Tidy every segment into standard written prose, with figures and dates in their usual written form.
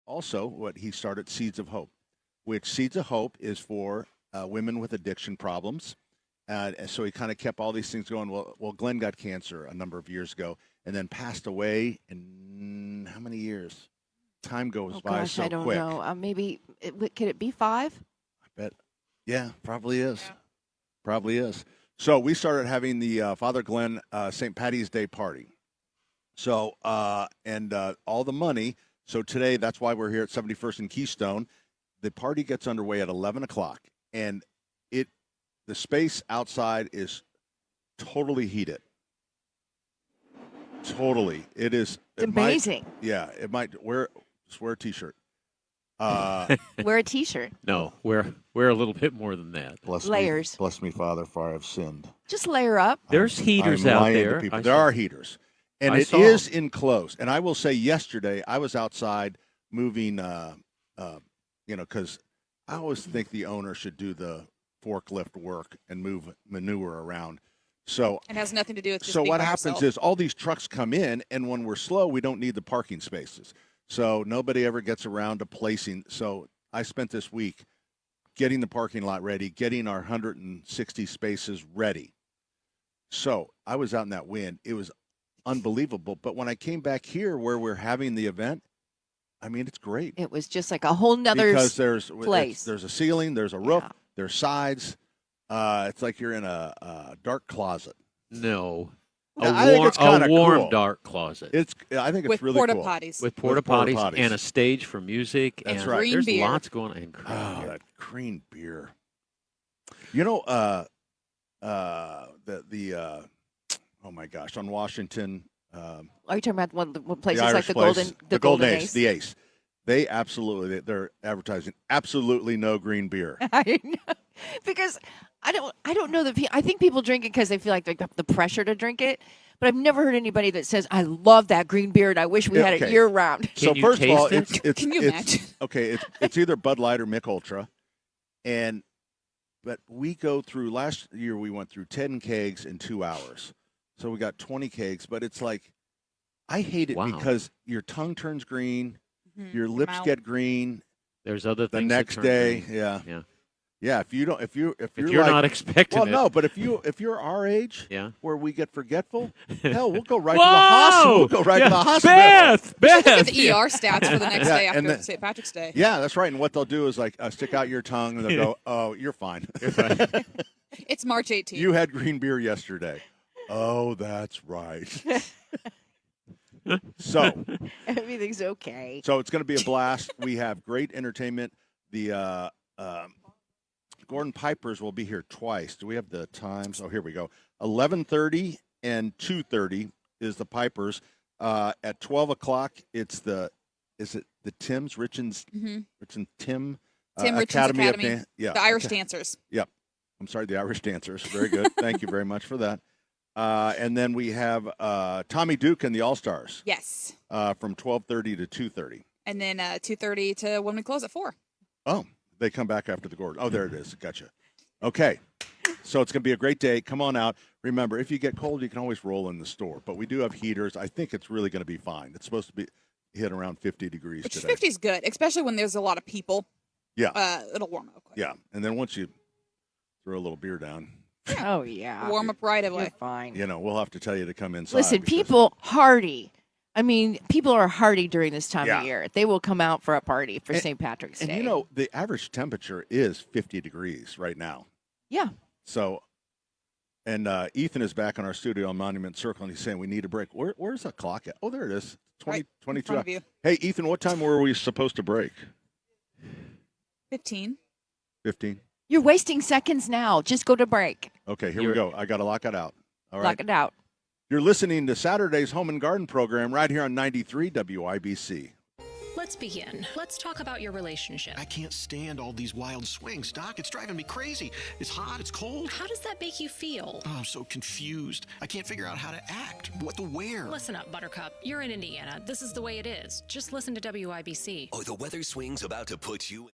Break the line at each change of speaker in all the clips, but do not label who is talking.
also what he started Seeds of Hope, which Seeds of Hope is for women with addiction problems. And so he kind of kept all these things going. Well, Glenn got cancer a number of years ago and then passed away in how many years? Time goes
Oh
by
gosh, I
so
don't
quick.
know. Maybe could it be 5?
I bet. Yeah, probably is. Yeah. Probably is. So we started having the Father Glenn St. Patty's Day party. So and all the money. So today, that's why we're here at 71st and Keystone. The party gets underway at 11 o'clock, and the space outside is totally heated. Totally, it is.
It's amazing.
It might just wear a t-shirt.
Wear a T-shirt.
No, we're a little bit more than that.
Layers.
Bless me, Father, for I have sinned.
Just layer up.
There's heaters
I'm
out
lying to
there.
people. There are heaters, and it is enclosed. And I will say, yesterday I was outside moving. Because I always think the owner should do the forklift work and move manure around. So
it has nothing to do with just
so
being
what
by
happens
yourself.
is all these trucks come in, and when we're slow, we don't need the parking spaces. So nobody ever gets around to placing. So I spent this week getting the parking lot ready, getting our 160 spaces ready. So I was out in that wind. It was unbelievable. But when I came back here where we're having the event, I mean, it's great.
It was just like a whole nother
because there's
place.
There's a ceiling, there's a roof, there's sides. It's like you're in a dark closet.
No.
I think it's kind of
warm,
cool.
dark closet.
I think it's
with
really
porta
cool.
potties.
With porta potties and a stage for music.
That's
and
right.
Green
There's
beer.
lots going on.
Oh, that green beer. You know, oh my gosh, on Washington.
Are you talking about one places
the
like
Irish
the
place,
Golden Ace?
The Ace. They're advertising absolutely no green beer.
I know. Because I don't know that I think people drink it because they feel like they have the pressure to drink it. But I've never heard anybody that says, I love that green beer and I wish we had it year round.
So first of all, it's
Can you imagine?
Okay, it's either Bud Light or Mick Ultra. But we go through, last year we went through 10 kegs in 2 hours. So we got 20 kegs, but it's like, I hate it because your tongue turns green, your lips get green.
There's other
the
things
next
that turn
day,
green.
Yeah, if you're
like, not expecting
well,
it.
no, but if you're our age, where we get forgetful, hell, we'll go right to the
Whoa!
hospital. We'll go right to the hospital.
Beth,
Look at the ER stats for the next day
and
after St. Patrick's Day.
Yeah, that's right. And what they'll do is like stick out your tongue, and they'll go, "Oh, you're fine."
It's March 18th.
You had green beer yesterday. Oh, that's right. So
everything's okay.
So it's going to be a blast. We have great entertainment. The Gordon Pipers will be here twice. Do we have the times? Oh, here we go. 11:30 and 2:30 is the Pipers. At 12 o'clock, it's the Tim's Rich and Tim
Academy
of Dance.
Yeah, the Irish Dancers.
Yep. I'm sorry, the Irish Dancers. Very good. Thank you very much for that. And then we have Tommy Duke and the All Stars.
Yes.
From 12:30 to 2:30.
And then 2:30 to when we close at 4.
Oh, they come back after the Gordon. Oh, there it is. Gotcha. Okay. So it's going to be a great day. Come on out. Remember, if you get cold, you can always roll in the store. But we do have heaters. I think it's really going to be fine. It's supposed to be hit around 50 degrees today.
50 is good, especially when there's a lot of people.
Yeah.
It'll warm up quick.
Yeah. And then once you throw a little beer down.
Oh, yeah.
Warm up right away.
You're fine.
You know, we'll have to tell you to come inside.
Listen, people hardy. I mean, people are hardy during this time of year. They will come out for a party for St. Patrick's Day.
And, you know, the average temperature is 50 degrees right now.
Yeah.
So, and Ethan is back in our studio on Monument Circle, and he's saying we need a break. Where's the clock at? Oh, there it is. 22 hours. Hey, Ethan, what time were we supposed to break?
15.
15?
You're wasting seconds now. Just go to break.
Okay, here we go. I got to lock it out. All right.
Lock it out.
You're listening to Saturday's Home and Garden program right here on 93 WIBC.
Let's begin. Let's talk about your relationship.
I can't stand all these wild swings, Doc. It's driving me crazy. It's hot, it's cold.
How does that make you feel?
Oh, I'm so confused. I can't figure out how to act, what to wear.
Listen up, Buttercup. You're in Indiana. This is the way it is. Just listen to WIBC.
Oh, the weather swing's about to put you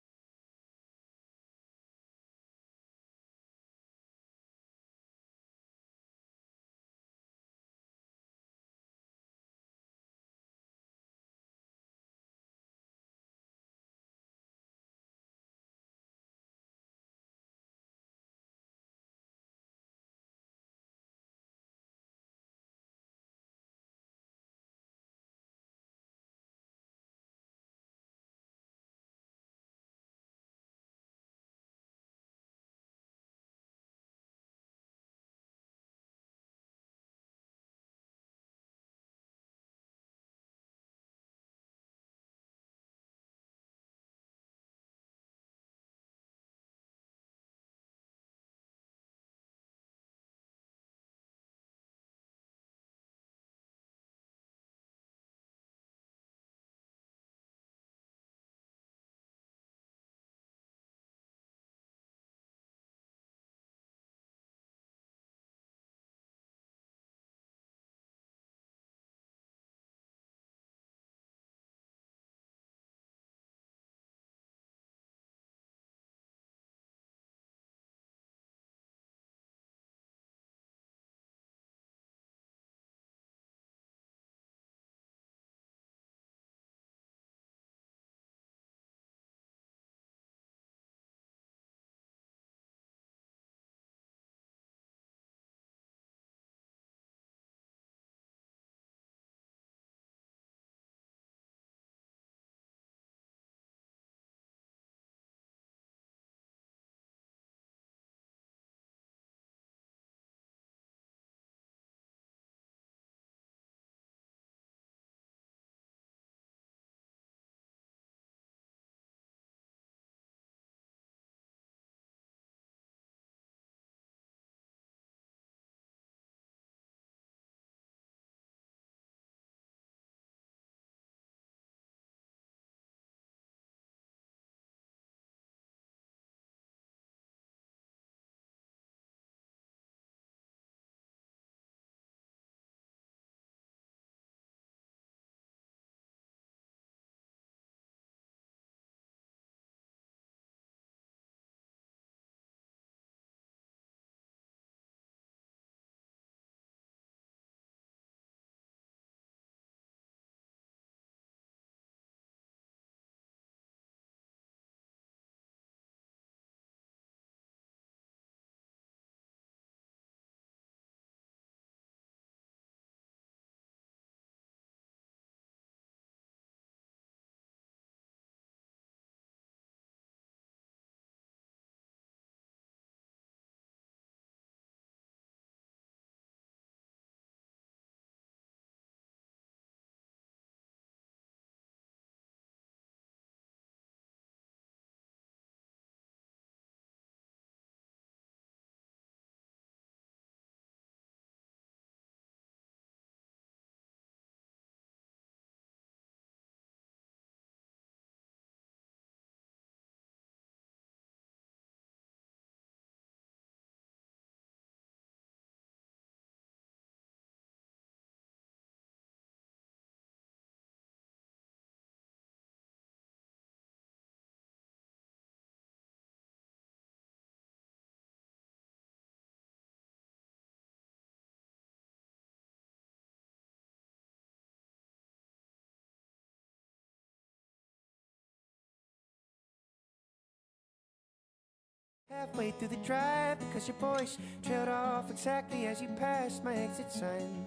Halfway through the drive because your voice trailed off exactly as you passed my exit sign.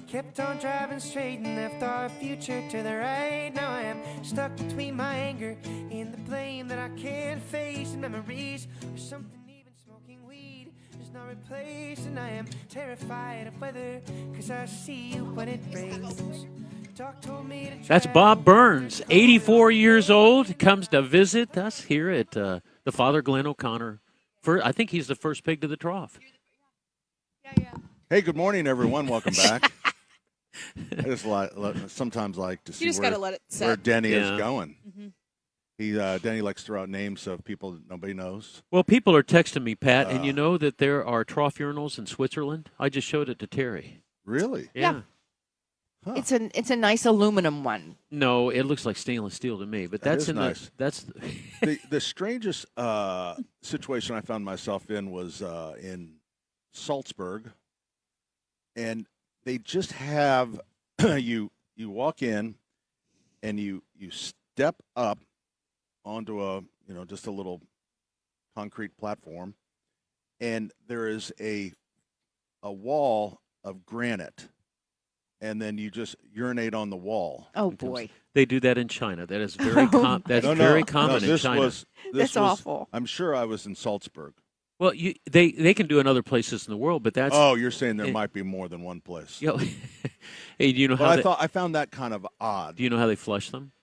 Kept on driving straight and left our future to the right. Now I am stuck between my anger and the blame that I can't face. And memories or something even smoking weed is not replaced. And I am terrified of weather because I see you when it rains. Doc told me to
That's Bob Burns, 84 years old, comes to visit us here at the Father Glenn O'Connor. I think he's the first pig to the trough.
Hey, good morning, everyone. Welcome back. I just sometimes like to see
You just gotta let it set.
where Denny
Yeah.
is going. Denny likes to throw out names of people that nobody knows.
Well, people are texting me, Pat, and you know that there are trough urinals in Switzerland? I just showed it to Terry.
Really?
Yeah.
Huh.
It's a nice aluminum one.
No, it looks like stainless steel to me, but
That
that's
is
in
nice.
that's
The strangest situation I found myself in was in Salzburg, and they just have you walk in and you step up onto just a little concrete platform, and there is a wall of granite, and then you just urinate on the wall.
Oh boy,
they do that in China. That is very that's
No,
very
no,
common in
this
China.
was
that's awful.
I'm sure I was in Salzburg.
Well, they can do it in other places in the world, but that's
Oh, you're saying there might be more than one place.
you know, hey, do you know
But
how
I found that kind of odd.
do you know how they flush them?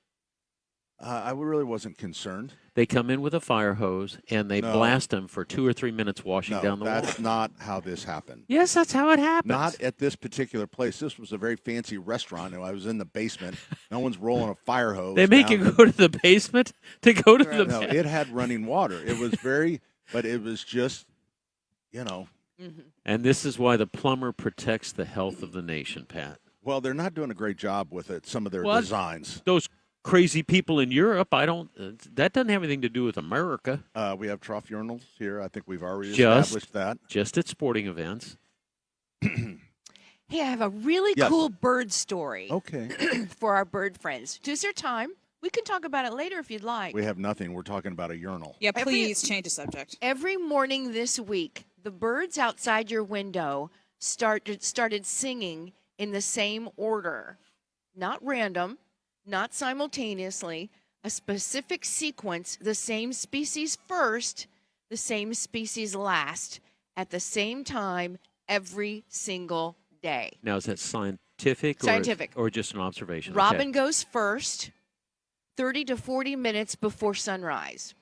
I really wasn't concerned.
They come in with a fire hose and they
No.
blast them for 2 or 3 minutes, washing
No,
down the wall.
that's not how this happened.
Yes, that's how it happens.
Not at this particular place. This was a very fancy restaurant, and I was in the basement. No one's rolling a fire hose.
They make
down.
you go to the basement to go to the.
No, it had running water. It was but it was just,
And this is why the plumber protects the health of the nation, Pat.
well, they're not doing a great job with it. Some of their
What?
designs.
Those crazy people in Europe, that doesn't have anything to do with America.
We have trough urinals here. I think we've already
Just-
established that.
Just at sporting events.
Hey, I have a really
Yes.
cool bird story
Okay.
for our bird friends. Is there time? We can talk about it later if you'd like.
We have nothing. We're talking about a urinal.
Yeah,
Every-
please change the subject.
Every morning this week, the birds outside your window started singing in the same order. Not random, not simultaneously, a specific sequence, the same species first, the same species last, at the same time every single day.
Now, is that scientific?
Scientific.
Or just an observation?
Robin
Okay.
goes first, 30 to 40 minutes before sunrise.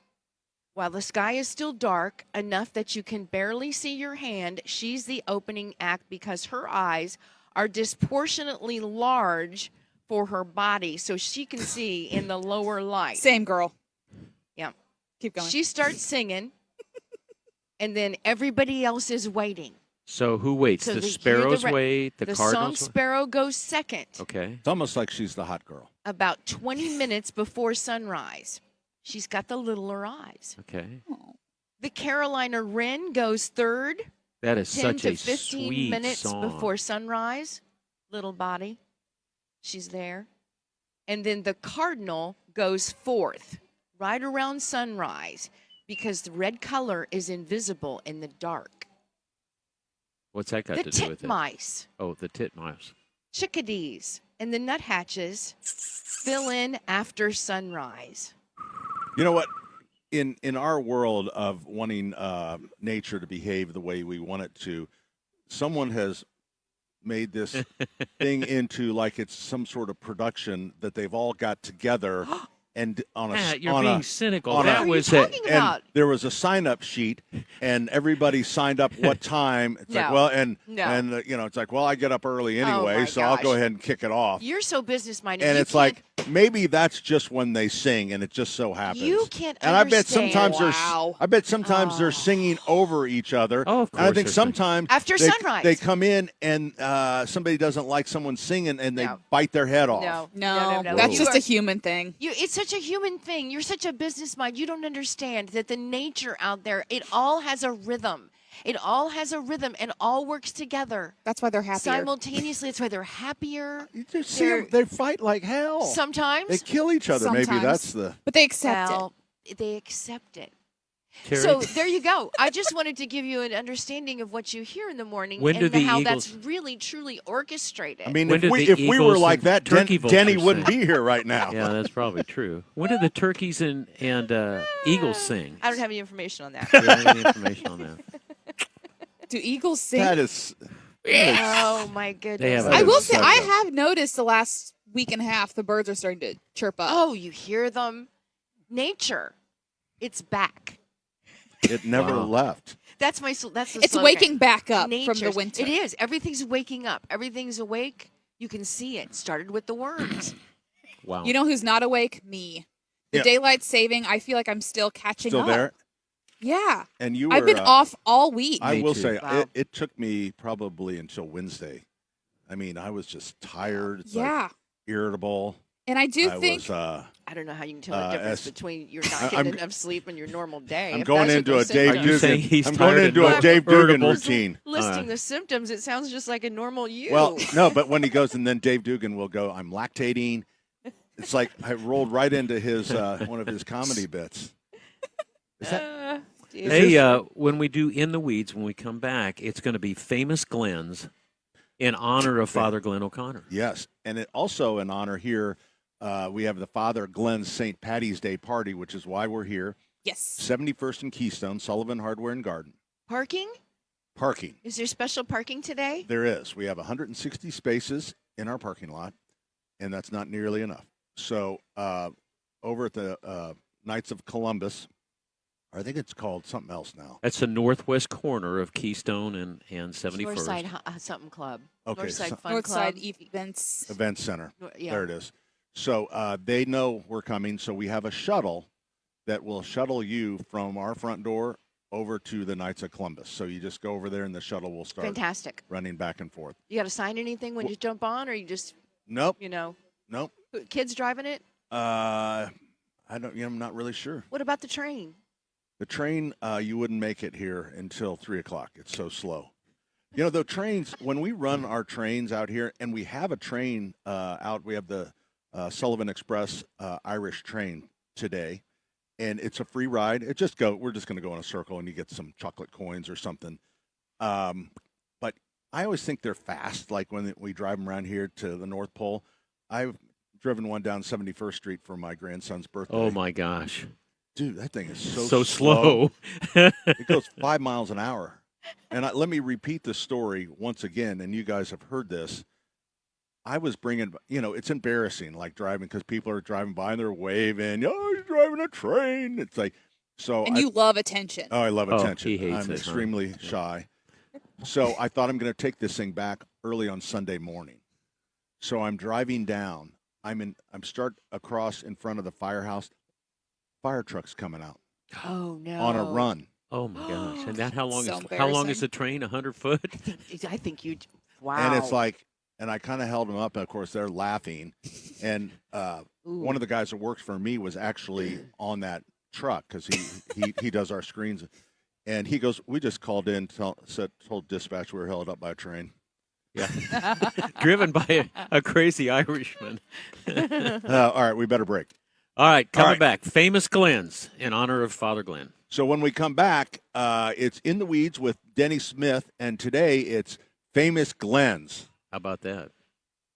While the sky is still dark, enough that you can barely see your hand, she's the opening act because her eyes are disproportionately large for her body, so she can see in the lower light.
Same girl.
Yeah.
Keep going.
She starts singing, and then everybody else is waiting.
So who waits?
So
The
hear
sparrows
re-
wait, the
song
cardinals wait?
sparrow goes second,
Okay.
It's almost like she's the hot girl.
about 20 minutes before sunrise. She's got the littler eyes.
Okay.
The Carolina wren goes third,
That is
10
such
to
a
15
sweet
minutes
song.
before sunrise. Little body. She's there. And then the cardinal goes fourth, right around sunrise, because the red color is invisible in the dark.
What's that got
The
to do with it?
titmice,
Oh, the titmice.
chickadees, and the nuthatches fill in after sunrise.
You know what? In our world of wanting nature to behave the way we want it to, someone has made this thing into like it's some sort of production that they've all got together and on a
Pat, you're
on
being
a,
cynical.
on
That
a-
What are you
was
talking
it.
about?
and there was a sign-up sheet, and everybody signed up what time. It's like,
No.
well,
No.
it's like, well, I get up early
Oh,
anyway,
my
so I'll go
gosh.
ahead and kick it off.
You're so business-minded.
And
You
it's like
can't-
maybe that's just when they sing, and it just so happens.
You can't
And I bet
understand.
sometimes
Wow.
they're singing over each other.
Oh, of
And I
course
think
they're singing.
sometimes
After
they,
sunrise.
they come in and somebody doesn't like someone singing, and they
No.
bite their head off.
No,
That's
You
just
are-
a human thing.
It's such a human thing. You're such a business mind. You don't understand that the nature out there, it all has a rhythm. It all has a rhythm and all works together
That's why they're happier.
simultaneously. It's why they're happier.
You just see
They're-
them, they fight like hell.
Sometimes,
They kill each other. Maybe
Sometimes.
that's the.
But they accept
well, they accept it.
Terry?
So there you go. I just wanted to give you an understanding of what you hear in the morning
When do
and
the
how
Eagles-
that's really, truly orchestrated.
I mean,
When
if
did
we
the
if we were
Eagles
like
and
that,
turkey
Denny
vultures
wouldn't
sing?
be here right now.
Yeah, that's probably true. When did the turkeys and Eagles sing?
I don't have any information on that.
Do you have any information on that?
Do eagles sing?
That is.
Oh my goodness.
have
I will
That's
say,
so
I
good.
have noticed the last week and a half the birds are starting to chirp up.
Oh, you hear them? Nature. It's back.
It never
Wow.
left.
That's that's the
It's
slogan.
waking back up from the
Nature's-
winter.
It is. Everything's waking up. Everything's awake. You can see it. Started with the worms.
Wow.
You know who's not awake? Me. The
Yeah.
daylight saving, I feel like I'm still catching
Still
up.
there,
Yeah.
and you were.
I've been off all week.
I
Me
will
too.
say
Wow.
it took me probably until Wednesday. I mean, I was just tired. It's like
yeah.
irritable.
And I do
I
think
was.
I don't know how you can tell the difference
as-
between you're not
I'm-
getting enough sleep and your normal day.
I'm
If
going
that's what
into a
those
Dave
Are you saying
Dugan.
he's
I'm going
tired
into
and
a Dave Dugan
irritable?
routine.
Listing the symptoms, it sounds just like a normal you.
Well, no, but when he goes and then Dave Dugan will go, I'm lactating. It's like I rolled right into his one of his comedy bits. Is that,
Dude.
Hey, when we do In the Weeds, when we come back, it's going to be Famous Glens in honor of Father Glenn O'Connor.
yes, and it also in honor here. We have the Father Glenn's St. Patty's Day party, which is why we're here.
yes.
71st and Keystone, Sullivan Hardware and Garden.
Parking?
Parking.
Is there special parking today?
There is. We have 160 spaces in our parking lot, and that's not nearly enough. So over at the Knights of Columbus, I think it's called something else now.
That's the northwest corner of Keystone and 71st.
Northside something club.
Okay,
Northside
so-
Fun
Northside
Club.
events.
Event Center.
Yeah.
There it is. So they know we're coming. So we have a shuttle that will shuttle you from our front door over to the Knights of Columbus. So you just go over there, and the shuttle will start
Fantastic.
running back and forth.
You got to sign anything when you jump on, or you just,
Nope.
nope. Kids driving it?
I don't. I'm not really sure.
What about the train?
The train, you wouldn't make it here until 3:00. It's so slow. The trains, when we run our trains out here, and we have a train out, we have the Sullivan Express Irish train today, and it's a free ride. We're just going to go in a circle, and you get some chocolate coins or something. But I always think they're fast, like when we drive them around here to the North Pole. I've driven one down 71st Street for my grandson's birthday.
Oh, my gosh.
Dude, that thing is
So slow.
It goes 5 miles an hour. And let me repeat the story once again, and you guys have heard this. I was bringing, it's embarrassing, like driving, because people are driving by and they're waving. Oh, you're driving a train. It's like, so.
And you love attention.
I love
Oh,
attention.
he hates
I'm
it, huh?
extremely shy. So I thought I'm going to take this thing back early on Sunday morning. So I'm driving down. I'm start across in front of the firehouse. Fire truck's coming out
Oh, no.
on a run.
Oh, my gosh. And that how long
So
is how long is
embarrassing.
the train? 100 foot?
I think you, wow.
And it's like, and I kind of held them up, and of course they're laughing. And
Ooh.
one of the guys that works for me was actually on that truck because he does our screens. And he goes, we just called in, told dispatch we were held up by a train.
Yeah. Driven by a crazy Irishman.
All right, we better break.
All right, coming
right.
back. Famous Glens in honor of Father Glenn.
So when we come back, it's In the Weeds with Denny Smith, and today it's Famous Glens,
How about that?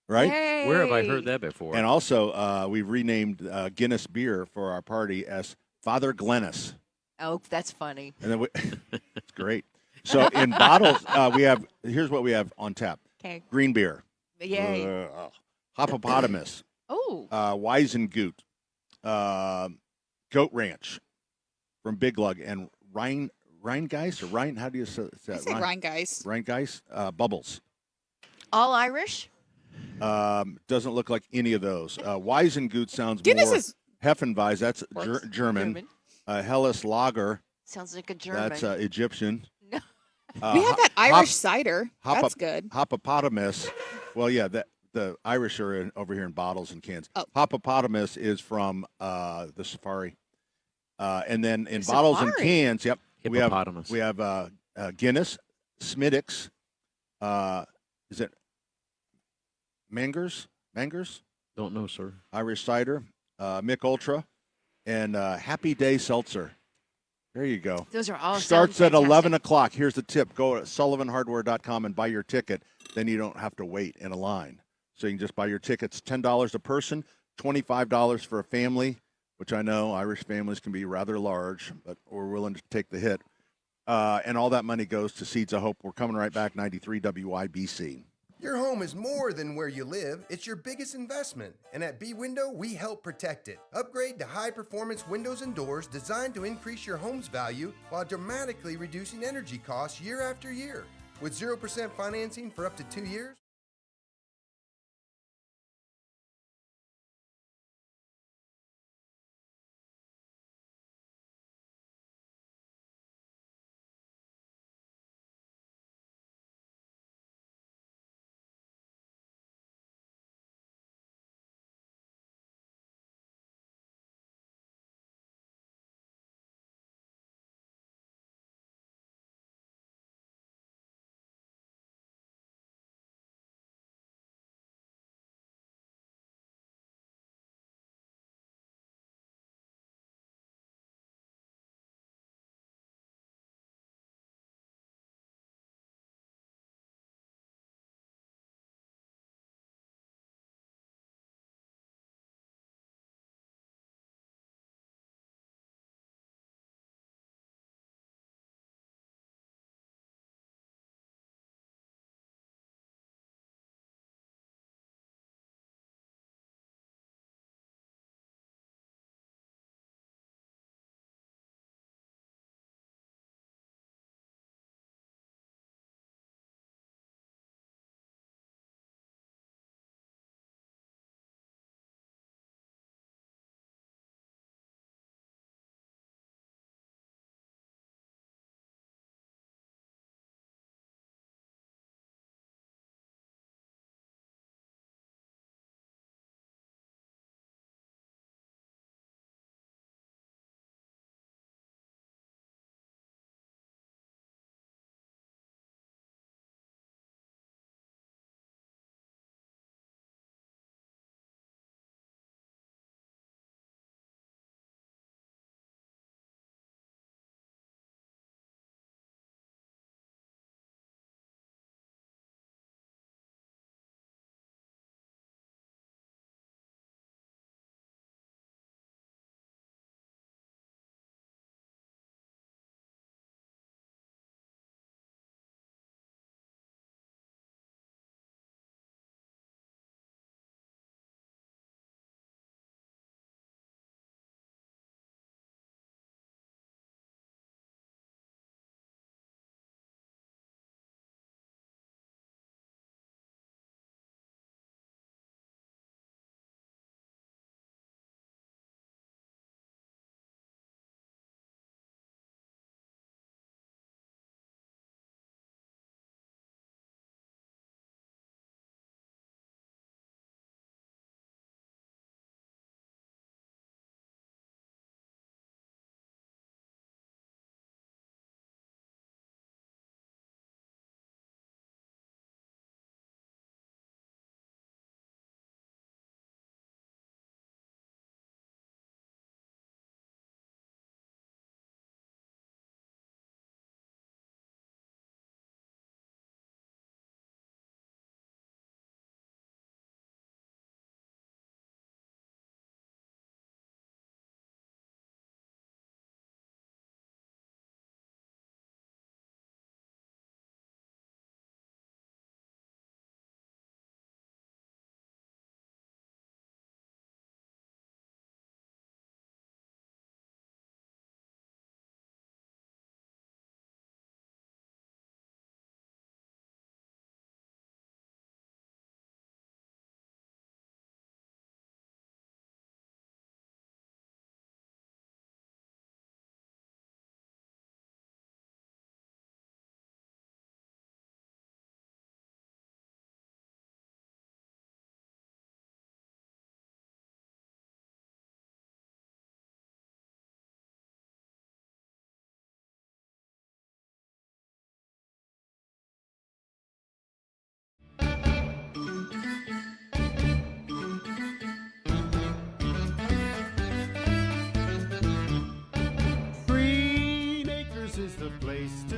right?
Yay.
Where have I heard that before?
And also, we've renamed Guinness beer for our party as Father Glennis.
Oh, that's funny.
And then it's great. So in bottles, here's what we have on tap:
Okay.
green beer,
Yay.
Hoppopotamus,
Oh,
Weizengut, Goat Ranch from Big Lug, and Rheingeist or Rhein. How do you say
I
that?
say Ryan, guys.
Rheingeist, Bubbles.
all Irish?
Doesn't look like any of those. Weizengut sounds
Guinness
more
is
Heffenweiss. That's
Works.
German. Helles Lager.
Sounds like a German.
That's Egyptian.
No.
we have that Irish cider.
hop
That's
up-
good.
Hoppopotamus. Well, yeah, the Irish are over here in bottles and cans.
Oh.
Hoppopotamus is from the Safari. And then in
The
bottles and
Safari?
cans, yep,
Hippopotamus.
we have Guinness, Smittix. Is it Mangers?
Don't know, sir.
Irish cider, Mick Ultra, and Happy Day Seltzer. There you go.
Those are all
Starts
sound
at 11
fantastic.
o'clock. Here's the tip. Go to sullivanhardware.com and buy your ticket. Then you don't have to wait in a line. So you can just buy your tickets. $10 a person, $25 for a family, which I know Irish families can be rather large, but we're willing to take the hit. And all that money goes to Seeds of Hope. We're coming right back, 93 WIBC.
Your home is more than where you live, it's your biggest investment. And at B Window, we help protect it. Upgrade to high-performance windows and doors designed to increase your home's value while dramatically reducing energy costs year after year. With 0% financing for up to 2 years,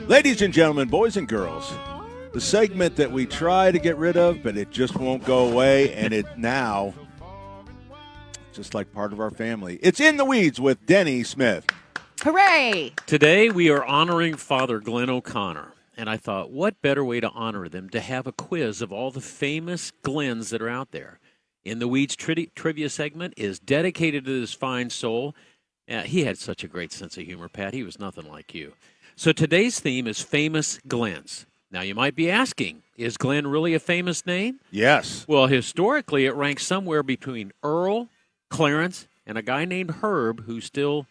Ladies and gentlemen, boys and girls, the segment that we try to get rid of, but it just won't go away, and it now, just like part of our family, it's In the Weeds with Denny Smith.
Hooray!
Today we are honoring Father Glenn O'Connor, and I thought, what better way to honor them to have a quiz of all the famous Glens that are out there. In the Weeds trivia segment is dedicated to this fine soul. He had such a great sense of humor, Pat. He was nothing like you. So today's theme is famous Glens. Now, you might be asking, is Glenn really a famous name?
Yes.
Well, historically, it ranks somewhere between Earl, Clarence, and a guy named Herb who still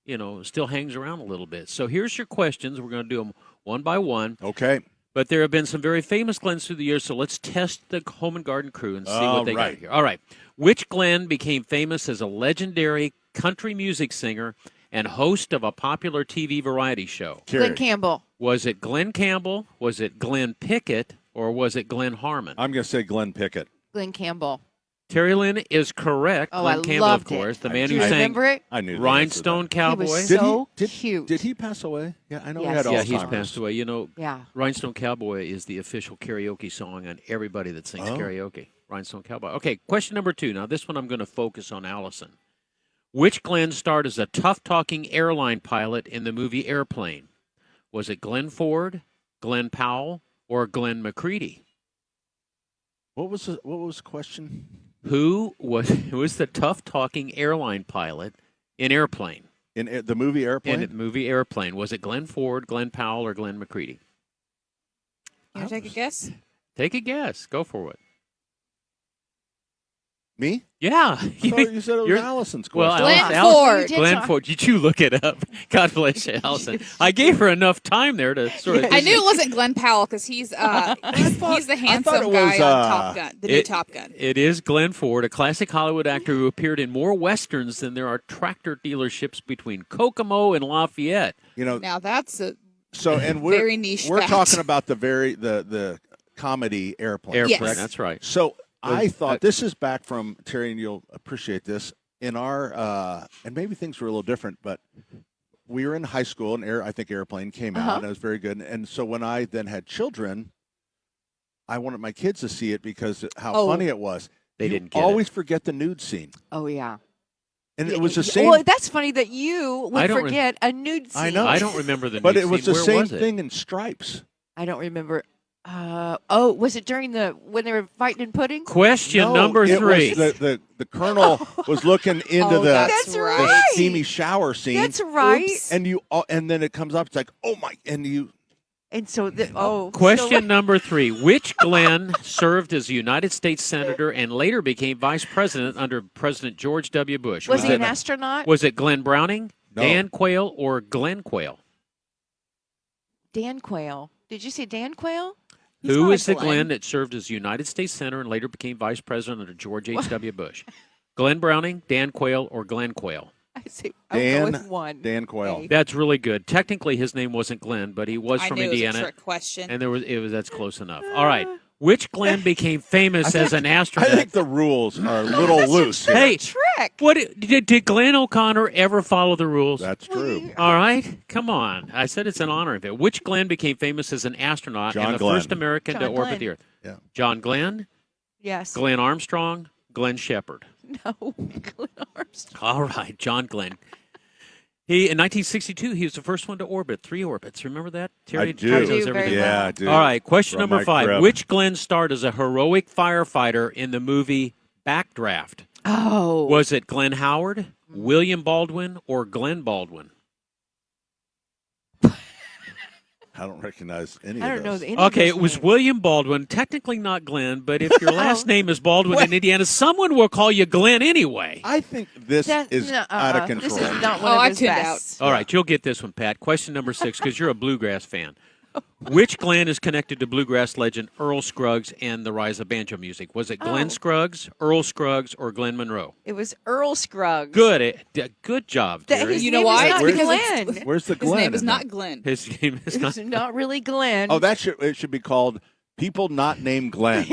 hangs around a little bit. So here's your questions. We're going to do them one by one.
Okay.
But there have been some very famous Glens through the years, so let's test the Home and Garden crew and see what they got here. All right. Which Glen became famous as a legendary country music singer and host of a popular TV variety show?
Glenn Campbell.
Was it Glenn Campbell, was it Glenn Pickett, or was it Glenn Harmon?
I'm going to say Glenn Pickett.
Glenn Campbell.
Terry Lynn is correct.
Oh,
Glenn
I
Campbell,
loved
of course,
it.
the man
Do
who
you
sang
remember it?
I knew.
Rhinestone Cowboy.
He was
Did
so
he,
cute.
Did he pass away? Yeah, I know
Yes.
he had
Yeah,
Alzheimer's.
he's passed away.
Yeah.
Rhinestone Cowboy is the official karaoke song on everybody that sings karaoke. Rhinestone Cowboy. Okay, question number 2. Now, this one I'm going to focus on Allison. Which Glenn starred as a tough-talking airline pilot in the movie Airplane? Was it Glenn Ford, Glenn Powell, or Glenn McCready?
What was the question?
Who was the tough-talking airline pilot in Airplane?
In the movie Airplane?
In the movie Airplane. Was it Glenn Ford, Glenn Powell, or Glenn McCready?
You want to take a guess?
Take a guess. Go for it.
Me?
Yeah.
I thought you said it was Allison's
Well,
question.
Glenn
Allison,
Ford.
Glenn Ford. Did you look it up? God bless you, Allison. I gave her enough time there to sort of.
I knew it wasn't Glenn Powell because he's the handsome
it
guy
was,
on Top Gun, the new Top Gun.
It is Glenn Ford, a classic Hollywood actor who appeared in more westerns than there are tractor dealerships between Kokomo and Lafayette.
Now that's a
and we're,
very niche
We're
fact.
talking about the comedy Airplane.
Yes.
Correct?
That's right.
So I thought this is back from Terry, and you'll appreciate this. In our and maybe things were a little different, but we were in high school, and I think Airplane came out, and it was very good. And so when I then had children, I wanted my kids to see it because how funny it was.
They
You
didn't get
always forget the nude scene,
Oh, yeah.
and it was the same.
Well, that's funny that you
I
would
don't
forget a nude scene.
I know.
I don't remember the.
but
nude
it was
scene.
the
Where
same
was it?
thing in Stripes.
I don't remember. Was it during when they were fighting in pudding?
Question
No,
number
it
3.
was the colonel was looking into the
That's
the
right.
steamy shower scene.
That's right.
Oops.
And then it comes up. It's like, oh my! And you.
And so,
Question number 3. Which Glenn served as a United States Senator and later became Vice President under President George W. Bush?
Was he
it,
an astronaut?
Was it Glenn Browning,
No.
Dan Quayle, or Glenn Quayle?
Dan Quayle. Did you say Dan Quayle?
He's
Who
not a
is the
Glenn.
Glenn that served as United States Senator and later became Vice President under George H.W. Bush? Glenn Browning, Dan Quayle, or Glenn Quayle?
I say I'll go with one.
Dan Quayle.
A.
That's really good. Technically, his name wasn't Glenn, but he was
I
from
knew
Indiana,
it was a trick question.
and that's close enough. All right, which Glenn became famous as an astronaut?
I think the rules are a little loose. Here.
Hey,
Trick.
what did Glenn O'Connor ever follow the rules?
That's true.
All right, come on. I said it's an honor of it. Which Glenn became famous as an astronaut
John
and the
Glenn.
first American to
John
orbit
Glenn.
the Earth?
Yeah.
John Glenn,
Yes.
Glenn Armstrong, Glenn Shepard.
No. Glenn Armstrong.
All right, John Glenn. In 1962, he was the first one to orbit 3 orbits. Remember that? Terry
I do.
knows
I do
everything.
very
Yeah,
well.
I do.
All right, question
From
number
my
5.
crib.
Which Glenn starred as a heroic firefighter in the movie Backdraft?
Oh.
Was it Glenn Howard, William Baldwin, or Glenn Baldwin?
I don't recognize any
I
of
don't know.
those.
Any of
Okay,
those
it was
names.
William Baldwin. Technically not Glenn, but if your last name is Baldwin in Indiana, someone will call you Glenn anyway.
I think this is out of control.
This is not one
Oh,
of
I
his
tuned
best.
All right, you'll get this one, Pat. Question number 6, because you're a bluegrass fan. Which Glenn is connected to bluegrass legend Earl Scruggs and the rise of banjo music? Was it Glenn
Oh.
Scruggs, Earl Scruggs, or Glenn Monroe?
It was Earl Scruggs.
Good. Good job,
That
Terry.
his
You know
name
why?
is not
Where's-
Glenn.
Where's the
His
Glenn?
name is
in
not
there?
Glenn.
His name is not.
It's not really Glenn.
Oh, it should be called People Not Named Glenn.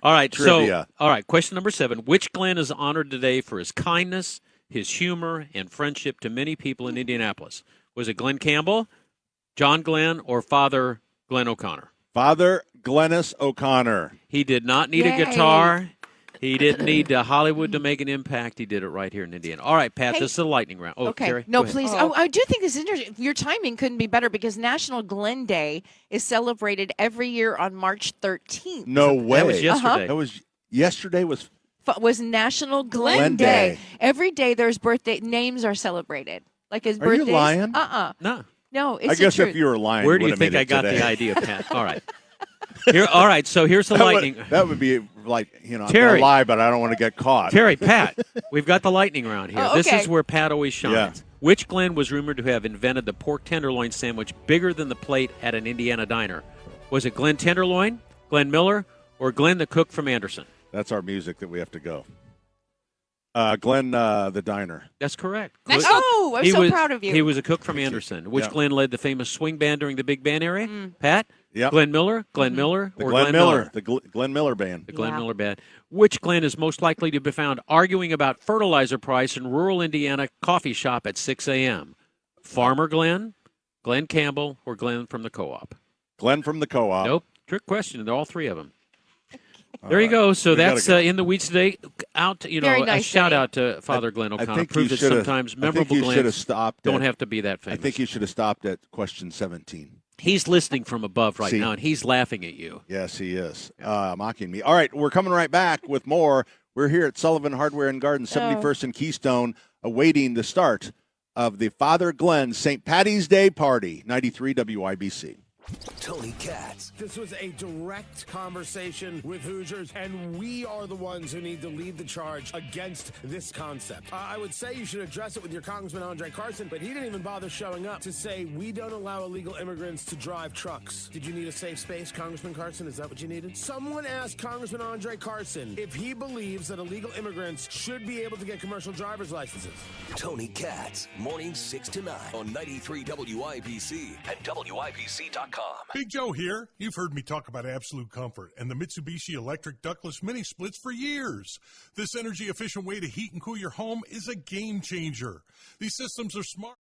All right,
Trivia.
all right, question number 7. Which Glenn is honored today for his kindness, his humor, and friendship to many people in Indianapolis? Was it Glenn Campbell, John Glenn or Father Glenn O'Connor?
Father Glennis O'Connor.
He did not need
Yay.
a guitar. He didn't need Hollywood to make an impact. He did it right here in Indiana. All right, Pat,
Hey.
this is a lightning round. Oh,
Okay.
Terry,
No,
go ahead.
please. Oh, I do think this is interesting. Your timing couldn't be better because National Glen Day is celebrated every year on March 13th.
No way.
That was yesterday.
That was yesterday.
Was National Glen,
Glen
Day.
Day.
Every day there's birthday names are celebrated. Like his
Are you
birthdays.
lying?
No.
No, it's
I
the
guess
truth.
if you were lying,
Where
you
do you
would've
think
made
I
it
got
today.
the idea, Pat? All right. All right, so here's the lightning.
That would be like, I'm
Terry.
going to lie, but I don't want to get caught.
Terry, Pat, we've got the lightning round here.
Oh,
This
okay.
is where Pat always shines.
Yeah.
Which Glenn was rumored to have invented the pork tenderloin sandwich bigger than the plate at an Indiana diner? Was it Glenn Tenderloin, Glenn Miller, or Glenn the cook from Anderson?
That's our music that we have to go. Glenn, the diner.
That's correct.
National-
Oh, I'm so proud of you.
He was a cook from Anderson. Which
Yeah.
Glenn led the famous swing band during the big band era? Pat?
Yep.
Glenn Miller? Glenn Miller?
The
or
Glenn
Miller?
Miller. The Glenn Miller Band.
The Glenn
Yeah.
Miller Band. Which Glenn is most likely to be found arguing about fertilizer price in rural Indiana coffee shop at 6 a.m.? Farmer Glenn, Glenn Campbell, or Glenn from the co-op?
Glenn from the co-op.
Nope. Trick question. They're all three of them. There you go. So
We gotta
that's
go.
In the Weeds today.
Very
A
nice
shout
day.
out to Father Glenn
I
O'Connor.
think
Prove
you
that
should have.
sometimes
I think
memorable
you should have
Glens
stopped.
don't
at,
have to be that famous.
I think you should have stopped at question 17.
He's listening from above right
See.
now, and he's laughing at you.
Yes, he is mocking me. All right, we're coming right back with more. We're here at Sullivan Hardware and Garden, 71st and Keystone, awaiting the start of the Father Glenn St. Patty's Day Party, 93 WIBC.
Tony Katz.
This was a direct conversation with Hoosiers, and we are the ones who need to lead the charge against this concept. I would say you should address it with your Congressman Andre Carson, but he didn't even bother showing up to say we don't allow illegal immigrants to drive trucks. Did you need a safe space, Congressman Carson? Is that what you needed? Someone asked Congressman Andre Carson if he believes that illegal immigrants should be able to get commercial driver's licenses.
Tony Katz. Mornings 6 to 9 on 93 WIBC and WIBC.com.
Big Joe here. You've heard me talk about absolute comfort and the Mitsubishi electric ductless mini splits for years. This energy efficient way to heat and cool your home is a game changer. These systems are smart.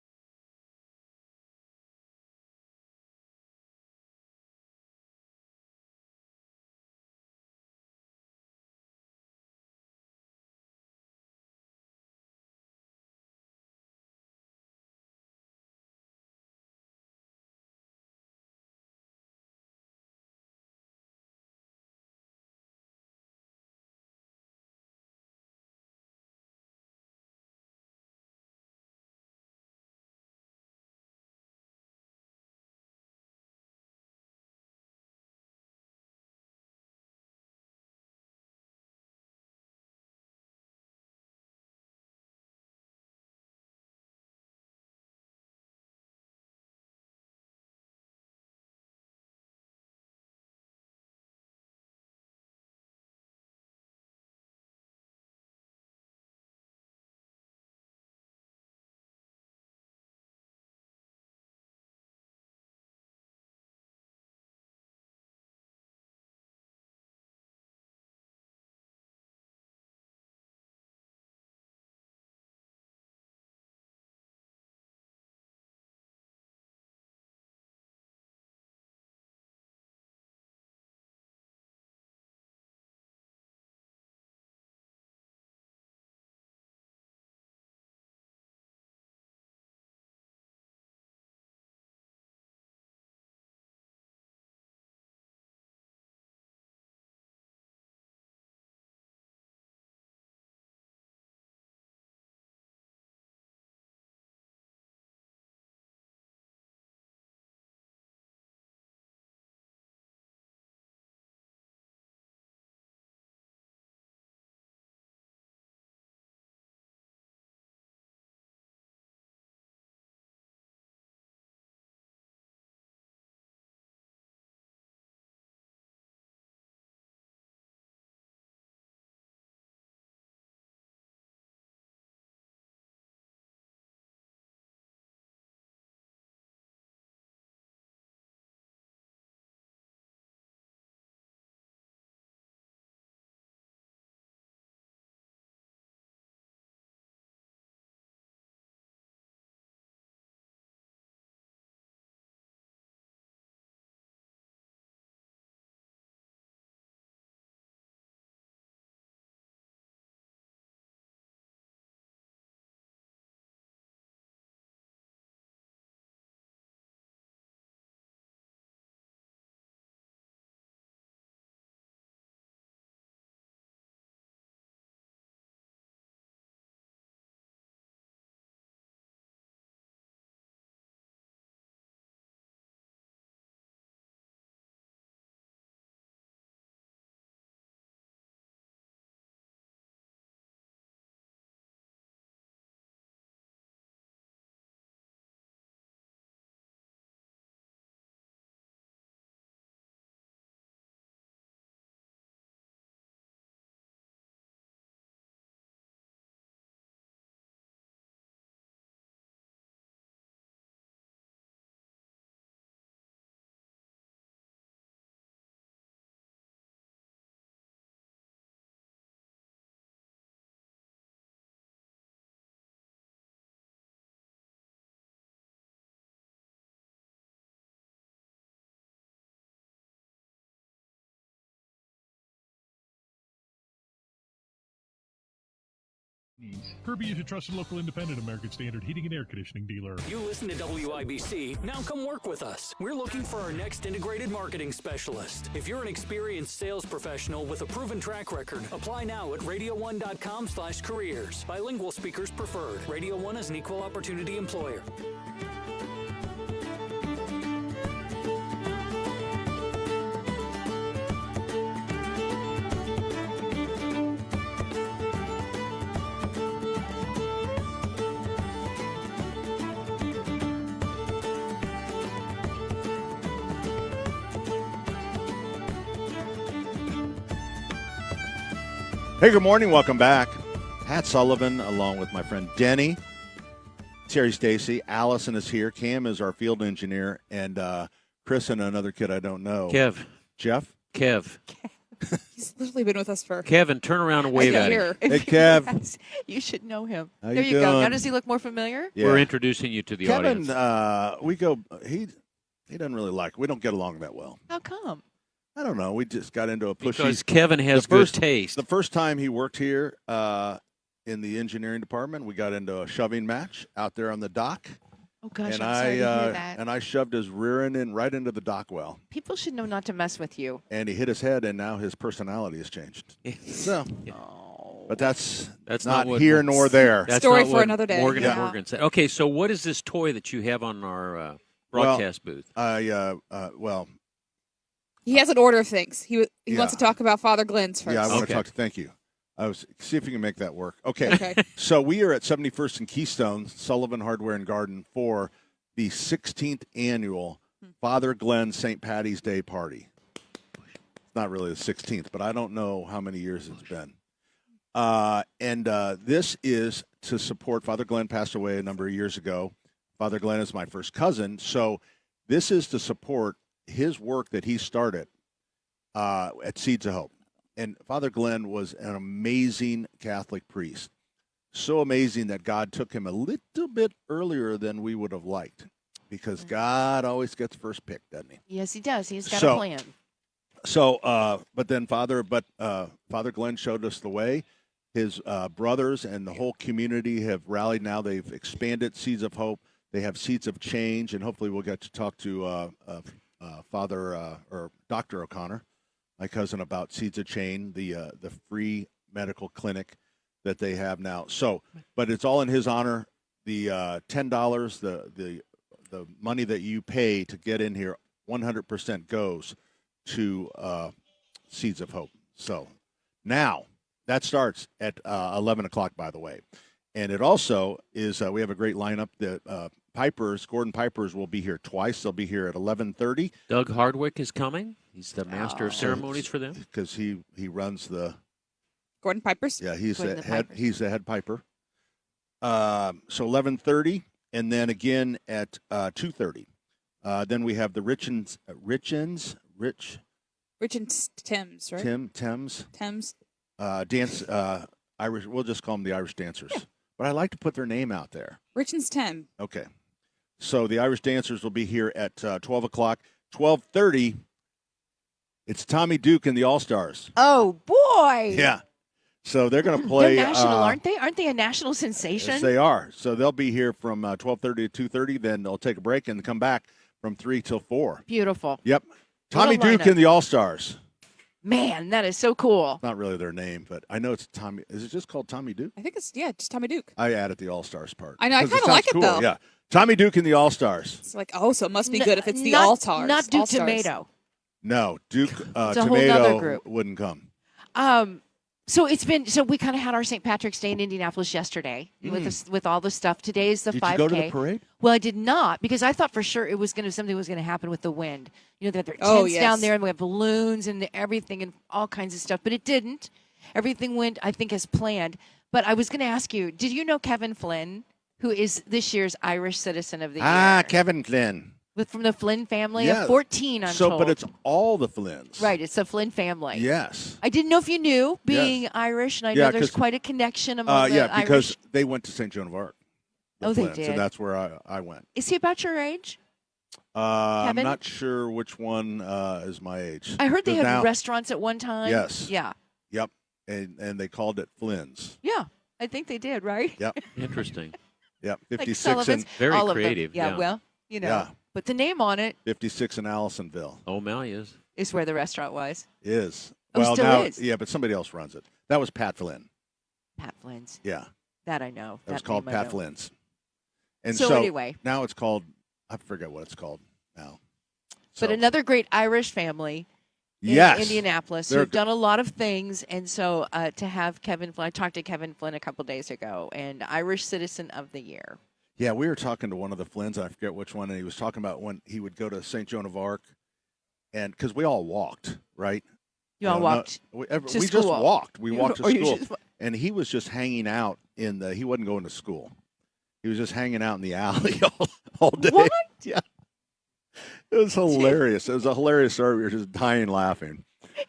Kirby is a trusted local independent American Standard heating and air conditioning dealer.
You listen to WIBC. Now come work with us. We're looking for our next integrated marketing specialist. If you're an experienced sales professional with a proven track record, apply now at radio1.com/careers. Bilingual speakers preferred. Radio 1 is an equal opportunity employer.
Hey, good morning. Welcome back. Pat Sullivan, along with my friend Denny, Terry Stacy, Allison is here. Cam is our field engineer, and Chris and another kid I don't know.
Kev.
Jeff?
Kev.
He's literally been with us for.
Kevin, turn around and wave at him.
Hey, Kev.
Yes, you should know him.
How
there
you
you go.
doing?
Now does he look more familiar?
Yeah.
We're introducing you to the
Kevin,
audience.
we go. He doesn't really like. We don't get along that well.
How come?
I don't know. We just got into a pushy.
Because Kevin has good taste.
The first time he worked here in the engineering department, we got into a shoving match out there on the dock.
Oh gosh,
and
I'm sorry to hear that.
And I shoved his rear end in right into the dock well.
People should know not to mess with you.
And he hit his head, and now his personality has changed. So, but that's not
what-
here nor there.
That's
Story
not
for
what
another day.
Morgan
Yeah.
Morgan said. Okay, so what is this toy that you have on our broadcast booth?
Well,
He has an order of things. He
Yeah.
wants to talk about Father Glenn's first.
yeah, I want
Okay.
to talk. Thank you. I was see if you can make that work. Okay.
Okay.
So we are at 71st and Keystone, Sullivan Hardware and Garden for the 16th annual Father Glenn St. Patty's Day party. It's not really the 16th, but I don't know how many years it's been. And this is to support Father Glenn passed away a number of years ago. Father Glenn is my first cousin, so this is to support his work that he started at Seeds of Hope. And Father Glenn was an amazing Catholic priest. So amazing that God took him a little bit earlier than we would have liked, because God always gets first pick, doesn't he?
Yes, he does. He's got
So-
a plan.
So, Father Glenn showed us the way. His brothers and the whole community have rallied now. They've expanded Seeds of Hope. They have Seeds of Change, and hopefully we'll get to talk to Dr. O'Connor, my cousin, about Seeds of Change, the free medical clinic that they have now. So, but it's all in his honor. The $10, the money that you pay to get in here, 100% goes to Seeds of Hope. So now that starts at 11 o'clock, by the way. And it also is, we have a great lineup. The Gordon Pipers will be here twice. They'll be here at 11:30.
Doug Hardwick is coming. He's the master of ceremonies for them.
Because he runs the
Gordon Pipers.
Yeah, he's
Gordon
the
the
head.
Pipers.
He's the head piper. So 11:30, and then again at 2:30. Then we have the Rich and Thames, right? Thames
Thames.
dance Irish. We'll just call them the Irish dancers. Yeah. But I like to put their name out there.
Richens Thames.
Okay. So the Irish dancers will be here at 12 o'clock. 12:30. It's Tommy Duke and the All Stars.
Oh boy!
Yeah. So they're going to play.
They're national, aren't they? Aren't they a national sensation?
Yes, they are. So they'll be here from 12:30 to 2:30. Then they'll take a break and come back from 3 till 4.
Beautiful.
Yep. Tommy Duke
lineup.
and the All Stars.
Man, that is so cool.
Not really their name, but I know it's Tommy. Is it just called Tommy Duke?
I think it's just Tommy Duke.
I added the All Stars part.
I know, I
'Cause
kinda
sounds
like it,
cool.
though.
Yeah. Tommy Duke and the All Stars.
It's like, oh, so it must be
N-
good if it's the
not-
All-Stars.
Not Duke
All-Stars.
Tomato.
No, Duke
It's a whole nother
Tomato
group.
wouldn't come.
So we kind of had our St. Patrick's Day in Indianapolis yesterday with all the stuff. Today is the
Did
5K.
you go to the parade?
Well, I did not, because I thought for sure it was something was going to happen with the wind. You know, they have their tents
Oh, yes.
down there, and we have balloons and everything and all kinds of stuff, but it didn't. Everything went, I think, as planned. But I was going to ask you, did you know Kevin Flynn, who is this year's Irish Citizen of the Year?
Kevin Flynn.
From the Flynn family
Yeah.
of 14, I'm
So,
told.
but it's all the Flynns.
Right, it's the Flynn family.
Yes.
I didn't know if you knew, being Irish, and I know there's
'cause-
quite a connection among the
yeah, because
Irish.
they went to St. Joan of Arc. the
Oh, they
Flynns,
did.
And that's where I went.
Is he about your age?
I'm
Kevin?
not sure which one is my age.
I heard they
'Cause
had
now-
restaurants at one time.
Yes.
Yeah.
Yep. And they called it Flynn's.
Yeah. I think they did, right?
Yep.
Interesting.
Yep.
Like
56
Sullivans,
and
Very
all of them.
creative,
Yeah,
yeah.
well, you know,
Yeah.
put the name on it
56 in Allisonville
O'Malley's.
is where the restaurant was.
is.
Oh,
Well,
still
now,
is.
yeah, but somebody else runs it. That was Pat Flynn.
Pat Flynn's.
Yeah.
That I know.
That was
That
called
name I
Pat
know.
Flynn's. And
So anyway.
now it's called, I forget what it's called now. So,
But another great Irish family in
yes.
Indianapolis
They're
who've done a lot of things. And so to have Kevin Flynn, I talked to Kevin Flynn a couple days ago, and Irish Citizen of the Year.
Yeah, we were talking to one of the Flynns, I forget which one, and he was talking about when he would go to St. Joan of Arc, and because we all walked, right?
You all walked
we
to
just
school.
walked. We walked to
Or you
school.
just-
And he was just hanging out he wasn't going to school. He was just hanging out in the alley all day.
What?
Yeah. It was hilarious. It was a hilarious story. We were just dying laughing.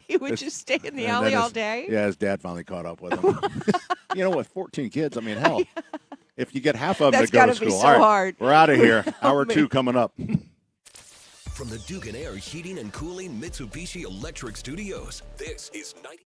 He would
It's-
just stay in the
and
alley
then
all
his-
day?
Yeah, his dad finally caught up with him. With 14 kids, I mean, hell, if you get half of them
That's
to go to
gotta be
school,
so
all right,
hard.
we're out of here.
Oh,
Hour 2 coming up.
From the Duke and Air Heating and Cooling Mitsubishi Electric Studios, this is 90.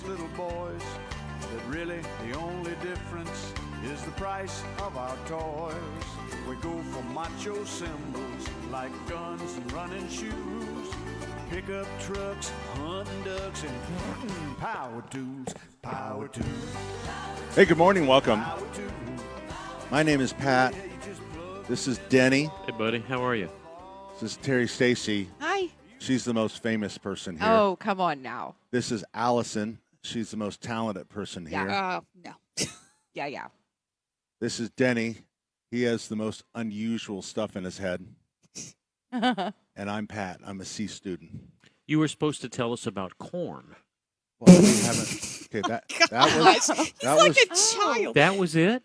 us little boys that really the only difference is the price of our toys. We go for macho symbols like guns and running shoes, pickup trucks, hunting ducks, and power tools, power tools.
Hey, good morning. Welcome. My name is Pat. This is Denny.
Hey, buddy. How are you?
This is Terry Stacy.
Hi.
She's the most famous person here.
Oh, come on now.
This is Allison. She's the most talented person here.
No.
Yeah.
This is Denny. He has the most unusual stuff in his head. And I'm Pat. I'm a C student.
You were supposed to tell us about corn.
Well, we haven't. Okay, that was
like a child.
That was it?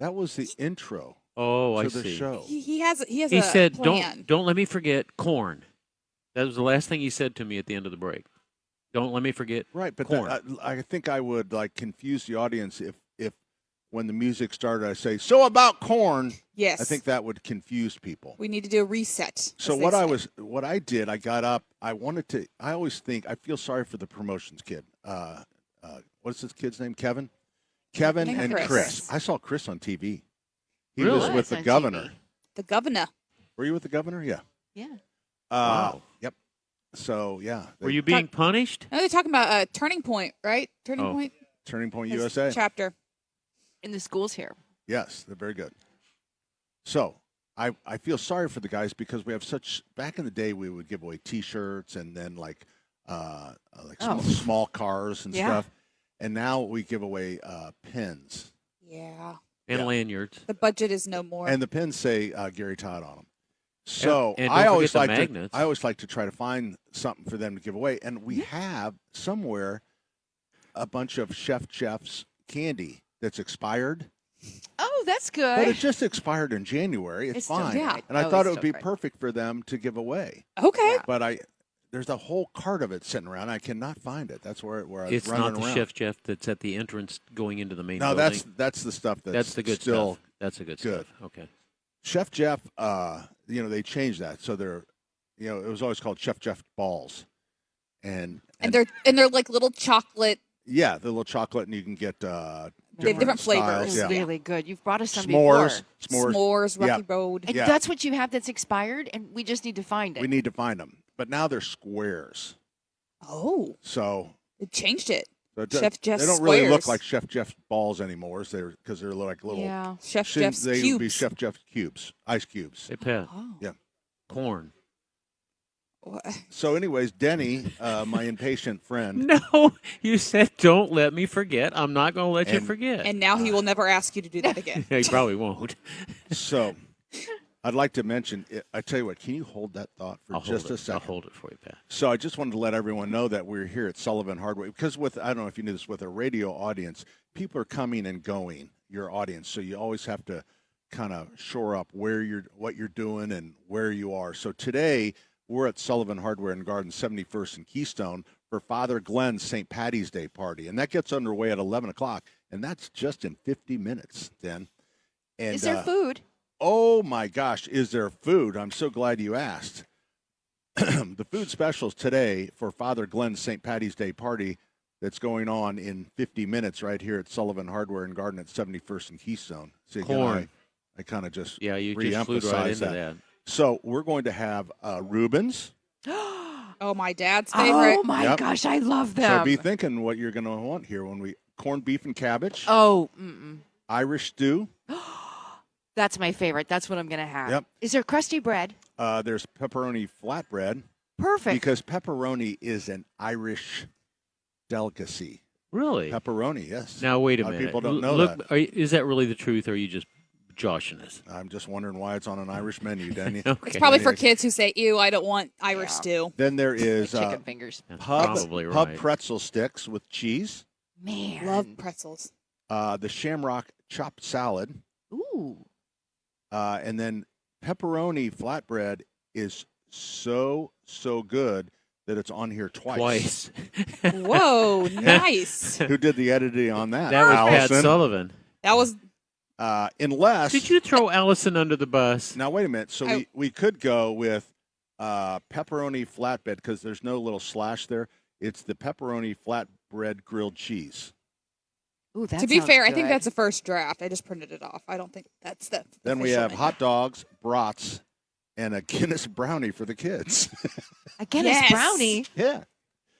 That was the intro
Oh, I
to the
see.
show.
He has
He
a
said,
plan.
"Don't let me forget corn." That was the last thing he said to me at the end of the break. Don't let me forget
Right, but
corn.
I think I would confuse the audience if when the music started I say, "So about corn."
Yes.
I think that would confuse people.
We need to do a reset.
So
as they say.
what I did, I got up. I always think I feel sorry for the promotions kid. What's this kid's name? Kevin and Chris. I saw Chris on TV. He
Really?
was with the
On
governor.
TV.
The governor.
Were you with the governor? Yeah.
Yeah.
Wow.
Yep. So yeah.
Were you being punished?
No, they're talking about Turning Point, right? Turning
Oh.
Point
Turning Point
His
USA?
chapter.
In the schools here.
Yes, they're very good. So I feel sorry for the guys because we have such. Back in the day, we would give away T-shirts and then small cars and
Yeah.
stuff, and now we give away pins.
Yeah.
And
Yeah.
lanyards.
The budget is no more.
And the pins say Gary Todd on them. So
And don't
I always
forget
like
the
to.
magnets.
I always like to try to find something for them to give away, and we have somewhere a bunch of Chef Jeff's candy that's expired,
Oh, that's
but
good.
it just expired in January. It's
still
fine,
great.
and I
Oh,
thought
it's
it would be
still great.
perfect for them to give away.
Okay.
But there's a whole cart of it sitting around. I cannot find it. That's where I was
It's
running
not the
around.
Chef Jeff that's at the entrance going into the main
No,
building.
that's the stuff
That's the good
still
stuff. That's the good
good.
stuff. Okay.
Chef Jeff. They changed that, so they're, it was always called Chef Jeff balls, and
they're like little chocolate.
yeah, the little chocolate, and you can get
They have different
styles,
flavors.
Yeah.
Really good. You've brought us some
S'mores,
before.
S'mores, Rocky
Yeah.
Road.
And
Yeah.
that's what you have that's expired, and we just need to find it.
We need to find them, but now they're squares.
Oh,
So
they changed it.
it
Chef Jeff's
they don't really look
squares.
like Chef Jeff balls anymore. Because they're like little.
Yeah.
Chef Jeff's
They
cubes.
would be Chef Jeff cubes, ice cubes.
Hey, Pat.
Oh.
Yeah.
Corn.
So, anyways, Denny, my impatient friend.
No, you said don't let me forget. I'm not going to let you
And-
forget.
And now he will never ask you to do that again.
He probably won't.
So, I'd like to mention. I tell you what. Can you hold that thought for
I'll
just
hold
a
it.
second?
I'll hold it for you, Pat.
So I just wanted to let everyone know that we're here at Sullivan Hardware because I don't know if you knew this, with a radio audience, people are coming and going, your audience. So you always have to kind of shore up what you're doing and where you are. So today we're at Sullivan Hardware and Garden, 71st and Keystone, for Father Glenn's St. Patty's Day party. And that gets underway at 11 o'clock. And that's just in 50 minutes, then. And,
Is there food?
Oh, my gosh, is there food? I'm so glad you asked. The food specials today for Father Glenn's St. Patty's Day party that's going on in 50 minutes right here at Sullivan Hardware and Garden at 71st and Keystone. So again,
Corn.
I kind of just
Yeah, you just flew right
re-emphasize
into that.
So we're going to have Rubens.
Oh, my dad's favorite.
Oh, my
Yep.
gosh. I love them.
So be thinking what you're going to want here when corned beef and cabbage,
Oh,
Irish stew.
that's my favorite. That's what I'm going to have.
Yep.
Is there crusty bread?
There's pepperoni flatbread.
Perfect.
Because pepperoni is an Irish delicacy.
Really?
Pepperoni, yes.
Now, wait a
lot of
minute.
people don't know
Look,
that.
is that really the truth, or are you just joshing us?
I'm just wondering why it's on an Irish menu, Danny.
Okay.
It's probably for kids who say, ew, I don't want Irish stew.
Then there is
Chicken fingers.
That's
pub
probably
pub
right.
pretzel sticks with cheese.
Man.
Love pretzels.
The Shamrock chopped salad.
Ooh.
And then pepperoni flatbread is so good that it's on here twice.
Whoa, nice.
Who did the editing on that?
That was
Allison.
Pat Sullivan.
That was
Unless
Did you throw Allison under the bus?
now wait a minute. So we could go with pepperoni flatbread because there's no little slash there. It's the pepperoni flatbread grilled cheese.
Ooh, that
To be
sounds
fair, I think
good.
that's the first draft. I just printed it off. I don't think that's the.
Then we
official
have
menu.
hot dogs, brats, and a Guinness brownie for the kids.
A Guinness
Yes.
brownie.
Yeah.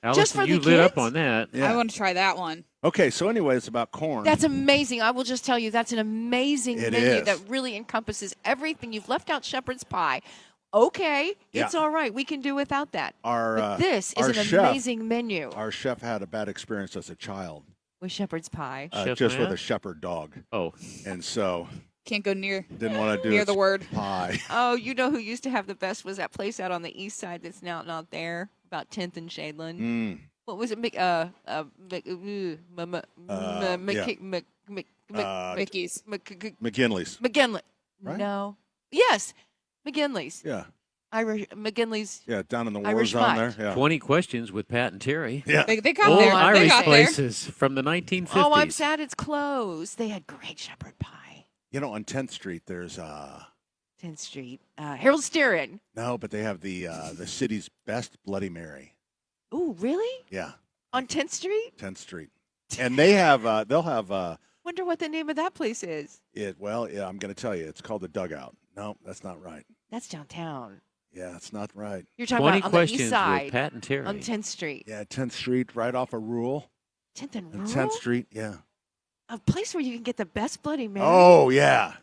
Allison,
for the
you lit up
kids?
on that.
Yeah.
I want to try that one.
Okay, so anyway, it's about corn.
That's amazing. I will just tell you, that's an amazing
It
menu
is.
that really encompasses everything. You've left out shepherd's pie. Okay, it's
Yeah.
all right. We can do without that.
Our,
But this
our
is an
chef-
amazing menu
Our chef had a bad experience as a child,
with shepherd's pie.
Chef
just with
Matt?
a shepherd dog.
Oh,
And so
Can't go near.
didn't want to do
Near
its
the word.
pie.
Oh, you know who used to have the best was that place out on the east side that's now not there, about 10th and Shadeland.
Mm.
What was it?
Yeah.
Mickey's.
McGinley's.
McGinley.
Right?
No. Yes, McGinley's.
Yeah.
Irish McGinley's.
Yeah, down in the war
Irish
zone
pie.
there. Yeah.
20 questions with Pat and Terry.
Yeah.
They got
Old
there. They
Irish
got
places from the 1950s.
Oh, I'm sad it's closed. They had great shepherd pie.
You know, on 10th Street, there's
10th Street. Harold Steerin.
no, but they have the city's best Bloody Mary.
Ooh, really?
Yeah,
On 10th Street?
10th Street, and they have they'll have
Wonder what the name of that place is.
it. Well, yeah, I'm going to tell you, it's called the Dugout. No, that's not right.
That's downtown.
Yeah, it's not right.
You're talking
20
about on the
questions
east side.
with Pat and Terry.
On 10th Street.
Yeah, 10th Street, right off of Rule.
10th and
And
Rural?
10th Street, yeah.
A place where you can get the best Bloody Mary.
Oh yeah.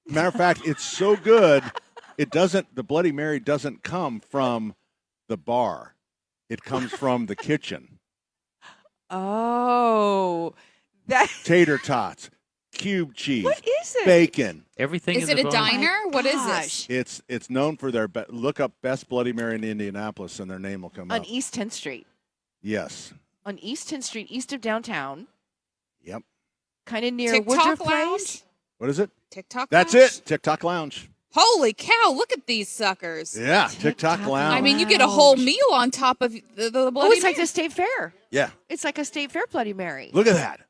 Matter of fact, it's so good. It doesn't. The Bloody Mary doesn't come from the bar. It comes from the kitchen.
Oh. That.
Tater tots, cube cheese,
What is it?
bacon.
Everything
Is
in
it
the
a
bar.
diner? What is
Gosh.
this?
It's known for their look up best Bloody Mary in Indianapolis, and their name will come
On
up.
East 10th Street.
Yes.
On East 10th Street, east of downtown.
Yep.
Kind of near
TikTok
Woodruff
Lounge?
Place.
What is it?
TikTok.
That's
Lounge?
it. TikTok Lounge.
Holy cow! Look at these suckers.
Yeah. TikTok
TikTok
Lounge.
I mean, you get a whole meal on top of the Bloody
Oh, it's like
Mary.
the State Fair.
Yeah.
It's like a State Fair Bloody Mary.
Look at that.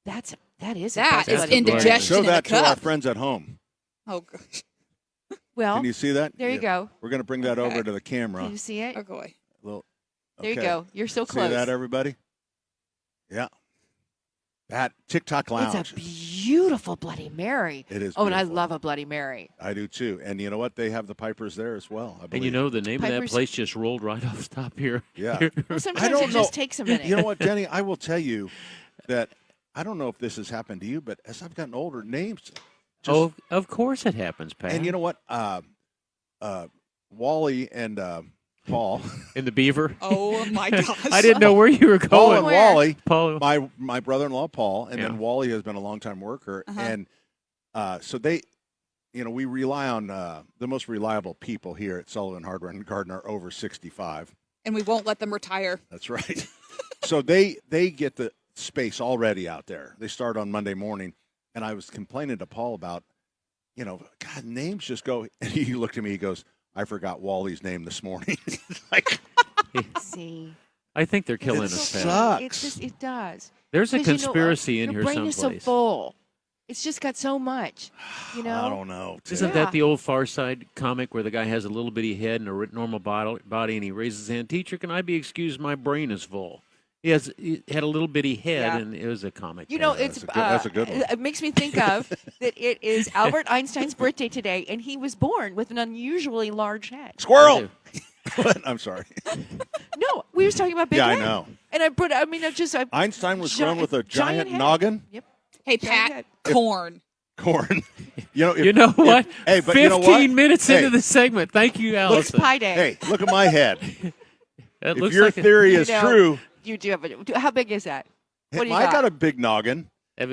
That is
That
a
is
Bloody Mary.
indigestion
Show
in a
that to our
cup.
friends at home.
Oh gosh.
Well,
Can you see that?
there you go.
We're going to bring that over
Okay.
to the camera.
Can you see it?
Oh boy.
Little-
There you
okay.
go. You're so
See
close.
that, everybody? Yeah. That TikTok Lounge.
It's a beautiful Bloody Mary.
It is
Oh, and I
beautiful.
love a Bloody Mary.
I do too. And you know what? They have the Pipers there as well. I believe.
And you know the name of that
Piper's-
place just rolled right off the top here.
Yeah.
Well, sometimes
don't
it
know.
just takes a minute.
You know what, Denny? I will tell you that I don't know if this has happened to you, but as I've gotten older, names. Just,
Oh, of course it happens, Pat.
and you know what? Wally and Paul.
in the Beaver.
Oh my gosh.
I didn't know where you were
Paul
going.
and
Where?
Wally.
Paul.
My brother-in-law Paul, and then
Yeah.
Wally has been a longtime worker,
Uh-huh.
and so they, we rely on the most reliable people here at Sullivan Hardware and Garden are over 65.
And we won't let them retire.
That's right. So they get the space already out there. They start on Monday morning, and I was complaining to Paul about, God, names just go. And he looked at me. He goes, "I forgot Wally's name this morning." Like,
See.
I think they're killing
It
us, Pat.
sucks.
It's just, it does.
There's a
'Cause,
conspiracy in
your
here
brain
someplace.
is so full. It's just got so much, you know?
I don't know.
Isn't
Yeah.
that the old Far Side comic where the guy has a little bitty head and a normal body and he raises his hand, "Teacher, can I be excused? My brain is full." He had a little bitty head,
Yeah.
and it was a comic.
You know,
Yeah,
it's
that's a good one.
It makes me think of that it is Albert Einstein's birthday today, and he was born with an unusually large head.
Squirrel. What? I'm sorry.
No, we was talking about big
Yeah, I
head.
know.
And I
Einstein was
Gi-
grown with a giant
head.
noggin.
Yep.
Hey
Giant
Pat,
head.
corn.
Corn.
You know what?
Hey, but
15
you know what?
minutes
Hey,
into the segment. Thank you,
It's
Allison.
Pie Day.
Hey, look at my head.
That
If
looks
your
like
theory is
You know,
true,
You do have a. How big is that? What do you
I
got?
got a big noggin.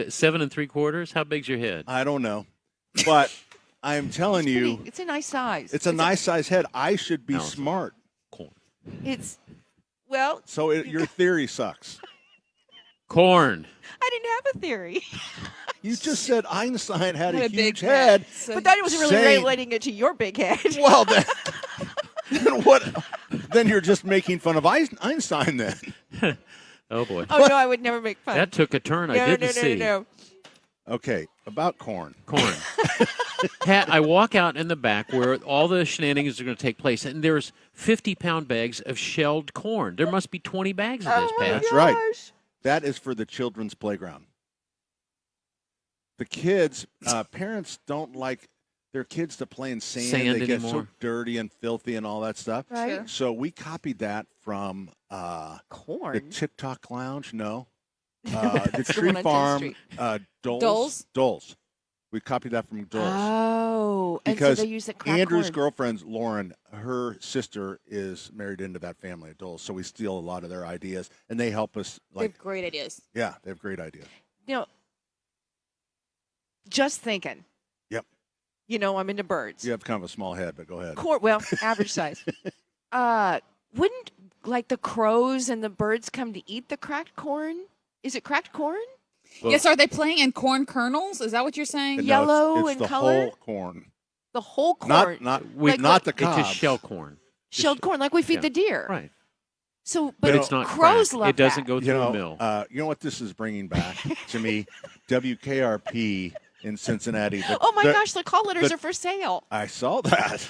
7 3/4. How big's your head?
I don't know, but I'm telling
It's
you,
pretty- it's a nice size.
it's a nice size head. I should be
Allison.
smart.
Corn.
It's well.
So your theory sucks.
Corn.
I didn't have a theory,
You just said Einstein had a
Had a big
huge head.
So
but that wasn't really
Saying-
relating it to your big head.
Well, then what? Then you're just making fun of Einstein. Then
Oh boy.
Oh no, I would never make fun.
That took a turn I
no,
didn't
no,
see.
no.
Okay, about corn.
Corn. Pat, I walk out in the back where all the shenanigans are going to take place, and there's 50-pound bags of shelled corn. There must be 20 bags of this, Pat.
That's right. That is for the children's playground. The kids, parents don't like their kids to play in sand. They get so dirty and filthy and all that stuff.
Right. Sure.
So we copied that from
corn.
The TikTok Lounge. No. The
That's the
Tree
one on 10th
Farm.
Street.
Doles. Doles. We copied that from Doles.
Oh,
because
and so they use the cracked
Andrew's
corn.
girlfriend, Lauren, her sister is married into that family at Doles. So we steal a lot of their ideas, and they help us.
They have great ideas.
Yeah, they have great ideas.
You know, just thinking.
Yep.
You know, I'm into birds.
You have kind of a small head, but go ahead.
Well, average size. Wouldn't like the crows and the birds come to eat the cracked corn? Is it cracked corn?
Well,
yes, are they playing in corn kernels? Is that what you're saying?
No,
Yellow
it's
in
the
color?
whole corn.
The whole corn.
Not the
It's
cobs.
just shell corn.
Shelled corn, like we feed the deer.
Right.
So,
But
but
it's not
crows
cracked.
love
It doesn't
that.
go through a mill.
You know what this is bringing back to me? WKRP in Cincinnati.
Oh my gosh, the call letters are for sale.
I saw that.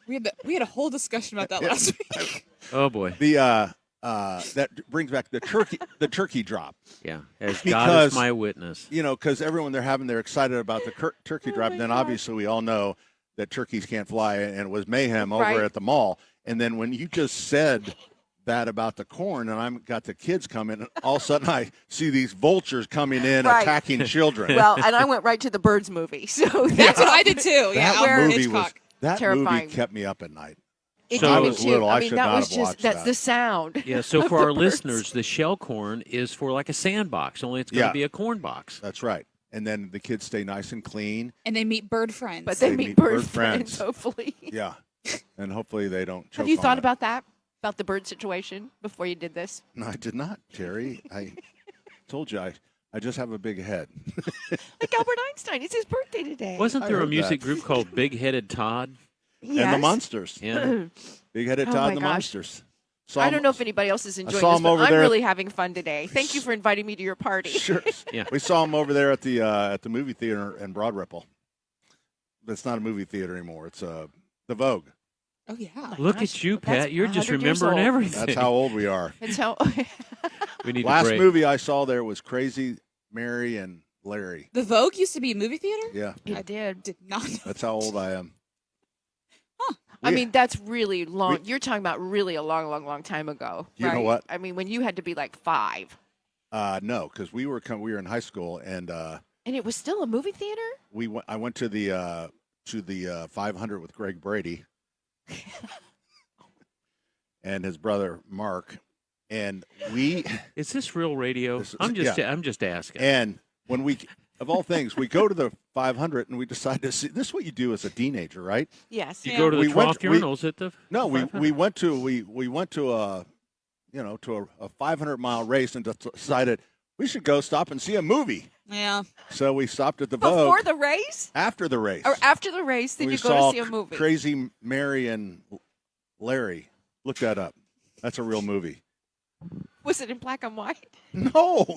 We had a whole discussion about that last week.
Oh boy.
The that brings back the turkey drop.
Yeah, as God
Because,
is my witness.
You know, because everyone they're excited about the turkey drop. And then obviously we all know that turkeys can't fly, and it was mayhem over at the mall. And then when you just said that about the corn, and I've got the kids coming, and all of a sudden I see these vultures coming in attacking children.
Well, and I went right to the Birds movie. So
That's what I did too. Yeah,
That
terrifying.
movie kept me up at night.
It
So-
did
I
me
was
too.
little. I
mean,
should
that
not
was
have
just
watched
that's
that.
the sound.
Yeah, so
of
for
the
our
birds.
listeners, the shell corn is for like a sandbox, only it's going to
Yeah.
be a corn box.
That's right. And then the kids stay nice and clean.
And they meet bird friends.
But they
They
meet
meet
bird
bird
friends,
friends.
hopefully.
Yeah. And hopefully they don't choke
Have you
on
thought
it.
about that? About the bird situation before you did this?
No, I did not, Terry. I told you I just have a big head.
Like Albert Einstein. It's his birthday today.
Wasn't
I
there a
heard
music
that.
group called Big Headed Todd?
And the
Yes.
Monsters.
Yeah.
Big-headed
Oh
Todd
my
and the
gosh.
Monsters.
I don't know if anybody else is enjoying
saw
this,
him
but
over
I'm
there
really having fun today. Thank you for inviting me to your party.
Sure.
Yeah.
We saw him over there at the movie theater in Broad Ripple. It's not a movie theater anymore. It's the Vogue.
Oh yeah.
Look
gosh,
at you,
that's
Pat. You're just
100 years
remembering
old.
everything.
That's how old we are.
It's how
we need
Last
a break.
movie I saw there was Crazy Mary and Larry.
The Vogue used to be a movie theater?
Yeah,
it did.
Did not know.
that's how old I am.
I mean, that's really long. You're talking about really a long, long, long time ago.
You know
right?
what?
I mean, when you had to be like 5.
No, because we were in high school, and
And it was still a movie theater?
I went to the 500 with Greg Brady and his brother Mark, and we.
Is this real radio?
This is-
I'm just
yeah.
I'm just asking.
And when we, of all things, we go to the 500 and we decide to see. This is what you do as a teenager, right?
Yes.
you go to the
We went-
12 urinals at the
No, we
500?
went to a, to a 500-mile race and decided we should go stop and see a movie.
Yeah.
So we stopped at the Vogue
Before the race?
after the race.
Or after the race, then
we
you go
saw
to see a movie.
Crazy Mary and Larry. Look that up. That's a real movie.
Was it in black and white?
No,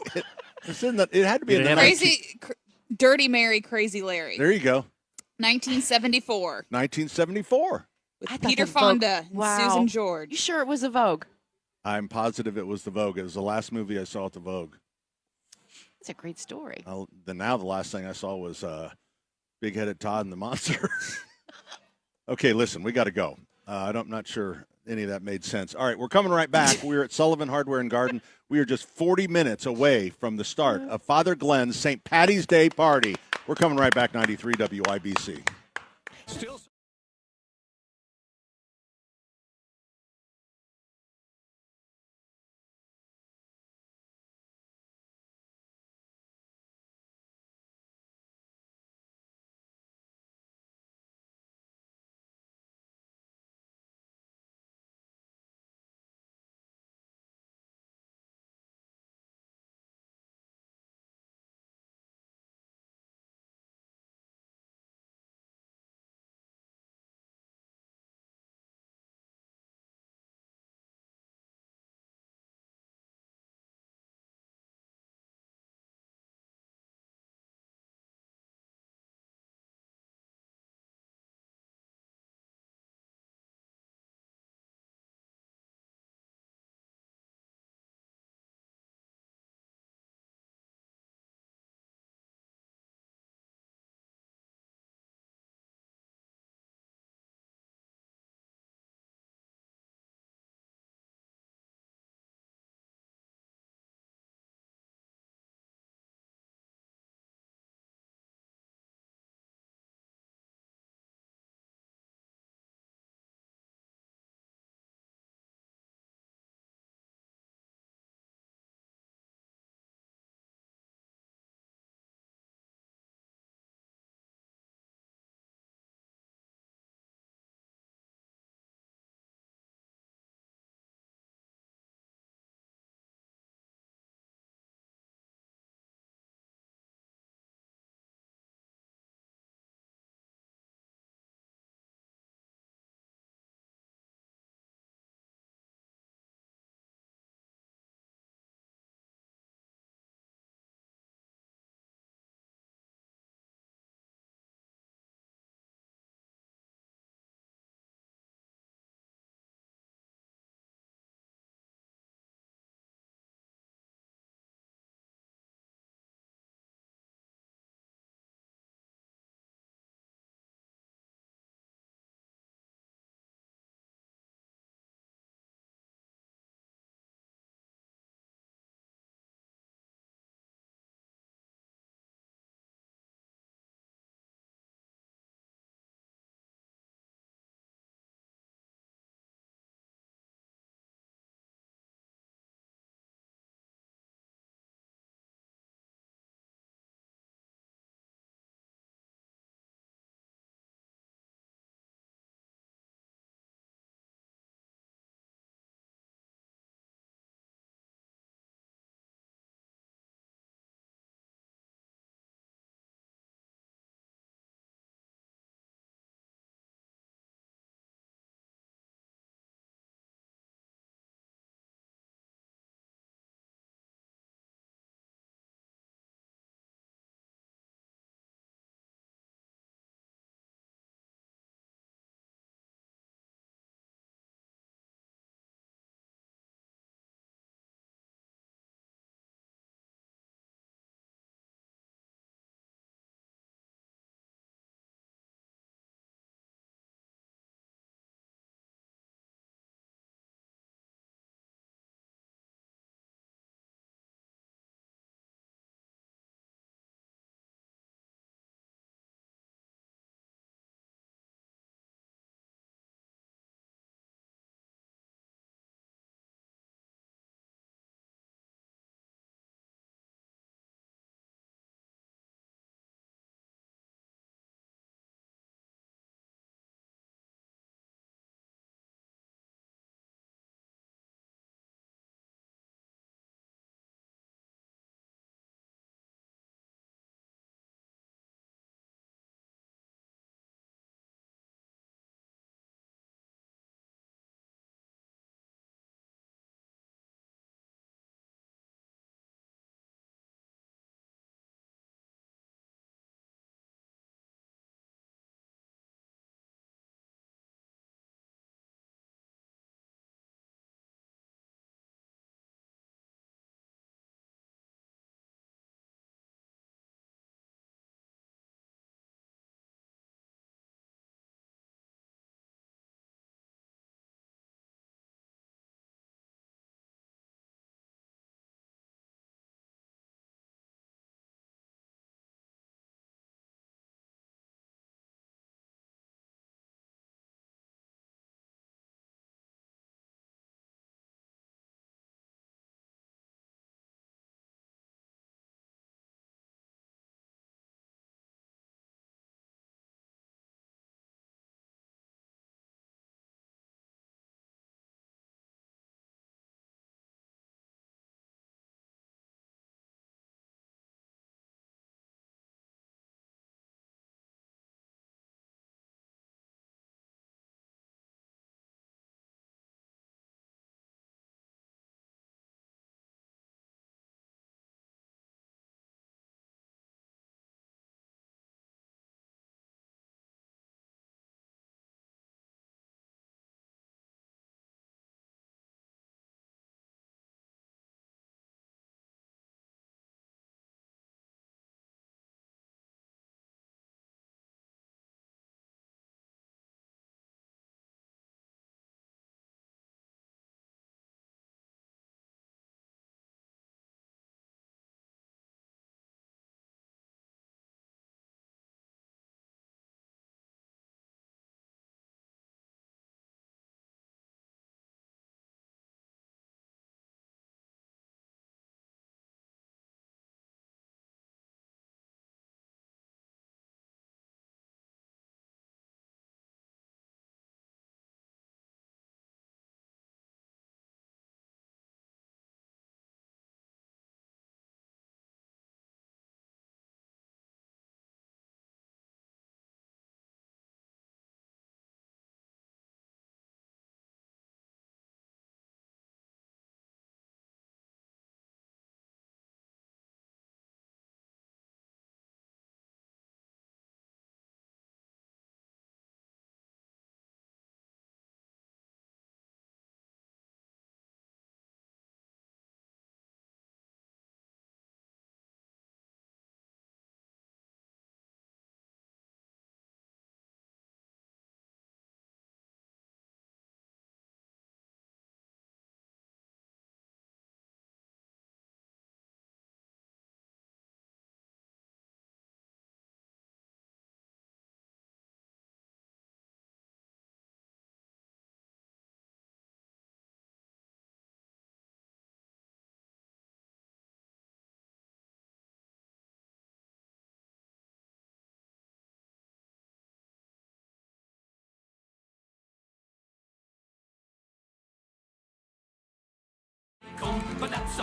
it's in the. It had to be in the
Dirty Mary, Crazy Larry.
There you go.
1974.
1974.
With
I thought
Peter
the Vogue-
Fonda and
Wow.
Susan George.
You sure it was a Vogue?
I'm positive it was the Vogue. It was the last movie I saw at the Vogue.
It's a great story.
The last thing I saw was Big-Headed Todd and the Monster. Okay, listen, we got to go. I'm not sure any of that made sense. All right, we're coming right back. We're at Sullivan Hardware and Garden. We are just 40 minutes away from the start of Father Glenn's St. Patty's Day party. We're coming right back, 93 WIBC.
Still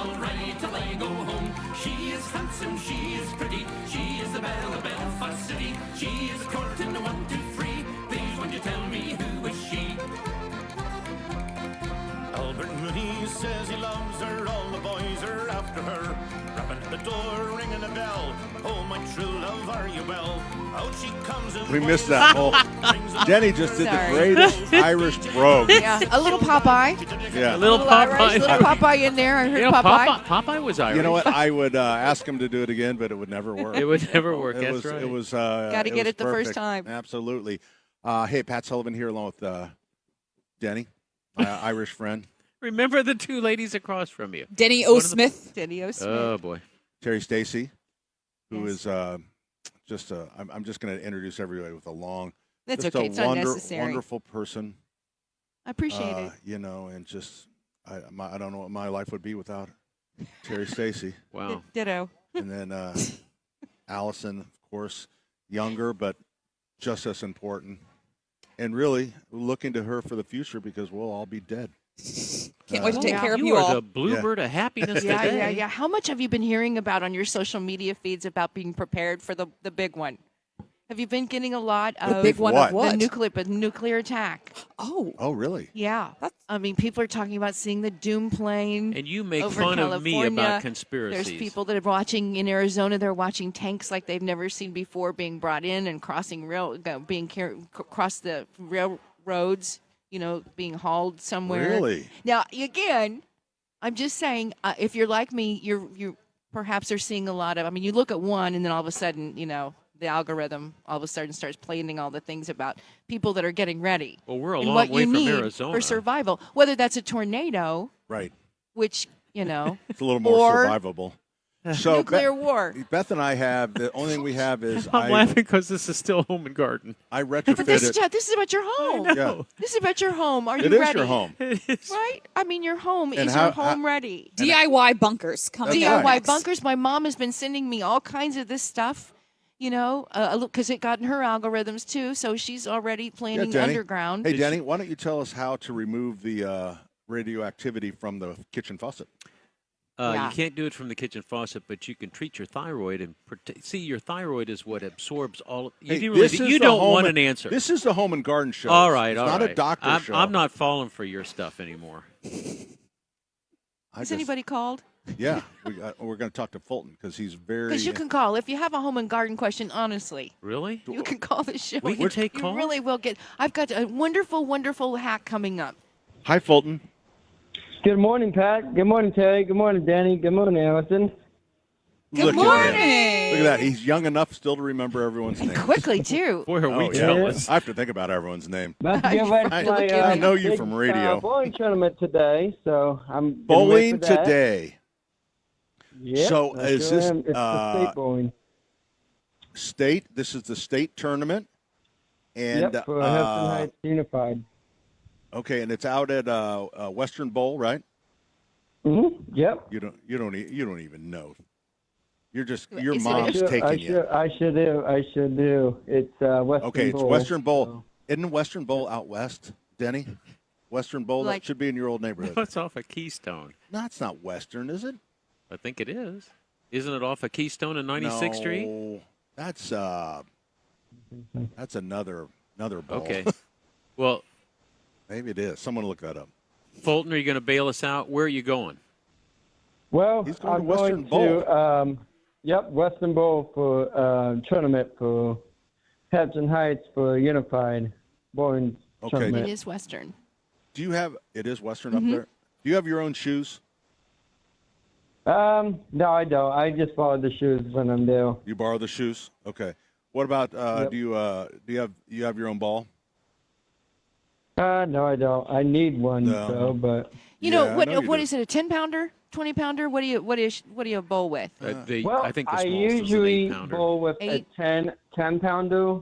all right till I go home. She is handsome, she is pretty, she is the belle of Belfast City. She is a court in the 1, 2, 3. Please won't you tell me who is she? Albert Mooney says he loves her, all the boys are after her. Rapping at the door, ringing a bell. Oh, my true love, are you well? Out she comes.
We missed that whole. Jenny just did the greatest Irish brogue.
Yeah, a little Popeye.
Yeah.
A little
Irish,
Popeye.
little Popeye in there. I heard Popeye.
Popeye was Irish.
You know what? I would ask him to do it again, but it would never work.
It would never work.
It
That's
was.
right.
It was.
Got to get it the first
perfect.
time.
Absolutely. Hey, Pat Sullivan here along with Jenny, my Irish friend.
Remember the two ladies across from you.
Denny O. Smith.
Denny O. Smith.
Oh, boy.
Terry Stacy, who is just I'm just going to introduce everybody with a long.
That's
just
okay.
A
It's unnecessary.
Wonderful person.
I appreciate it.
You know, and just I don't know what my life would be without Terry Stacy.
Wow.
Ditto.
And then Allison, of course, younger but just as important, and really looking to her for the future because we'll all be dead.
Can't wait to take care of
you
you
are
all.
the bluebird of happiness
Yeah,
today.
yeah, yeah. How much have you been hearing about on your social media feeds about being prepared for the big one? Have you been getting a lot of
big one of what?
The nuclear attack?
Oh, really?
Yeah. I mean, people are talking about seeing the doom plane.
And you make
over
fun of me
California.
about conspiracies.
There's people that are watching in Arizona. They're watching tanks like they've never seen before being brought in and crossing across the railroads. You know, being hauled somewhere.
Really?
Now, again, I'm just saying, if you're like me, you perhaps are seeing a lot of. I mean, you look at one, and then all of a sudden, you know, the algorithm all of a sudden starts playing all the things about people that are getting ready.
Well, we're a
and
long
what
way
you
from
need
Arizona.
for survival, whether that's a tornado,
Right.
which you know,
It's a little more
or
survivable. So
nuclear war.
Beth and I have the only thing we have is
I'm laughing because this is still home and garden.
I
But this is
retrofitted.
about your home.
Yeah.
This is about your home. Are
It
you
is
ready?
your home.
Right? I mean, your home
And
is
how-
your home ready.
DIY bunkers coming
That's
up
DIY
next.
bunkers. My mom has been sending me all kinds of this stuff, you know, because it got in her algorithms too. So she's already planning
Jenny.
underground.
Hey, Jenny, why don't you tell us how to remove the radioactivity from the kitchen faucet?
Yeah.
You can't do it from the kitchen faucet, but you can treat your thyroid and see. Your thyroid is what absorbs all.
Hey,
You
this is the
don't
home
want
and-
an answer.
This is the home and garden show.
All right,
it's
all
not
right.
a doctor
I'm,
show.
I'm not falling for your stuff anymore.
Has anybody called?
Yeah, we're going to talk to Fulton because he's very.
Because you can call if you have a home and garden question. Honestly,
Really?
you can call the show.
We can take
You
calls?
really will get. I've got a wonderful, wonderful hack coming up.
Hi, Fulton.
Good morning, Pat. Good morning, Terry. Good morning, Danny. Good morning, Allison.
Good
Look
morning.
At him. Look at that. He's young enough still to remember everyone's name.
Quickly too.
Boy, are we
Oh,
jealous.
I have to think about everyone's name.
About to get ready for my,
I know you
big,
from radio.
bowling tournament today, so I'm getting ready
Bowling
for that.
today.
Yep,
So
I
is
sure
this
am. It's the state bowling?
State? This is the state tournament, and
Yep, for Hampton Heights Unified.
okay, and it's out at Western Bowl, right?
Mm-hmm. Yep.
You don't even know. You're just your
Is it-
mom's taking you.
I should do. It's Western
Okay, it's
Bowl.
Western Bowl. Isn't Western Bowl out west, Denny? Western Bowl,
Like-
that should be in your old neighborhood.
It's off of Keystone.
No, it's not Western, is it?
I think it is. Isn't it off of Keystone and 96th Street?
No, that's another bowl.
Okay. Well,
Maybe it is. Someone look that up.
Fulton, are you going to bail us out? Where are you going?
Well,
He's going
I'm
to Western
going to Western Bowl for tournament for Hampton Heights for Unified Bowling
Okay.
Tournament.
It is Western.
Do you have? It is Western up there. Do you have your own shoes?
No, I don't. I just follow the shoes when I'm there.
You borrow the shoes. Okay. What about?
Yep.
Do you have your own ball?
No, I don't. I need one,
No.
though, but
You
Yeah,
know
I
what?
know you
What
do.
is it? A 10-pounder? 20-pounder? What do you bowl with?
well,
I think the
I
smallest
usually
is an 8-pounder.
bowl with
Eight?
a 10-pounder.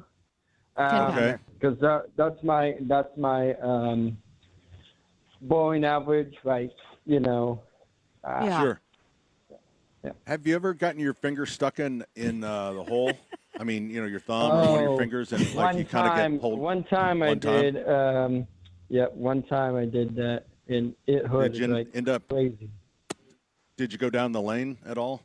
10-pounder.
Because that's my bowling average, like, you know.
Yeah.
Sure.
Yeah.
Have you ever gotten your finger stuck in the hole? I mean, your thumb or one of your fingers, and like you kind of get pulled.
One time I did. One time I did that, and it hurt
Did you
like
end up?
crazy.
Did you go down the lane at all?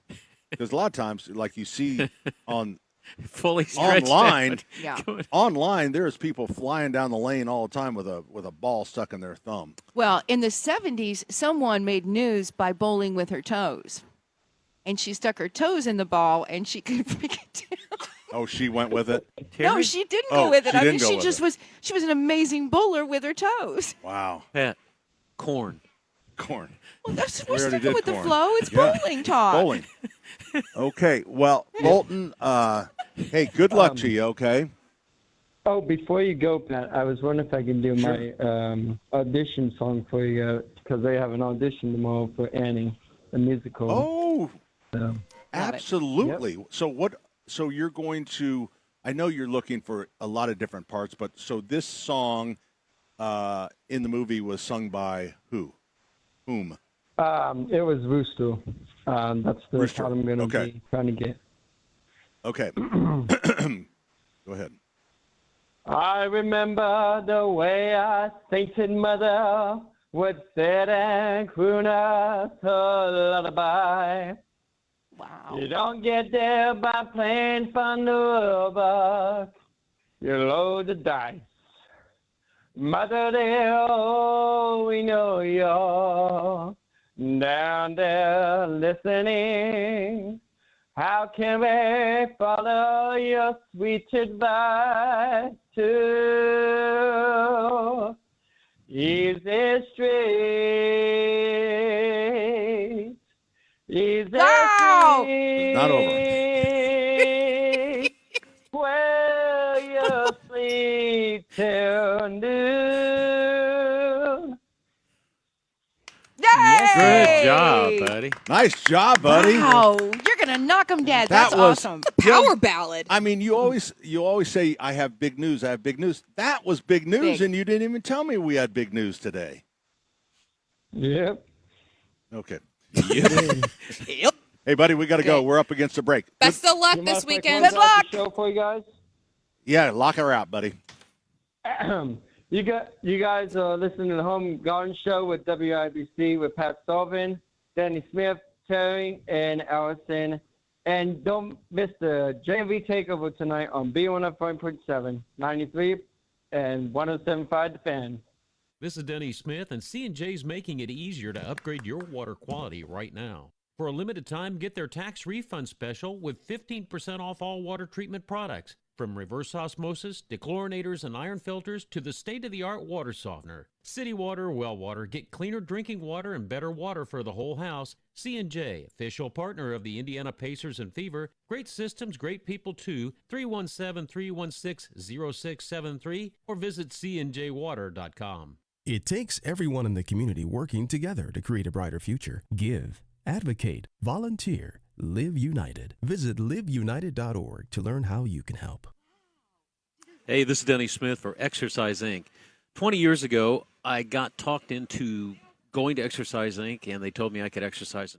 Because a lot of times, like you see on
fully stretched
online,
out.
Yeah.
online, there's people flying down the lane all the time with a ball stuck in their thumb.
Well, in the 70s, someone made news by bowling with her toes. And she stuck her toes in the ball, and she could pick it down.
Oh, she went with it?
No, she didn't go with it.
She
I mean,
didn't go
she
with
just
it.
was. She was an amazing bowler with her toes.
Wow.
Pat, corn.
Corn.
Well, that's
We
we're
already
sticking
did
with the
corn.
flow. It's
Yeah.
bowling talk.
Bowling. Okay. Well, Bolton, hey, good luck to you, okay?
Oh, before you go, Pat, I was wondering if I can do my audition song for you because they have an audition tomorrow for Annie, the musical.
Oh,
So,
absolutely. So you're going to, I know you're looking for a lot of different parts, but so this song in the movie was sung by who? Whom?
it was Rooster. That's the
Rooster.
part I'm going to
Okay.
be trying to get.
Okay. Go ahead.
I remember the way our sainted mother would sit and croon us her lullaby.
Wow.
You don't get there by playing fun the rubber. You load the dice. Mother dear, oh, we know you're down there listening. How can we follow your sweet advice to easy street, easy
Wow.
street,
Not over.
where you sleep till noon.
Yay!
Good job, buddy.
Nice job, buddy.
Wow, you're gonna knock them dead.
That
That's
was-
awesome.
Power ballad.
I mean, you always say I have big news. I have big news. That was big news,
Big.
and you didn't even tell me we had big news today.
Yep.
Okay.
Yep.
Hey, buddy, we got to go.
Okay.
We're up against the break.
Best of luck
You mind
this
if I
weekend.
close
Good
out
luck.
the show for you guys?
Yeah, lock her out, buddy.
You guys are listening to the Home Garden Show with WIBC with Pat Sullivan, Danny Smith, Terry, and Allison. And don't miss the JV Takeover tonight on B105.7, 93, and 107.5 The Fan.
This is Denny Smith, and C&J's making it easier to upgrade your water quality right now. For a limited time, get their tax refund special with 15% off all water treatment products. From reverse osmosis, dechlorinators, and iron filters to the state-of-the-art water softener. City Water, well water, get cleaner drinking water and better water for the whole house. C&J, official partner of the Indiana Pacers and Fever. Great systems, great people too. 317-316-0673 or visit cnjwater.com.
It takes everyone in the community working together to create a brighter future. Give, advocate, volunteer, live united. Visit liveunited.org to learn how you can help.
Hey, this is Denny Smith for Exercise Inc. 20 years ago, I got talked into going to Exercise Inc., and they told me I could exercise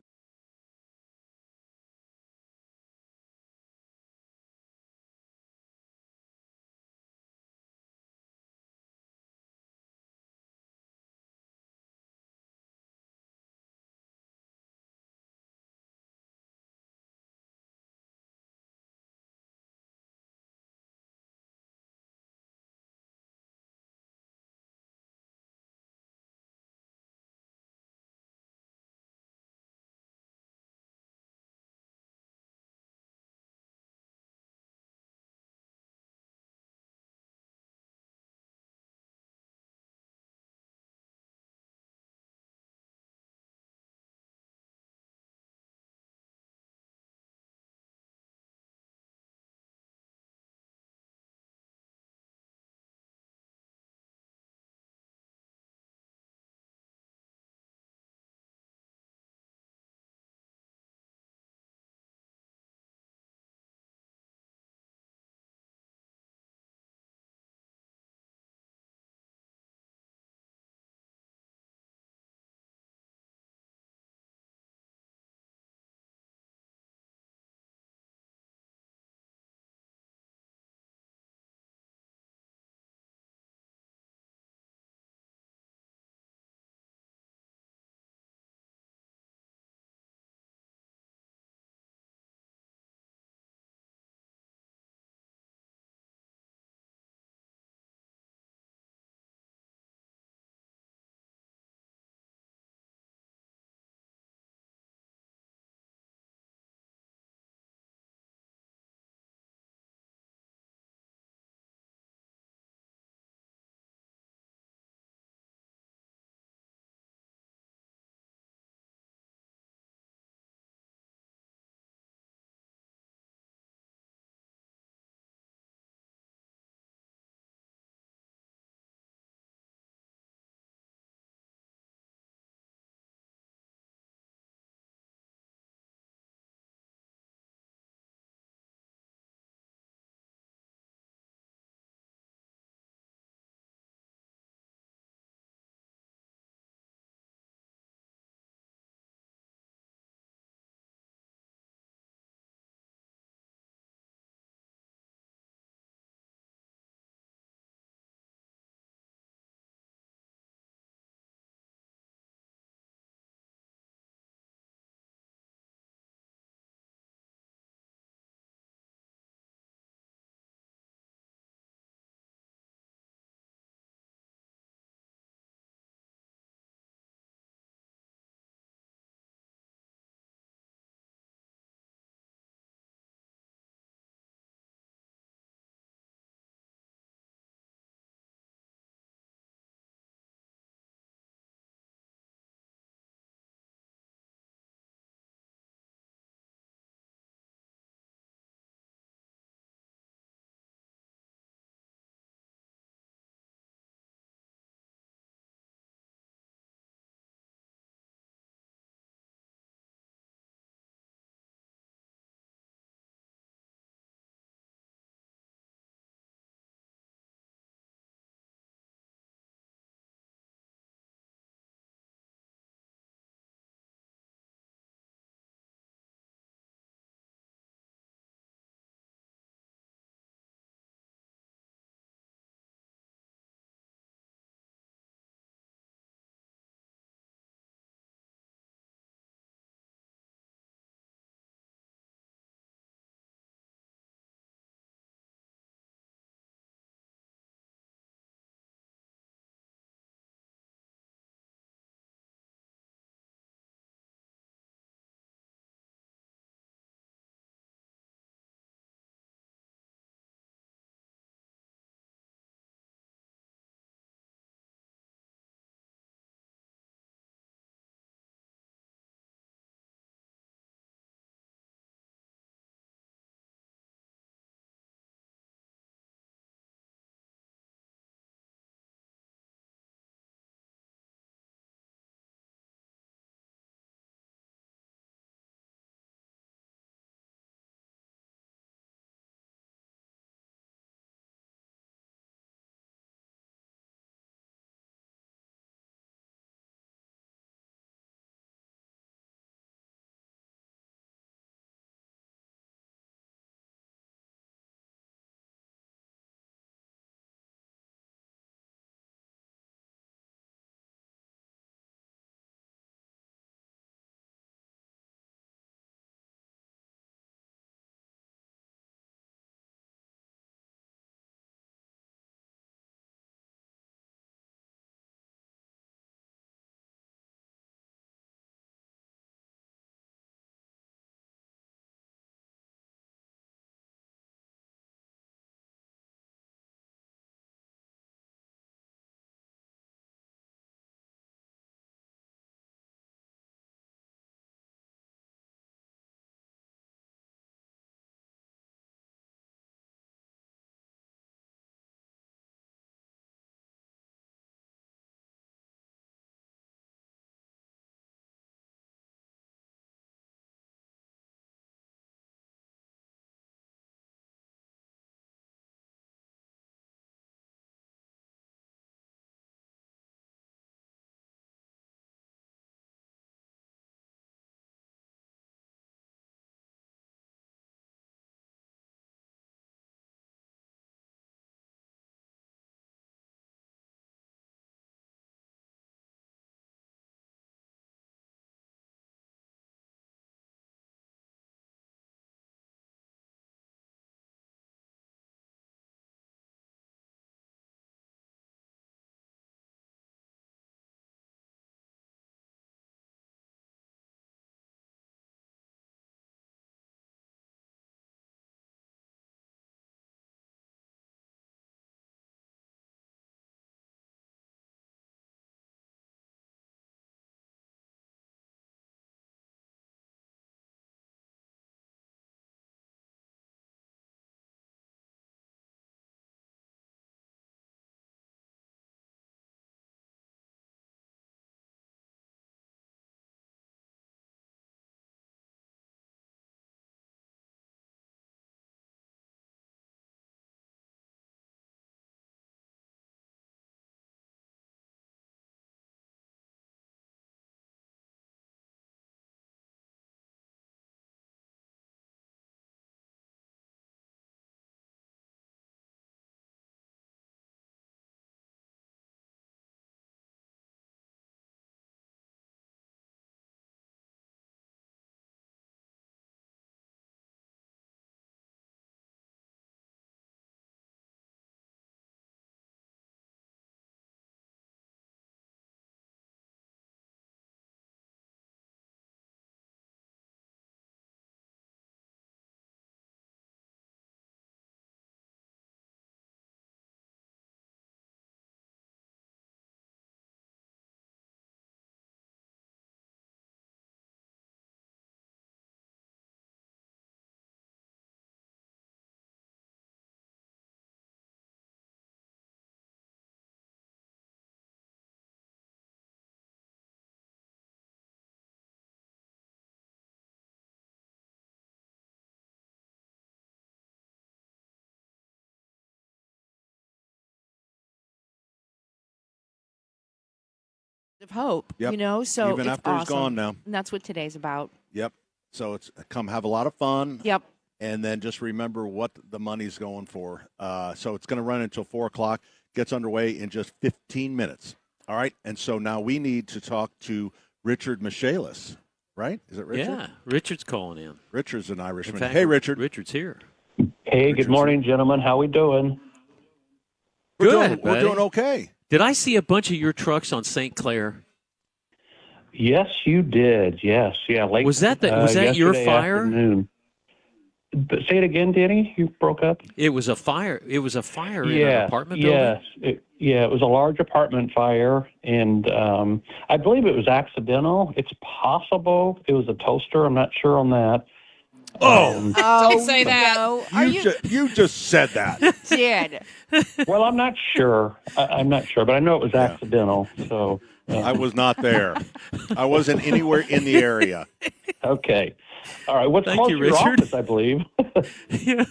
of hope,
Yep.
you know, so
Even
it's
after
awesome.
he's gone now.
And that's what today's about.
Yep. So it's come have a lot of fun.
Yep.
And then just remember what the money's going for. So it's going to run until 4 o'clock. Gets underway in just 15 minutes. All right. And so now we need to talk to Richard Michaelis, right? Is it Richard?
Yeah, Richard's calling in.
Richard's an Irishman.
In fact,
Hey, Richard.
Richard's here.
Hey, good morning, gentlemen. How we doing?
Good,
We're doing okay.
Did I see a bunch of your trucks on St. Clair?
Yes, you did. Yes, yeah. Late,
Was that your
yesterday
fire?
Afternoon. But say it again, Danny. You broke up.
It was a fire. It was a fire in an apartment building.
Yes. It was a large apartment fire, and I believe it was accidental. It's possible it was a toaster. I'm not sure on that.
Don't say that.
No.
You just said that.
Did.
Well, I'm not sure. I'm not sure, but I know it was accidental. So
I was not there. I wasn't anywhere in the area.
Okay. All right. What's
Thank
close
you,
to your
Richard.
office, I believe.
Yeah.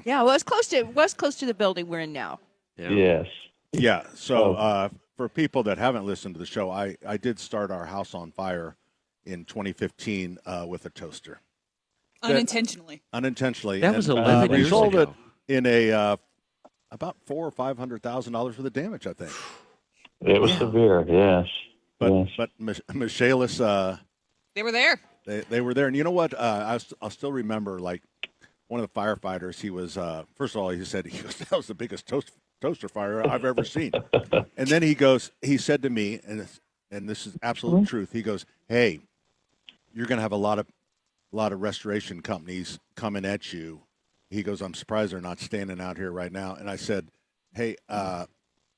Yeah, well, it's close to the building we're in now.
Yes.
Yeah. So for people that haven't listened to the show, I did start our house on fire in 2015 with a toaster.
Unintentionally.
Unintentionally.
That was 11 years
resulted
ago.
in a about $400,000 or $500,000 worth of damage, I think.
It was severe. Yes.
But Michaelis,
They were there.
they were there, and you know what? I'll still remember, like, one of the firefighters. He was first of all, he said that was the biggest toaster fire I've ever seen. And then he said to me, and this is absolute truth. He goes, "Hey, you're going to have a lot of restoration companies coming at you." He goes, "I'm surprised they're not standing out here right now." And I said, "Hey,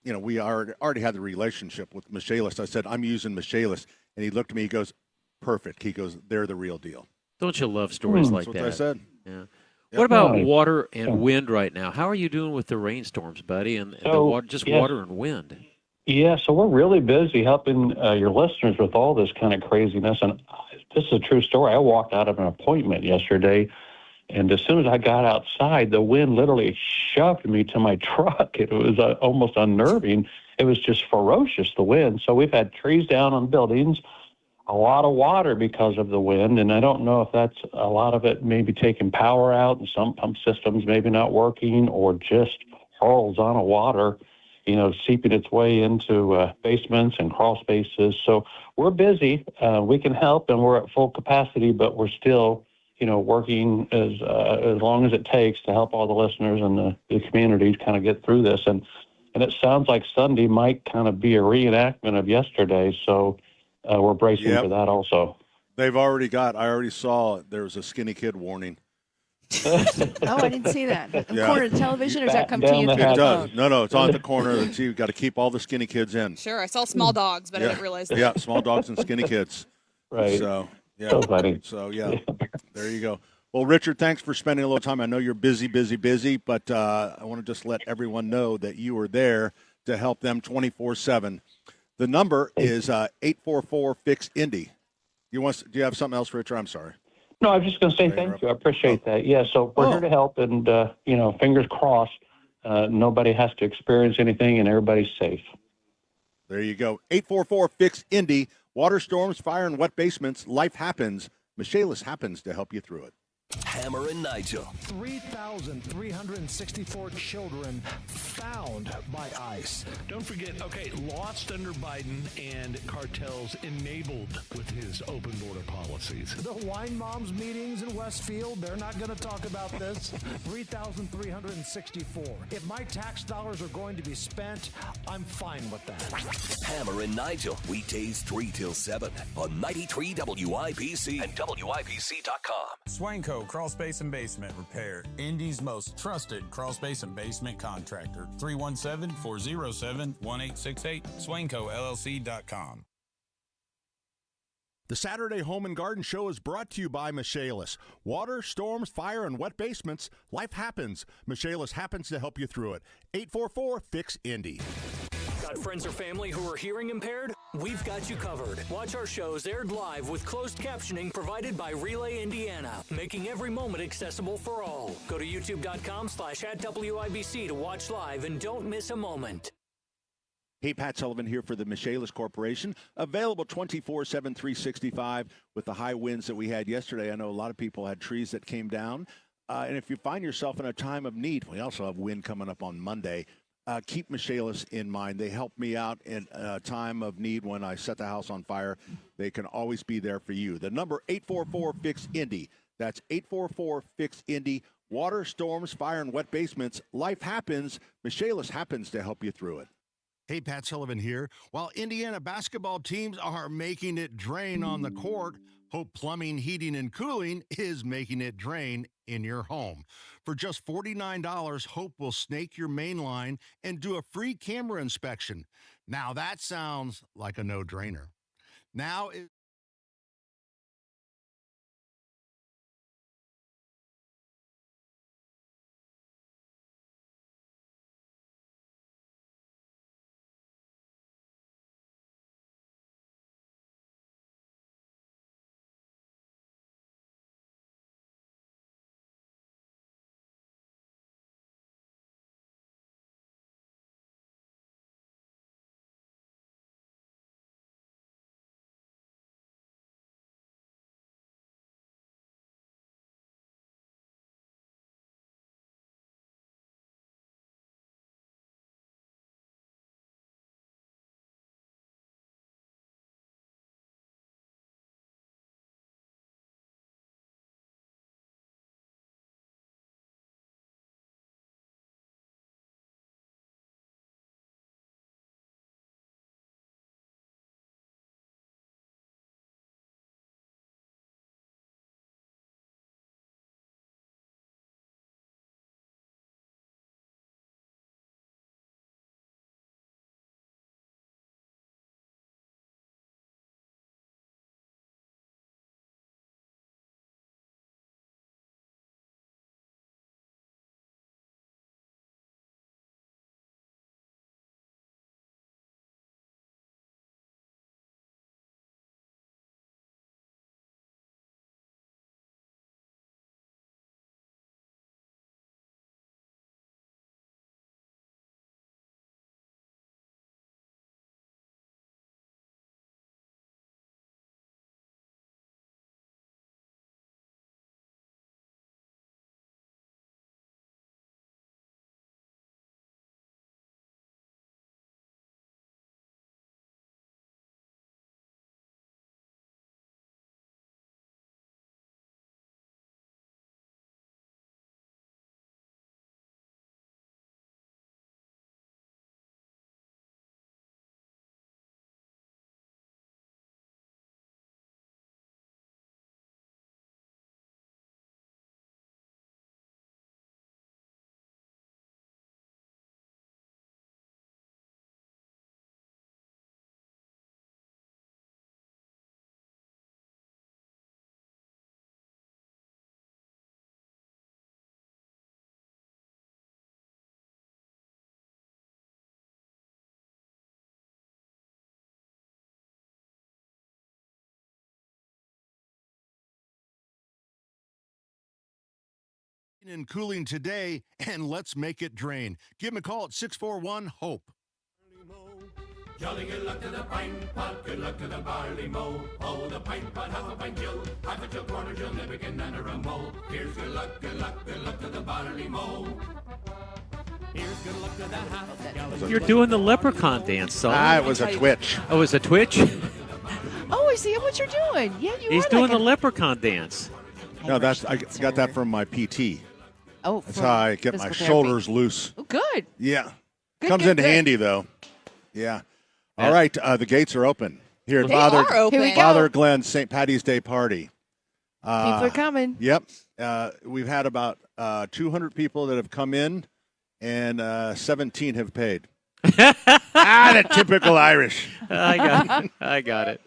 we already had the relationship with Michaelis." I said, "I'm using Michaelis," and he looked at me. He goes, "Perfect." He goes, "They're the real deal."
Don't you love stories like
That's
that?
what I said.
Yeah.
Yep.
What about water and wind right now? How are you doing with the rainstorms, buddy, and the water, water and wind?
Yeah, so we're really busy helping your listeners with all this kind of craziness. And this is a true story. I walked out of an appointment yesterday, and as soon as I got outside, the wind literally shoved me to my truck. It was almost unnerving. It was just ferocious, the wind. So we've had trees down on buildings, a lot of water because of the wind, and I don't know if that's a lot of it maybe taking power out and some pump systems maybe not working, or just hurls on of water, seeping its way into basements and crawl spaces. So we're busy. We can help, and we're at full capacity, but we're still, working as long as it takes to help all the listeners and the community kind of get through this. And it sounds like Sunday might kind of be a reenactment of yesterday. So we're bracing for that also.
I already saw there was a skinny kid warning.
Oh, I didn't see that.
Yeah.
Corner of the television, or does that come to you?
It does. No, it's on the corner. You've got to keep all the skinny kids in.
Sure, I saw small dogs, but I didn't realize that.
Yeah, small dogs and skinny kids.
Right.
So, yeah.
So funny.
So, yeah, there you go. Well, Richard, thanks for spending a little time. I know you're busy, but I want to just let everyone know that you are there to help them 24/7. The number is 844-FIX-INDY. Do you have something else, Richard? I'm sorry.
No, I was just going to say thank you. I appreciate that. Yeah, so we're here to help, and, fingers crossed, nobody has to experience anything and everybody's safe.
There you go. 844-FIX-INDY. Water storms, fire, and wet basements. Life happens. Michaelis happens to help you through it.
Hammer and Nigel.
3,364 children found by ICE.
Don't forget, lost under Biden and cartels enabled with his open border policies.
The wine moms meetings in Westfield, they're not going to talk about this. 3,364. If my tax dollars are going to be spent, I'm fine with that.
Hammer and Nigel, weekdays 3 till 7 on 93 WIBC and WIBC.com.
Swanko Crawl Space and Basement Repair, Indy's most trusted crawl space and basement contractor. 317-407-1868, SwankoLLC.com.
The Saturday Home and Garden Show is brought to you by Michaelis. Water, storms, fire, and wet basements. Life happens. Michaelis happens to help you through it. 844-FIX-INDY.
Got friends or family who are hearing impaired? We've got you covered. Watch our shows aired live with closed captioning provided by Relay Indiana, making every moment accessible for all. Go to youtube.com/@WIBC to watch live and don't miss a moment.
Hey, Pat Sullivan here for the Michaelis Corporation. Available 24/7, 365 with the high winds that we had yesterday. I know a lot of people had trees that came down. And if you find yourself in a time of need, we also have wind coming up on Monday. Keep Michaelis in mind. They help me out in a time of need when I set the house on fire. They can always be there for you. The number 844-FIX-INDY. That's 844-FIX-INDY. Water, storms, fire, and wet basements. Life happens. Michaelis happens to help you through it.
Hey, Pat Sullivan here. While Indiana basketball teams are making it drain on the court, Hope Plumbing, Heating, and Cooling is making it drain in your home. For just $49, Hope will snake your main line and do a free camera inspection. Now that sounds like a no-drainer. Now is and cooling today, and let's make it drain. Give them a call at 641-HOPE.
Jolly good luck to the pine pot, good luck to the barley mow. Oh, the pine pot, half a pine Jill, half a Jill corner, Jill nibbikin and a mow. Here's good luck, good luck, good luck to the barley mow. Here's good luck to the half gallon.
You're doing the leprechaun dance, Sullivan.
It was a twitch.
Oh, it was a twitch?
Oh, I see what you're doing. Yeah, you
He's
are
doing
like
the leprechaun dance.
No, I got that from my PT.
Oh,
that's how I get my shoulders loose.
Oh, good.
Yeah.
Good,
Comes
good,
in
good.
handy, though. Yeah. All right, the gates are open. Here at
They are open. Here we go.
Father Glenn's St. Patty's Day party.
People are coming.
Yep. We've had about 200 people that have come in, and 17 have paid. The typical Irish.
I got it.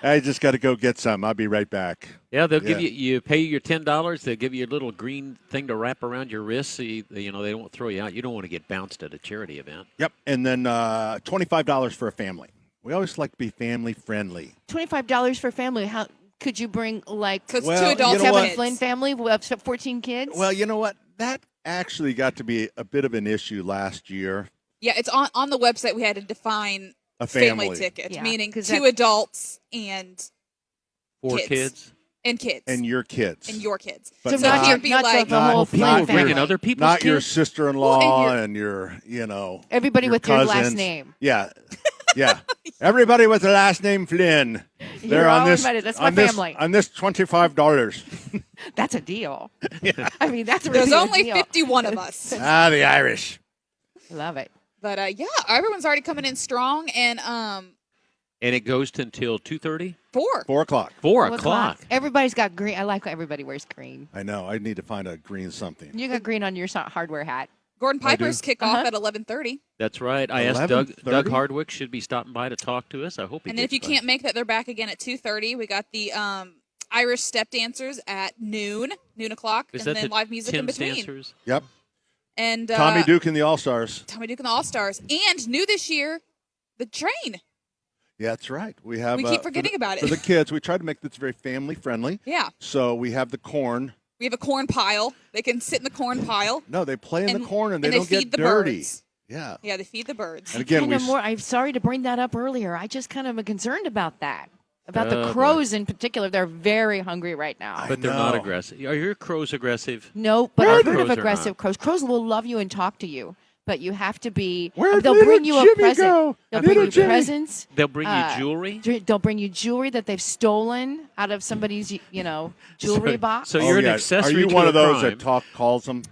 I just got to go get some. I'll be right back.
Yeah, they'll give you pay your $10. They'll give you a little green thing to wrap around your wrist so they won't throw you out. You don't want to get bounced at a charity event.
Yep, and then $25 for a family. We always like to be family friendly.
$25 for family. How could you bring like
Because
Well,
two adults
you know
have
what?
kids.
Flynn family with 14 kids?
Well, you know what? That actually got to be a bit of an issue last year.
Yeah, it's on the website. We had to define
A family.
ticket,
Yeah,
meaning
'cause
2 adults and
4 kids.
and kids
And your kids.
and your kids.
But
so
not-
it can't be
not
like
the whole
people
Flynn
bringing
family.
other people's
Not your
kids?
sister-in-law
Well,
and your,
Everybody
your
with your last
cousins.
name.
Yeah. Yeah. Everybody with the last name Flynn. They're
You're
on
all
this.
invited. That's my
on this-
family.
On this $25.
That's a deal. I mean, that's
there's
really a
only
deal.
51 of us.
The Irish.
Love it.
But yeah, everyone's already coming in strong, and
And it goes to until 2:30?
4.
4 o'clock.
4 o'clock.
Everybody's got green. I like how everybody wears green.
I know. I need to find a green something.
You got green on your hardware hat.
Gordon
I do.
Piper's kick off at 11:30.
That's right. I asked Doug
11:30?
Hardwick should be stopping by to talk to us. I hope he
And then if you
gets by.
can't make that, they're back again at 2:30. We got the Irish step dancers at noon o'clock,
Is
and
that
then
the
live music in
Tim's
between.
dancers?
Yep.
And
Tommy Duke and the All-Stars.
Tommy Duke and the All Stars, and new this year, the train.
Yeah, that's right. We have.
We keep
for
forgetting
the-
about it.
For the kids, we try to make this very family-friendly.
Yeah,
So we have the corn.
we have a corn pile. They can sit in the corn pile.
No, they play in the corn and they
they
don't
feed
get
the
dirty.
birds.
Yeah.
Yeah, they feed the birds.
And again, we
I'm sorry to bring that up earlier. I just kind of am concerned about that. About
Oh,
the crows in particular. They're very hungry right now.
But they're not
know.
aggressive. Are your crows aggressive?
No, but
Our
I've heard
crows
of
are
aggressive
not.
crows. Crows will love you and talk to you, but you have to be.
Where'd
they'll
little
bring you a
Jimmy
present.
go?
They'll
Little
bring you
Jimmy.
presents.
They'll bring you jewelry?
They'll bring you jewelry that they've stolen out of somebody's, jewelry box.
So you're an accessory
Are you
to
one
a
of those
crime.
that calls them?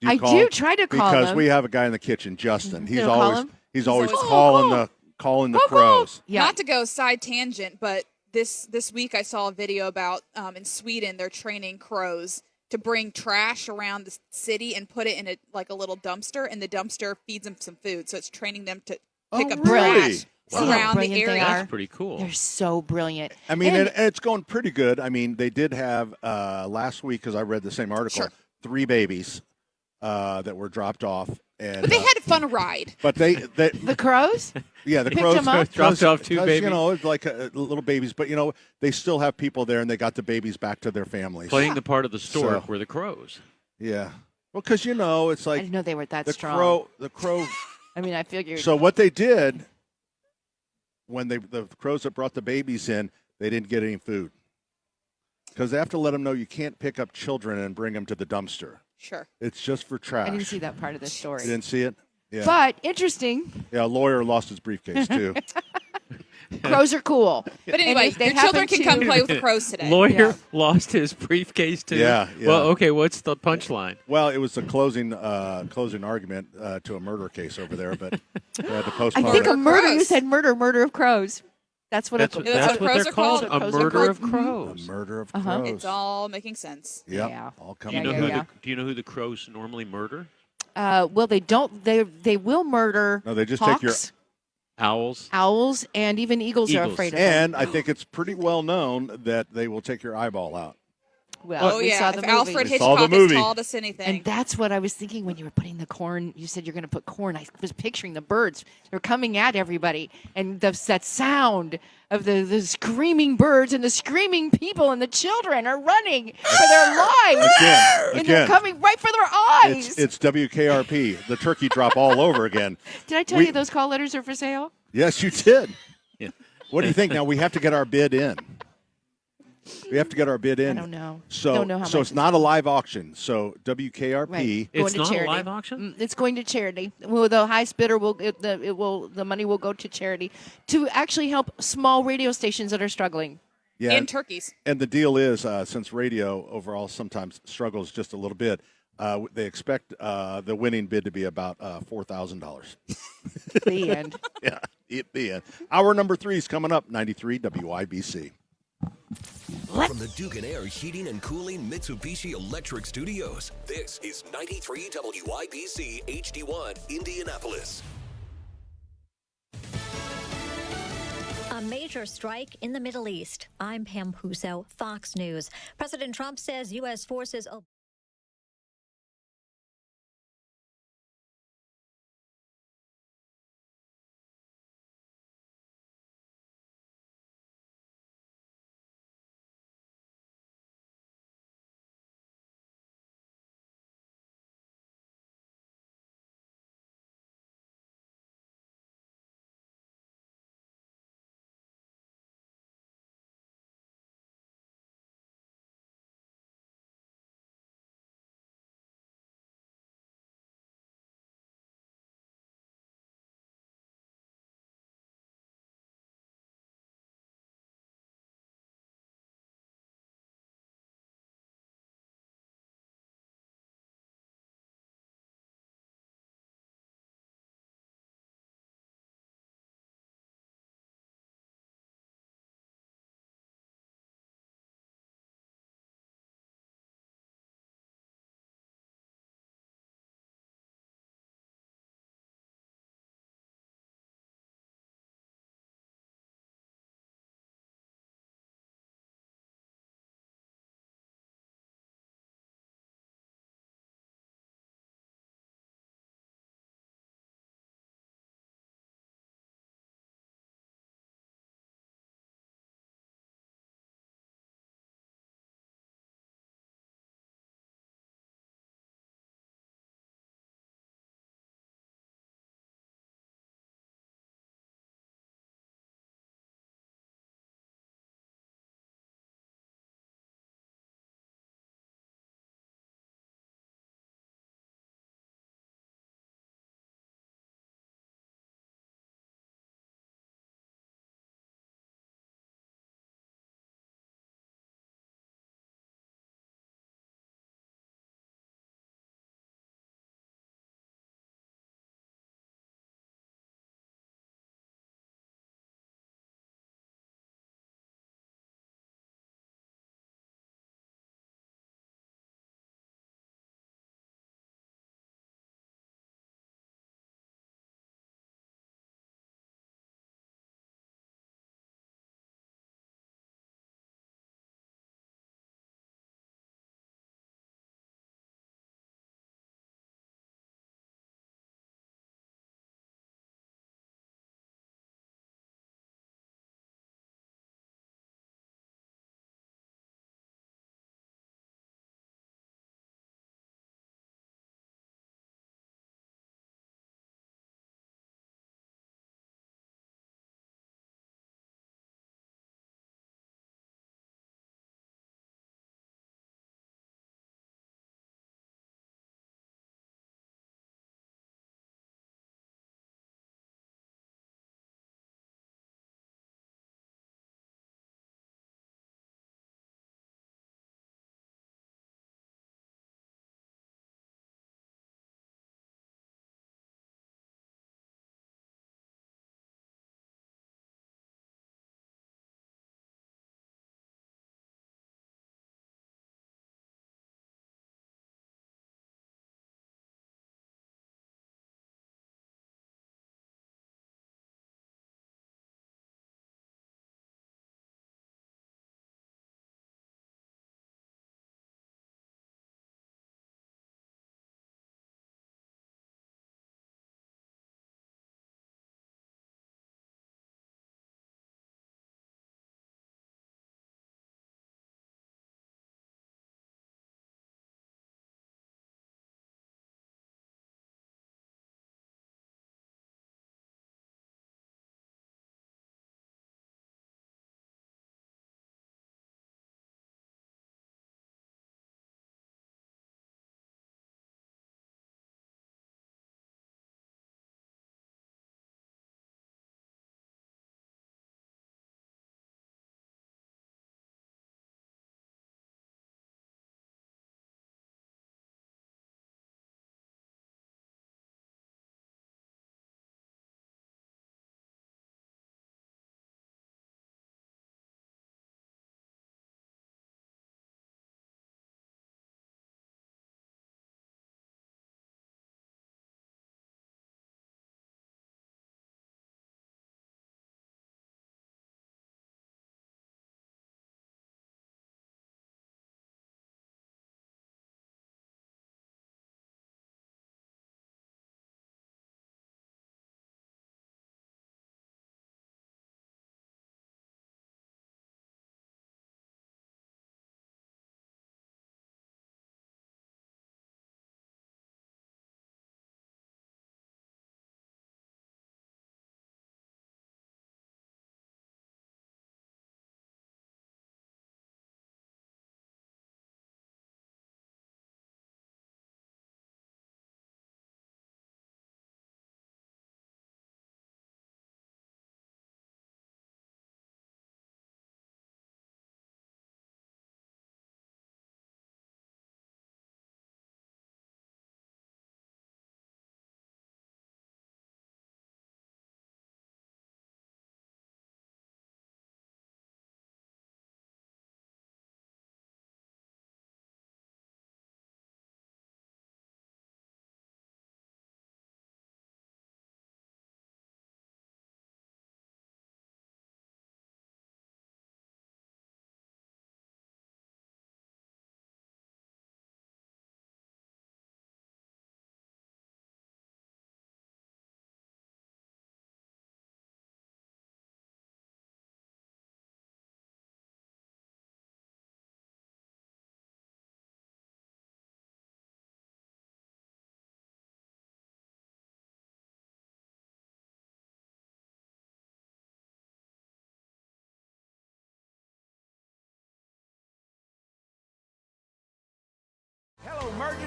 I
call
do
them?
try to call
because
them.
we have a guy in the kitchen, Justin. He's
You'll call
always
him?
he's always
always,
calling the crows.
Yeah.
Not to go side tangent, but this week I saw a video about in Sweden they're training crows to bring trash around the city and put it in a little dumpster, and the dumpster feeds them some food. So it's training them to pick up
really?
trash
Wow.
around the
Brilliant they
area.
are.
That's pretty cool.
They're so brilliant.
I mean,
And-
it's going pretty good. I mean, they did have last week, because I read the same article,
Sure.
3 babies that were dropped off, and
But they had a fun ride.
but they
the crows?
yeah, the
Picked
crows
them up?
Dropped off 2
'cause,
babies.
it's like little babies, but they still have people there, and they got the babies back to their families.
Playing the part of the stork
So-
were the crows.
Yeah, well, because it's
I
like
didn't know they were that
the
strong.
crow.
I mean, I figured.
So what they did when the crows that brought the babies in, they didn't get any food because they have to let them know you can't pick up children and bring them to the dumpster.
Sure.
It's just for trash.
I didn't see that part of the story.
You didn't see it? Yeah.
But interesting.
Yeah, a lawyer lost his briefcase too.
Crows are cool.
But
And
anyway,
if they
your children
happen
can come
to-
play with the crows today.
Lawyer
Yeah.
lost his briefcase too.
Yeah.
Well, okay. What's the punchline?
Well, it was a closing argument to a murder case over there, but they had to
I
postpone
think
it.
a murder. You
Crows.
said murder of crows. That's what
That's
it,
what, that's what
crows
they're
are
called.
called.
A
Crows are
murder
called.
of
A
crows.
murder of
Uh-huh.
crows.
It's all making sense.
Yep.
Yeah.
All
Do
coming
you know
together.
who do you know who the crows normally murder?
Well, they don't. They will murder.
No, they just
hawks,
take your.
Owls.
owls, and even eagles are
Eagles.
afraid of them.
And I think it's pretty well known that they will take your eyeball out.
Well,
Oh
we
yeah,
saw
if
the movie.
Alfred
We saw the
Hitchcock has
movie.
taught us anything.
And that's what I was thinking when you were putting the corn. You said you're going to put corn. I was picturing the birds. They're coming at everybody, and that sound of the screaming birds and the screaming people and the children are running for their lives. And they're
Again,
coming right for their eyes.
it's WKRP. The turkey drop all over again.
Did I tell you those call letters are for sale?
Yes, you did.
Yeah.
What do you think? Now we have to get our bid in. We have to get our bid in.
I don't know.
So,
Don't know how
so
much
it's not a live auction. So WKRP.
Right.
It's
Going to
not a
charity.
live auction?
It's going to charity. Well, the highest bidder the money will go to charity to actually help small radio stations that are struggling.
Yeah.
and turkeys.
And the deal is, since radio overall sometimes struggles just a little bit, they expect the winning bid to be about $4,000.
The end.
Yeah, at the end. Hour number 3 is coming up. 93 WIBC.
From the Duke and Air Heating and Cooling Mitsubishi Electric Studios, this is 93 WIBC HD1 Indianapolis.
A major strike in the Middle East. I'm Pam Puso, Fox News. President Trump says U.S. forces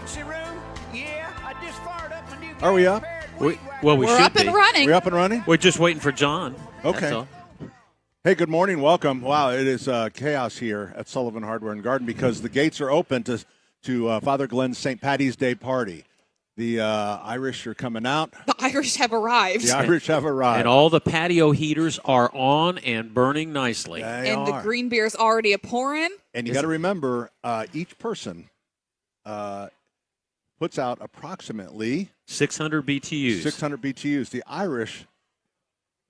emergency room? Yeah, I just fired up a new.
Are we up?
We
We're
should
up
be.
and running.
We're up and running?
We're just waiting for John.
Okay.
That's all.
Hey, good morning. Welcome. Wow, it is chaos here at Sullivan Hardware and Garden because the gates are open to Father Glenn's St. Patty's Day party. The Irish are coming out.
The Irish have arrived.
The Irish have arrived.
And all the patio heaters are on and burning nicely.
And the green beer's already a-pouring.
And you got to remember, each person puts out approximately
600 BTUs.
600 BTUs. The Irish,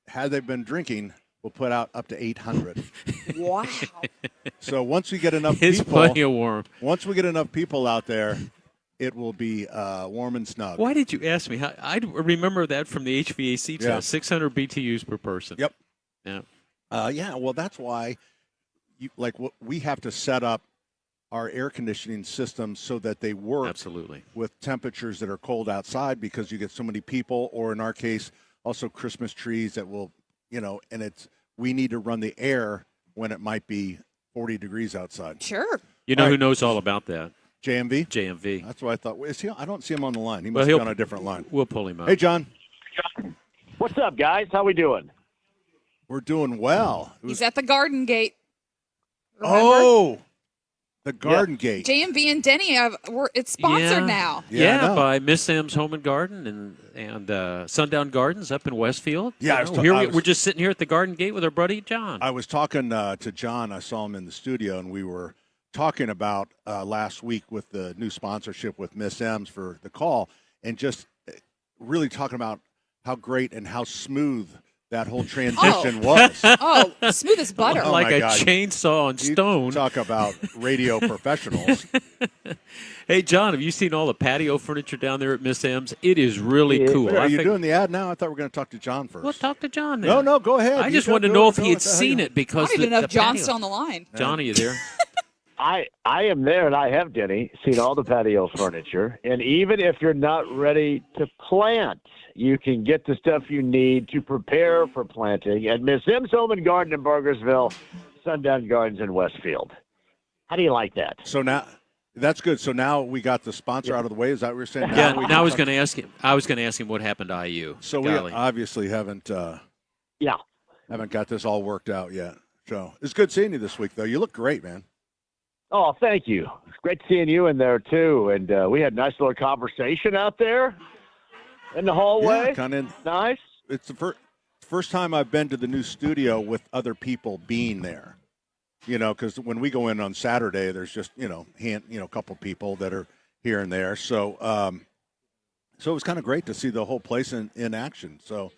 had they been drinking, will put out up to 800.
Wow.
So once we get enough
It's
people,
plenty of warm.
Once we get enough people out there, it will be warm and snug.
Why did you ask me? I remember that from the HVAC test.
Yeah.
600 BTUs per person.
Yep.
Yeah.
Yeah. Well, that's why, we have to set up our air conditioning systems so that they work
absolutely
with temperatures that are cold outside because you get so many people, or in our case, also Christmas trees that will, and we need to run the air when it might be 40 degrees outside.
Sure.
You know who knows all about that?
JMV?
JMV.
That's what I thought. Is he? I don't see him on the line. He
Well,
must be on a different line.
We'll pull him up.
Hey, John.
What's up, guys? How we doing?
We're doing well.
He's at the Garden Gate. Remember?
Oh, the Garden Gate.
JMV and Denny it's sponsored now.
Yeah, by Miss Sam's Home and Garden and Sundown Gardens up in Westfield.
Yeah,
we're just sitting here at the Garden Gate with our buddy John.
I was talking to John. I saw him in the studio, and we were talking about last week with the new sponsorship with Miss M's for the call, and just really talking about how great and how smooth that whole transition was.
Oh, smooth as butter.
Like
my
a
God.
chainsaw on stone.
You talk about radio professionals.
Hey, John, have you seen all the patio furniture down there at Miss M's? It is really cool.
Wait, are you doing the ad now? I thought we were going to talk to John first.
Well, talk to John then.
No, go ahead.
I just wanted to know if he had seen it because
I don't even know
the
if John's
patio-
still on the line.
John, are you there?
I am there, and I have, Denny, seen all the patio furniture. And even if you're not ready to plant, you can get the stuff you need to prepare for planting at Miss M's Home and Garden in Burgersville, Sundown Gardens in Westfield. How do you like that?
So now, that's good. So now we got the sponsor out of the way. Is that what you're saying?
Yeah.
we
Now
can
I was
talk-
going to ask him. I was going to ask him what happened to IU.
So
Golly.
we obviously haven't got this all worked out yet. So it's good seeing you this week, though. You look great, man.
Oh, thank you. It's great seeing you in there, too. And we had a nice little conversation out there in the hallway.
Yeah, kind of
nice.
It's the first time I've been to the new studio with other people being there. Because when we go in on Saturday, there's just a couple people that are here and there. So it was kind of great to see the whole place in action. So.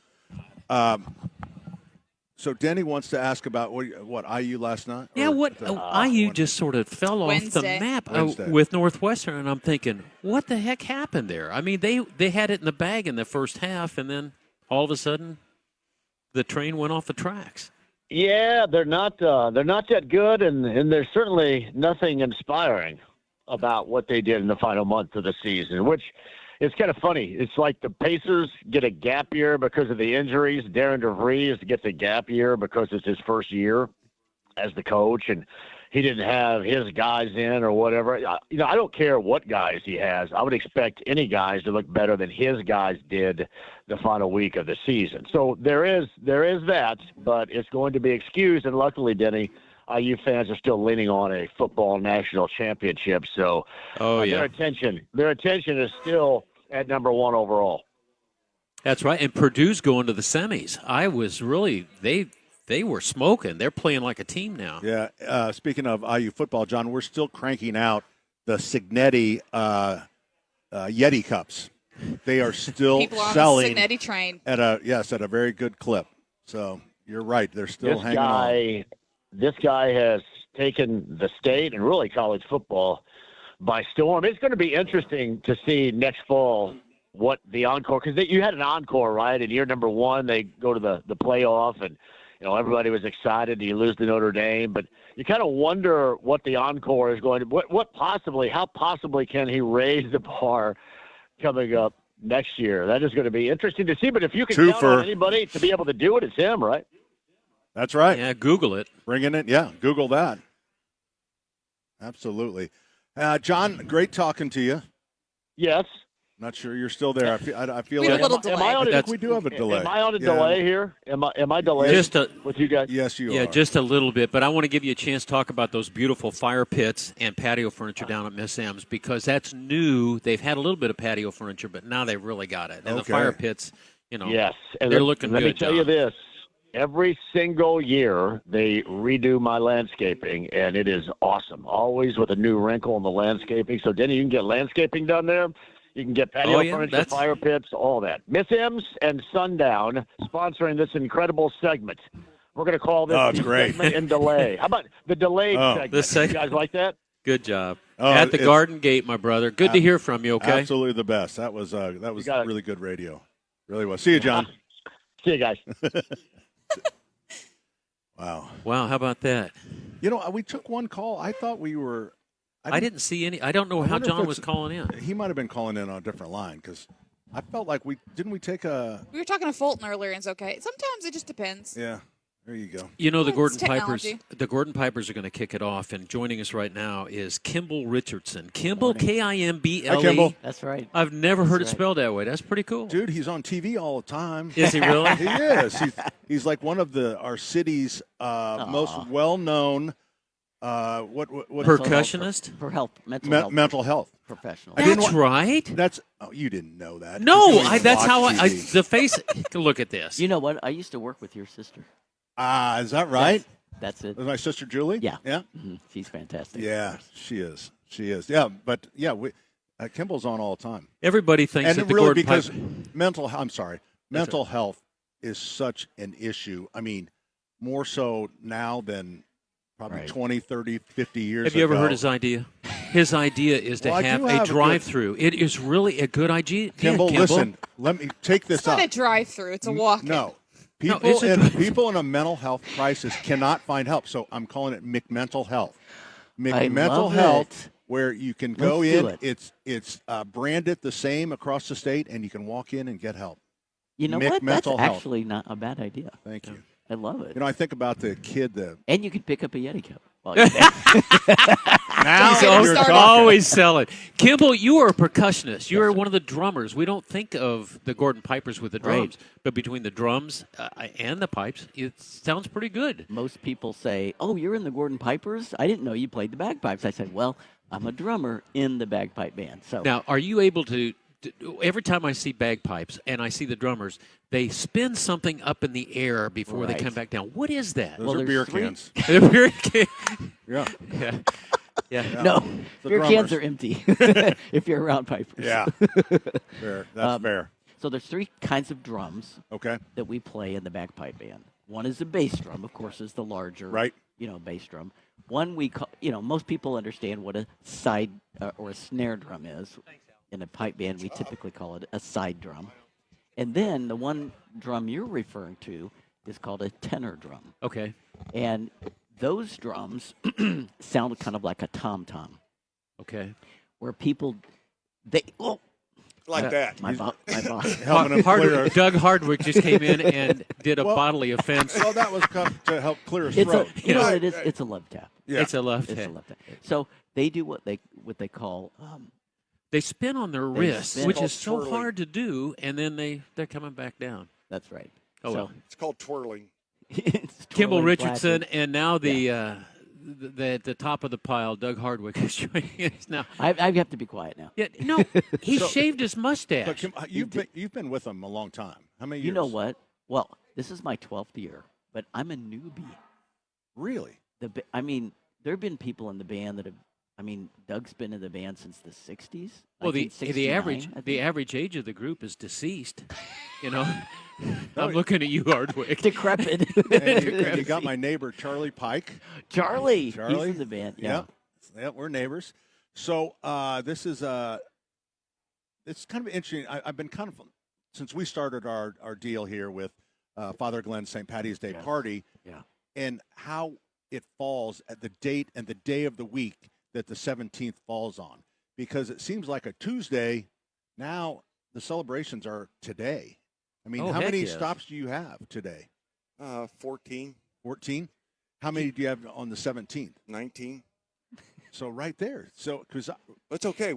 So Denny wants to ask about what IU last night?
Yeah, IU just sort of fell off
Wednesday.
the map
Wednesday.
with Northwestern, and I'm thinking, what the heck happened there? I mean, they had it in the bag in the first half, and then all of a sudden, the train went off the tracks.
Yeah, they're not that good, and there's certainly nothing inspiring about what they did in the final month of the season, which it's kind of funny. It's like the Pacers get a gap year because of the injuries. Darren DeVries gets a gap year because it's his first year as the coach, and he didn't have his guys in or whatever. I don't care what guys he has. I would expect any guys to look better than his guys did the final week of the season. So there is that, but it's going to be excused, and luckily, Denny, IU fans are still leaning on a football national championship. So their attention is still at number one overall.
That's right, and Purdue's going to the semis. I was really they were smoking. They're playing like a team now.
Yeah. Speaking of IU football, John, we're still cranking out the Signetti Yeti cups. They are still
People are
selling
on the Signetti train.
at a very good clip. So you're right. They're still hanging on.
This guy has taken the state and really college football by storm. It's going to be interesting to see next fall what the encore, because you had an encore, right? In year number one, they go to the playoff, and everybody was excited. You lose to Notre Dame, but you kind of wonder what the encore is going to. How possibly can he raise the bar coming up next year? That is going to be interesting to see. But if you can count on anybody to be able to do it, it's him, right?
That's right.
Yeah, Google it.
Bringing it. Yeah, Google that. Absolutely. John, great talking to you.
Yes.
Not sure you're still there. I feel
We have
like
a little delay.
I think we do have a delay.
Am I on a
Yeah.
delay here? Am I delayed with you guys?
Yes, you are.
Yeah, just a little bit. But I want to give you a chance to talk about those beautiful fire pits and patio furniture down at Miss M's because that's new. They've had a little bit of patio furniture, but now they've really got it. And the fire pits,
Yes. And
they're looking
let
good.
Let me tell you this. Every single year, they redo my landscaping, and it is awesome. Always with a new wrinkle in the landscaping. So, Denny, you can get landscaping done there. You can get patio furniture, fire pits, all that. Miss M's and Sundown sponsoring this incredible segment. We're going to call this the segment in delay. How about the delayed segment? You guys like that?
Good job. At the Garden Gate, my brother. Good to hear from you, okay?
Absolutely the best. That was really good radio. Really was. See you, John.
See you guys.
Wow.
Wow, how about that?
You know, we took one call. I thought we were.
I didn't see any. I don't know how John was calling in.
He might have been calling in on a different line because I felt like we take a.
We were talking to Fulton earlier, and it's okay. Sometimes it just depends.
Yeah. There you go.
You know, the Gordon
technology.
Pipers. The Gordon Pipers are going to kick it off, and joining us right now is Kimball Richardson. Kimball, Kimble.
Hi, Kimball.
That's right.
I've never heard it spelled that way. That's pretty cool.
Dude, he's on TV all the time.
Is he really?
He is. He's like one of our city's most well-known. What
Percussionist
for health,
mental health
professional.
That's right.
You didn't know that.
No, that's how the face. Look at this.
You know what? I used to work with your sister.
Is that right?
That's it.
With my sister Julie?
Yeah.
Yeah?
Mm-hmm. She's fantastic.
Yeah, she is. Yeah, but Kimball's on all the time.
Everybody thinks
and
that the
really
Gordon
because
Piper.
mental health is such an issue. I mean, more so now than probably 20, 30, 50 years ago.
Have you ever heard his idea? His idea is to have a drive-through. It is really a good idea.
Kimball, listen, let me take this
It's not a drive-through. It's a walk-in.
No. People in a mental health crisis cannot find help. So I'm calling it McMental Health. McMental Health, where you can go in. It's branded the same across the state, and you can walk in and get help.
You know what? That's
Health.
actually not a bad idea.
Thank you.
I love it.
You know, I think about the kid
and you can pick up a Yeti cup.
Now you're always selling. Kimball, you are a percussionist. You are one of the drummers. We don't think of the Gordon Pipers with the drums, but between the drums and the pipes, it sounds pretty good.
Most people say, "Oh, you're in the Gordon Pipers? I didn't know you played the bagpipes." I said, "Well, I'm a drummer in the bagpipe band." So
now, are you able to? Every time I see bagpipes and I see the drummers, they spin something up in the air before they come back down. What is that?
Those are beer cans.
They're beer cans.
Yeah.
Yeah. No, beer cans are empty if you're around pipers.
Yeah. Fair. That's fair.
So there's three kinds of drums that we play in the bagpipe band. One is the bass drum, of course, is the larger bass drum. One we call, most people understand what a side or a snare drum is. In a pipe band, we typically call it a side drum. And then the one drum you're referring to is called a tenor drum.
Okay.
And those drums sound kind of like a tom-tom.
Okay.
Where people,
like that.
My boss.
Doug Hardwick just came in and did a bodily offense.
Well, that was to help clear his throat.
You know what it is? It's a love tap.
Yeah.
It's a love tap.
So they do what they call.
They spin on their wrists, which is so hard to do, and then they're coming back down.
That's right.
Oh, well.
It's called twirling.
Kimball Richardson, and now the top of the pile, Doug Hardwick is joining us now.
I have to be quiet now.
Yeah, no, he shaved his mustache.
But you've been with him a long time. How many years?
You know what? Well, this is my 12th year, but I'm a newbie.
Really?
There have been people in the band that have. Doug's been in the band since the 60s.
Well, the average age of the group is deceased. I'm looking at you, Hardwick.
Decrepit.
and you got my neighbor, Charlie Pike.
Charlie. He's in the band. Yeah,
we're neighbors. So this is it's kind of interesting. I've been kind of, since we started our deal here with Father Glenn's St. Patty's Day party, and how it falls at the date and the day of the week that the 17th falls on, because it seems like a Tuesday. Now the celebrations are today. I mean, how many stops do you have today?
14.
14? How many do you have on the 17th?
19.
So right there. So because
it's okay.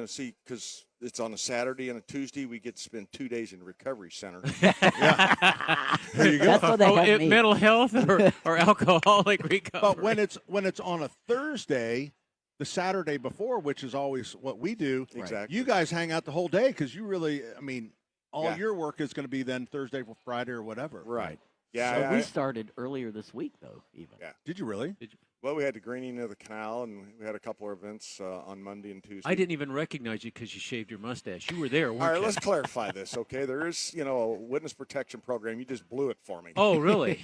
See, because it's on a Saturday and a Tuesday, we get to spend 2 days in recovery center.
There you go.
That's what they had me.
Mental health or alcoholic recovery.
But when it's on a Thursday, the Saturday before, which is always what we do,
Exactly.
you guys hang out the whole day because you really, all your work is going to be then Thursday or Friday or whatever.
Right.
So we started earlier this week, though, even.
Yeah.
Did you really?
Well, we had the greening of the canal, and we had a couple of events on Monday and Tuesday.
I didn't even recognize you because you shaved your mustache. You were there, weren't
All right,
you?
let's clarify this, okay? There is, a witness protection program. You just blew it for me.
Oh, really?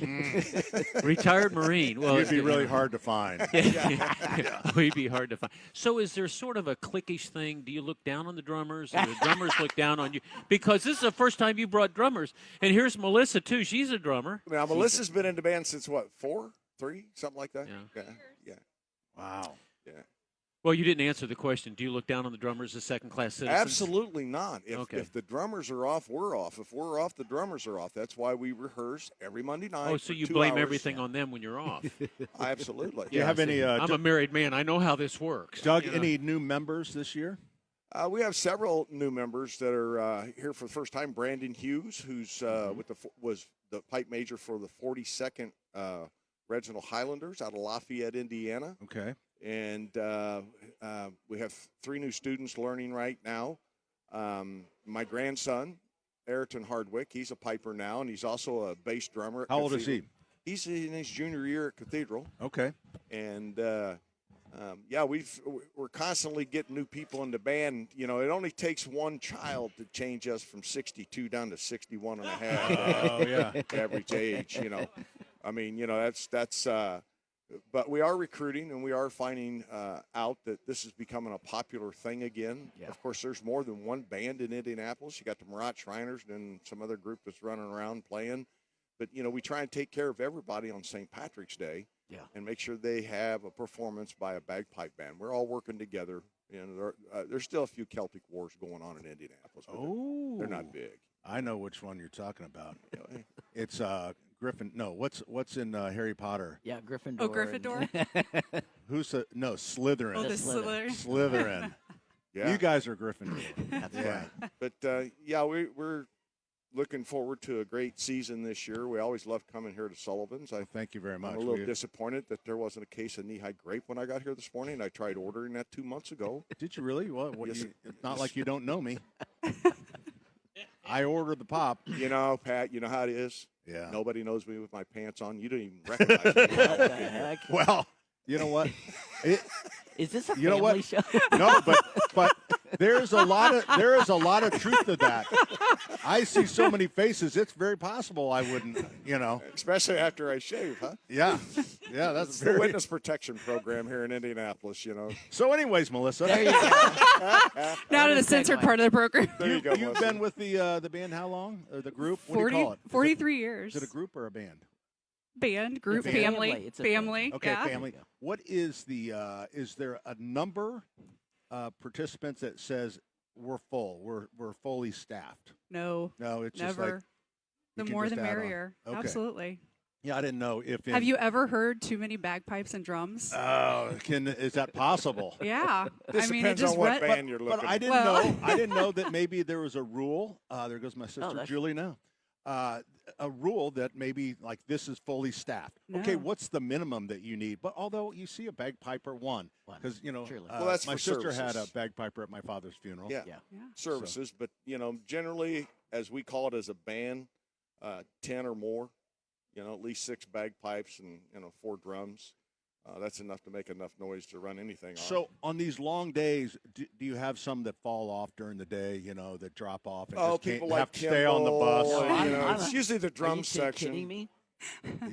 Retired Marine. Well,
It'd be really hard to find.
We'd be hard to find. So is there sort of a cliquish thing? Do you look down on the drummers? Or the drummers look down on you? Because this is the first time you brought drummers. And here's Melissa, too. She's a drummer.
Now, Melissa's been in the band since, 4, 3, something like that? Yeah.
Wow.
Yeah.
Well, you didn't answer the question. Do you look down on the drummers as second-class citizens?
Absolutely not. If the drummers are off, we're off. If we're off, the drummers are off. That's why we rehearse every Monday night.
Oh, so you
2
blame
hours.
everything on them when you're off.
Absolutely.
Do you have any?
I'm a married man. I know how this works.
Doug, any new members this year?
We have several new members that are here for the first time. Brandon Hughes, who's was the pipe major for the 42nd Reginald Highlanders out of Lafayette, Indiana.
Okay.
And we have 3 new students learning right now. My grandson, Ayrton Hardwick, he's a piper now, and he's also a bass drummer at
How old is he?
He's in his junior year at Cathedral.
Okay.
And we're constantly getting new people in the band. It only takes one child to change us from 62 down to 61 and a half average age. That's. But we are recruiting, and we are finding out that this is becoming a popular thing again. Yeah. Of course, there's more than one band in Indianapolis. You got the Murat Shriners and some other group that's running around playing. But, we try and take care of everybody on St. Patrick's Day and make sure they have a performance by a bagpipe band. We're all working together. There's still a few Celtic wars going on in Indianapolis, but they're not big.
I know which one you're talking about. It's Griffin. No, what's in Harry Potter?
Yeah, Gryffindor.
Oh, Gryffindor?
Slytherin.
Oh, the Slytherin.
Slytherin.
Yeah.
You guys are Gryffindor.
That's right.
But, we're looking forward to a great season this year. We always love coming here to Sullivans.
Thank you very much.
I'm a little disappointed that there wasn't a case of knee-high grape when I got here this morning. I tried ordering that 2 months ago.
Did you really?
Yes.
It's not like you don't know me. I ordered the pop.
Pat, you know how it is.
Yeah.
Nobody knows me with my pants on. You don't even recognize me.
What the heck?
Well, you know what?
Is this a
You know
family
what?
show?
No, but there is a lot of truth to that. I see so many faces. It's very possible I wouldn't.
Especially after I shave, huh?
Yeah, that's
It's
very.
the witness protection program here in Indianapolis.
So, anyways, Melissa,
There you go.
Now to the censored part of the program.
There you go,
You've
Melissa.
been with the band how long? Or the group? What do you call it?
43 years.
Is it a group or a band?
Band, group,
It's a
family.
It's a
Family.
Okay,
yeah.
family. What is the? Is there a number participants that says we're full? We're fully staffed.
No.
No, it's just
Never.
like
The
you can
more
just
the
add on.
merrier.
Okay.
Absolutely.
Yeah, I didn't know if.
Have you ever heard too many bagpipes and drums?
Oh, is that possible?
Yeah.
This
I mean,
depends
it just
on what
read.
band you're looking
But I
at.
didn't know. I didn't know that maybe there was a rule. There goes my sister
that's-
Julie now. A rule that maybe like this is fully staffed. Okay,
No.
what's the minimum that you need? But although you see a bagpiper one, because
Truly.
Well, that's
my
for
sister had a
services.
bagpiper at my father's funeral.
Yeah. Services, but generally, as we call it as a band, 10 or more. At least 6 bagpipes and 4 drums. That's enough to make enough noise to run anything on.
So on these long days, do you have some that fall off during the day? That drop off and just
people
can't
like
have to stay on the bus.
Kimball, it's usually the drum
Are you
section.
kidding me?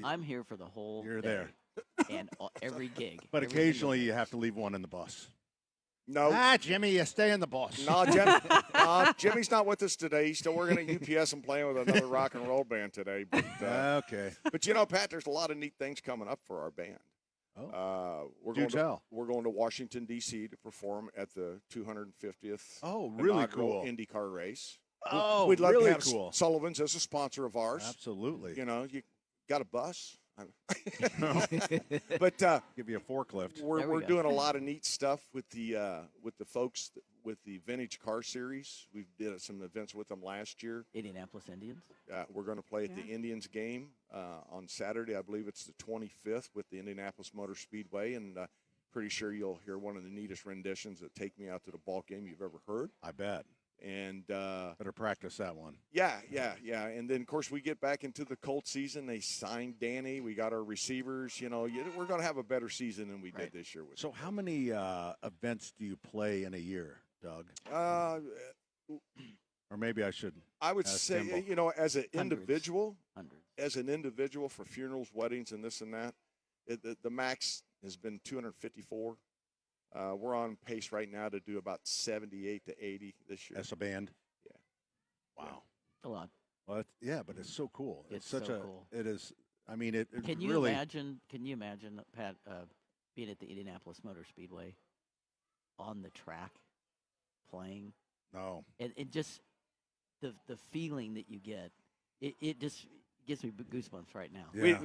I'm here for the whole
You're
day
there.
and every gig.
But
every single
occasionally
day.
you have to leave one in the bus.
No.
Jimmy, you stay in the bus.
No, Jimmy's not with us today. He's still working at UPS and playing with another rock and roll band today. But,
okay.
But Pat, there's a lot of neat things coming up for our band. We're going to Washington, D.C. to perform at the 250th
Oh, really
inaugural
cool.
IndyCar race.
Oh,
We'd love
really
to have
cool.
Sullivans as a sponsor of ours.
Absolutely.
You got a bus? But
give you a forklift.
We're doing a lot of neat stuff with the folks with the vintage car series. We did some events with them last year.
Indianapolis Indians.
We're going to play at the Indians game on Saturday. I believe it's the 25th with the Indianapolis Motor Speedway, and pretty sure you'll hear one of the neatest renditions that "Take Me Out to the Ball Game" you've ever heard.
I bet.
And
better practice that one.
Yeah. And then, of course, we get back into the Colt season. They signed Danny. We got our receivers. We're going to have a better season than we did this year.
So how many events do you play in a year, Doug? Or maybe I should.
I would
ask
say,
Kimball.
as an individual, for funerals, weddings, and this and that, the max has been 254. We're on pace right now to do about 78 to 80 this year.
As a band?
Yeah.
Wow.
A lot.
Well, but it's so cool.
It's
such
so
a.
cool.
It is. I mean, it
Can you
really.
imagine, Pat, being at the Indianapolis Motor Speedway on the track playing?
No.
And it just, the feeling that you get, it just gives me goosebumps right now.
Yeah.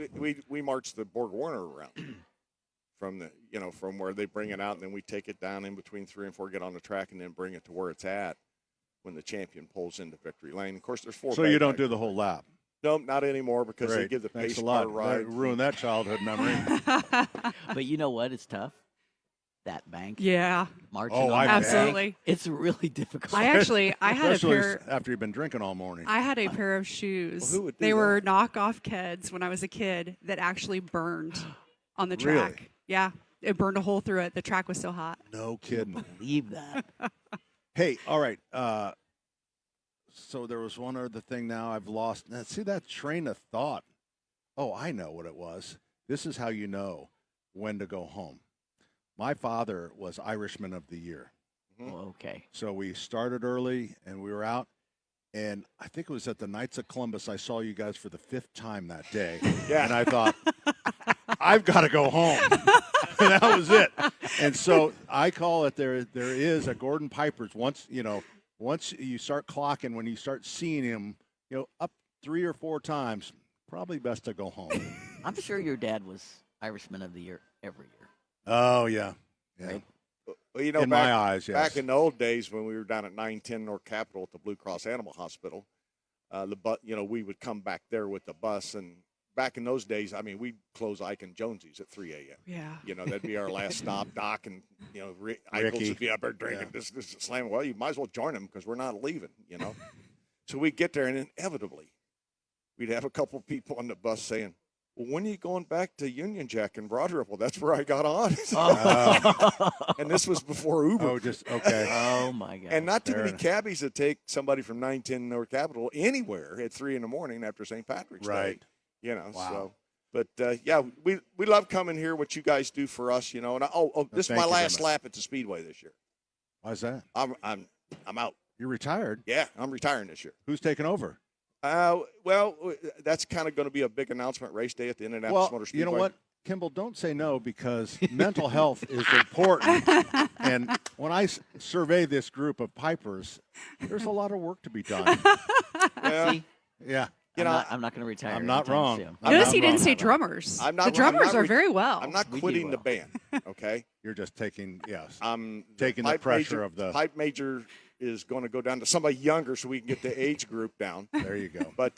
We march the Borg Warner around. From where they bring it out, and then we take it down in between 3 and 4, get on the track, and then bring it to where it's at when the champion pulls into victory lane. Of course, there's 4.
So you don't do the whole lap?
No, not anymore, because they
Great.
give the
Thanks
pace
a lot.
car ride.
That ruined that childhood memory.
But you know what? It's tough. That bank.
Yeah.
Marching
Oh,
on that
absolutely.
bank, it's really difficult.
I had a
Especially
pair.
after you've been drinking all morning.
I had a pair of shoes.
Well, who would do
they
that?
were knockoff Keds when I was a kid that actually burned on the
Really?
track. Yeah, it burned a hole through it. The track was so hot.
No kidding.
Believe that.
Hey, all right. So there was one other thing now I've lost. Now, see that train of thought. Oh, I know what it was. This is how you know when to go home. My father was Irishman of the Year.
Oh, okay.
So we started early, and we were out. And I think it was at the Knights of Columbus. I saw you guys for the 5th time that day.
Yeah.
And I thought, I've got to go home. That was it. And so I call it there is a Gordon Piper's. Once you start clocking, when you start seeing him, up 3 or 4 times, probably best to go home.
I'm sure your dad was Irishman of the Year every year.
Oh, yeah.
Right?
Well,
In my eyes, yes.
Back in the old days when we were down at 910 North Capitol at the Blue Cross Animal Hospital, we would come back there with the bus. And back in those days, I mean, we'd close Ike and Jonesy's at 3 a.m.
Yeah.
That'd be our last stop. Doc and, Eichels would be up there drinking this slam. Well, you might as well join them because we're not leaving, So we'd get there, and inevitably, we'd have a couple people on the bus saying, well, when are you going back to Union Jack and Broad Ripple? That's where I got on. And this was before Uber.
Oh, just okay.
Oh, my God.
And not too many cabbies that take somebody from 910 North Capitol anywhere at 3 in the morning after St. Patrick's
Right.
Day.
Wow.
So. But, we love coming here, what you guys do for us, And this is
Thank
my
you very
last
much.
lap at the Speedway this year.
Why's that?
I'm out.
You're retired?
Yeah, I'm retiring this year.
Who's taking over?
Well, that's kind of going to be a big announcement race day at the Indianapolis Motor Speedway.
You know what, Kimball, don't say no, because mental health is important. And when I survey this group of Pipers, there's a lot of work to be done.
Yeah.
Yeah.
I'm not going to retire.
I'm not
anytime
wrong.
soon.
Notice he didn't say drummers. The drummers are very well.
I'm not quitting the band, okay?
You're just taking,
I'm
taking the
pipe
pressure
major,
of the.
pipe major is going to go down to somebody younger so we can get the age group down.
There you go.
But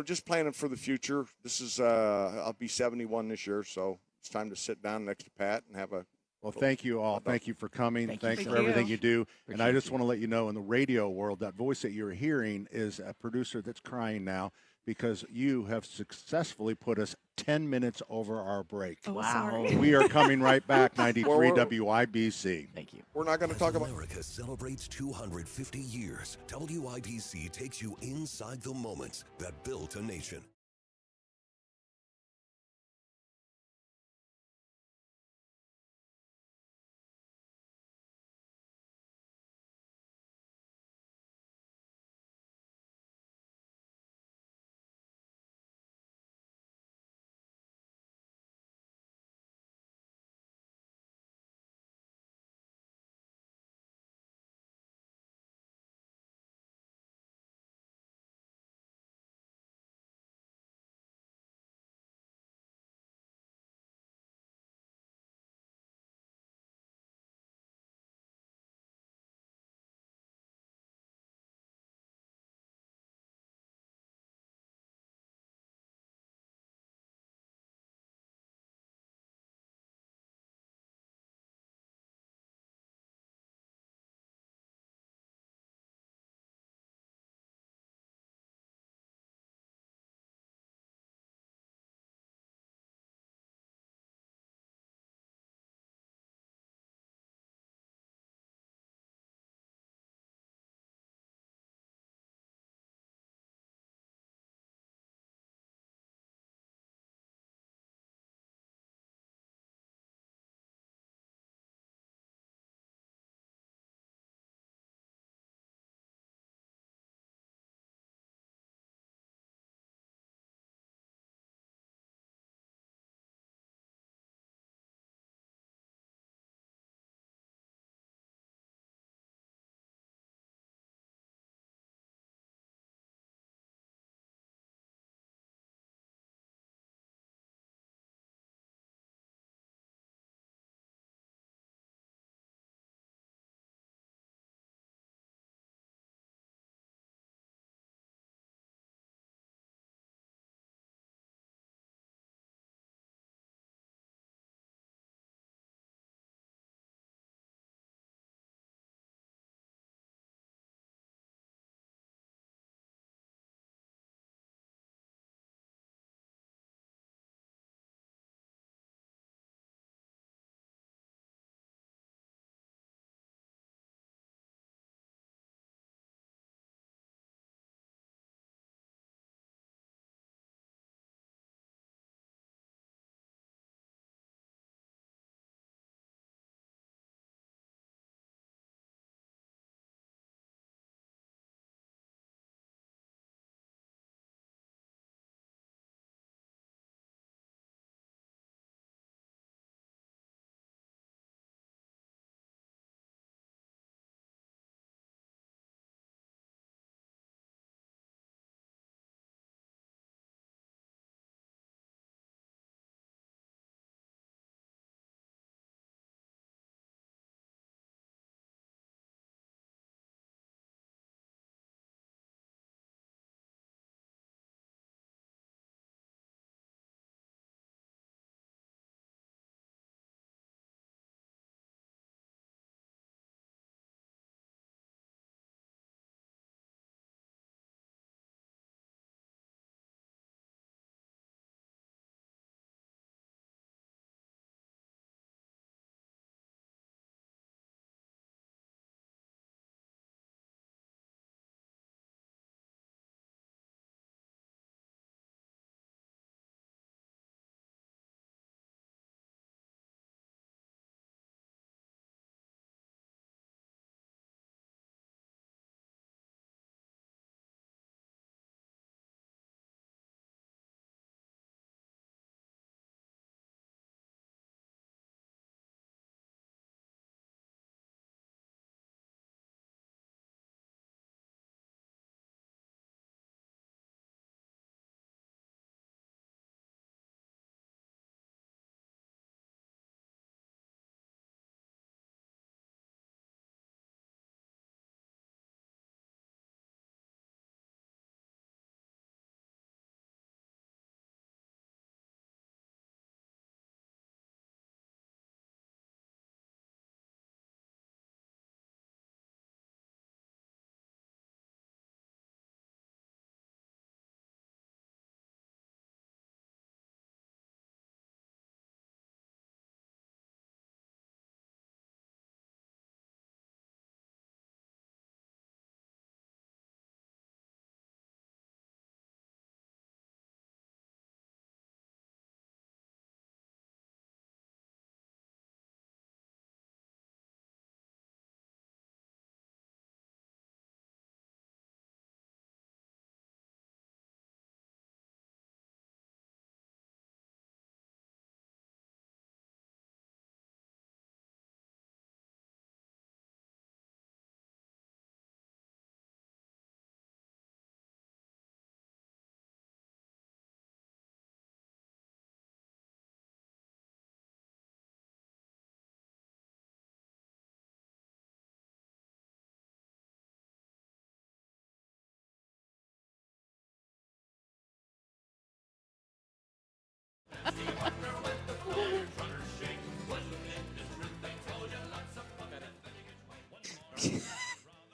just planning for the future. This is I'll be 71 this year, so it's time to sit down next to Pat and have a.
Well, thank you all. Thank you for coming. Thanks for everything you do. And I just want to let you know, in the radio world, that voice that you're hearing is a producer that's crying now because you have successfully put us 10 minutes over our break.
Oh,
Wow.
sorry.
We are coming right back, 93 WIBC.
Thank you.
We're not going to talk about.
America celebrates 250 years. WIBC takes you inside the moments that built a nation.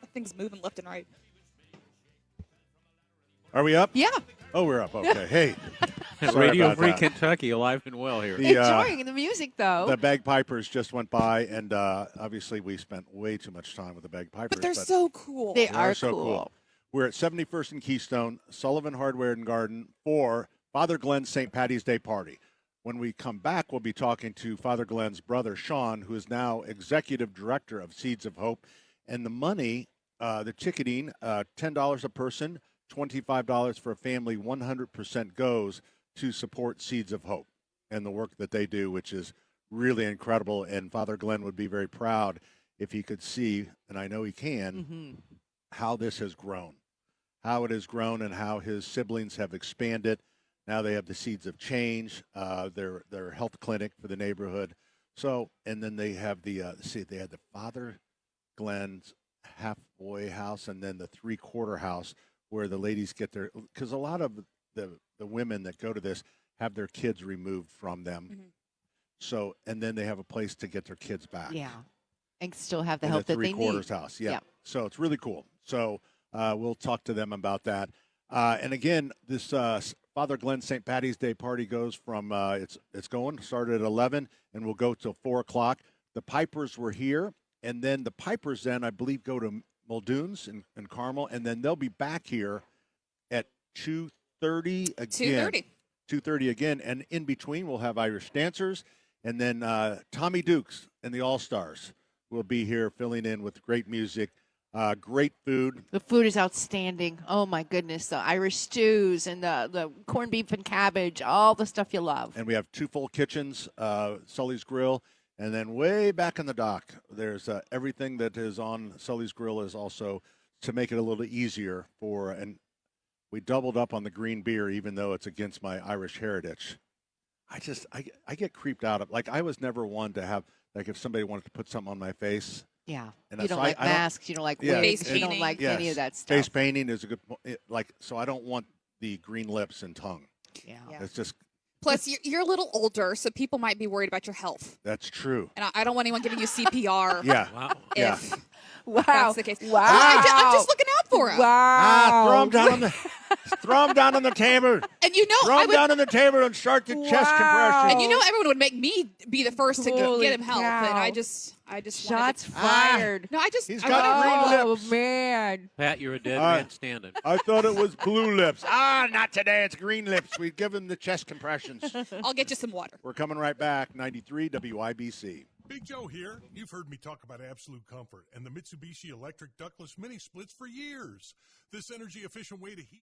That thing's moving left and right.
Are we up?
Yeah.
Oh, we're up. Okay. Hey. Sorry
Radio
about
Free
that.
Kentucky, alive and well here.
Enjoying the music, though.
The Bagpipers just went by, and obviously we spent way too much time with the Bagpipers.
But they're so cool.
They
They
are
so cool. We're at 71st and Keystone, Sullivan Hardware and Garden for Father Glenn's St. Patty's Day party. When we come back, we'll be talking to Father Glenn's brother, Sean, who is now executive director of Seeds of Hope. And the money, the ticketing, $10 a person, $25 for a family, 100% goes to support Seeds of Hope and the work that they do, which is really incredible. And Father Glenn would be very proud if he could see, and I know he can, how this has grown, how it has grown and how his siblings have expanded. Now they have the Seeds of Change, their health clinic for the neighborhood. So, and then they have they had the Father Glenn's halfway house and then the three-quarter house where the ladies get their, because a lot of the women that go to this have their kids removed from them. So, and then they have a place to get their kids back.
Yeah. And still have the
In
help that they need.
three-quarters house, yeah. So it's really cool. So we'll talk to them about that. And again, this Father Glenn St. Patty's Day party goes from, started at 11 and will go till 4 o'clock. The Pipers were here, and then the Pipers then, I believe, go to Muldoon's in Carmel, and then they'll be back here at 2:30 again. 2:30 again, and in between we'll have Irish dancers, and then Tommy Dukes and the All-Stars will be here filling in with great music, great food.
The food is outstanding. Oh, my goodness. The Irish stews and the corned beef and cabbage, all the stuff you love.
And we have two full kitchens, Sully's Grill, and then way back in the dock, there's everything that is on Sully's Grill is also to make it a little easier for, and we doubled up on the green beer, even though it's against my Irish heritage. I get creeped out of, like, I was never one to have, like, if somebody wanted to put something on my face.
Yeah.
And
You don't like masks. You don't like wigs. You don't like any of that stuff.
Face painting is a good, so I don't want the green lips and tongue.
Yeah.
It's just.
Plus, you're a little older, so people might be worried about your health.
That's true.
And I don't want anyone giving you CPR.
Yeah.
Wow.
If
Wow.
that's the case.
Wow.
I'm just looking out for him.
Wow.
Throw him down on the. Throw him down on the table.
And you know,
throw him down on the table and start the chest compression.
And you know, everyone would make me be the first to
Holy
get him help, and
cow.
I just
Shots fired.
No,
He's got green lips.
Oh, man.
Pat, you're a dead man standing.
I thought it was blue lips. Not today. It's green lips. We give him the chest compressions.
I'll get you some water.
We're coming right back. 93 WIBC.
Big Joe here. You've heard me talk about Absolute Comfort and the Mitsubishi electric ductless mini splits for years. This energy efficient way to heat.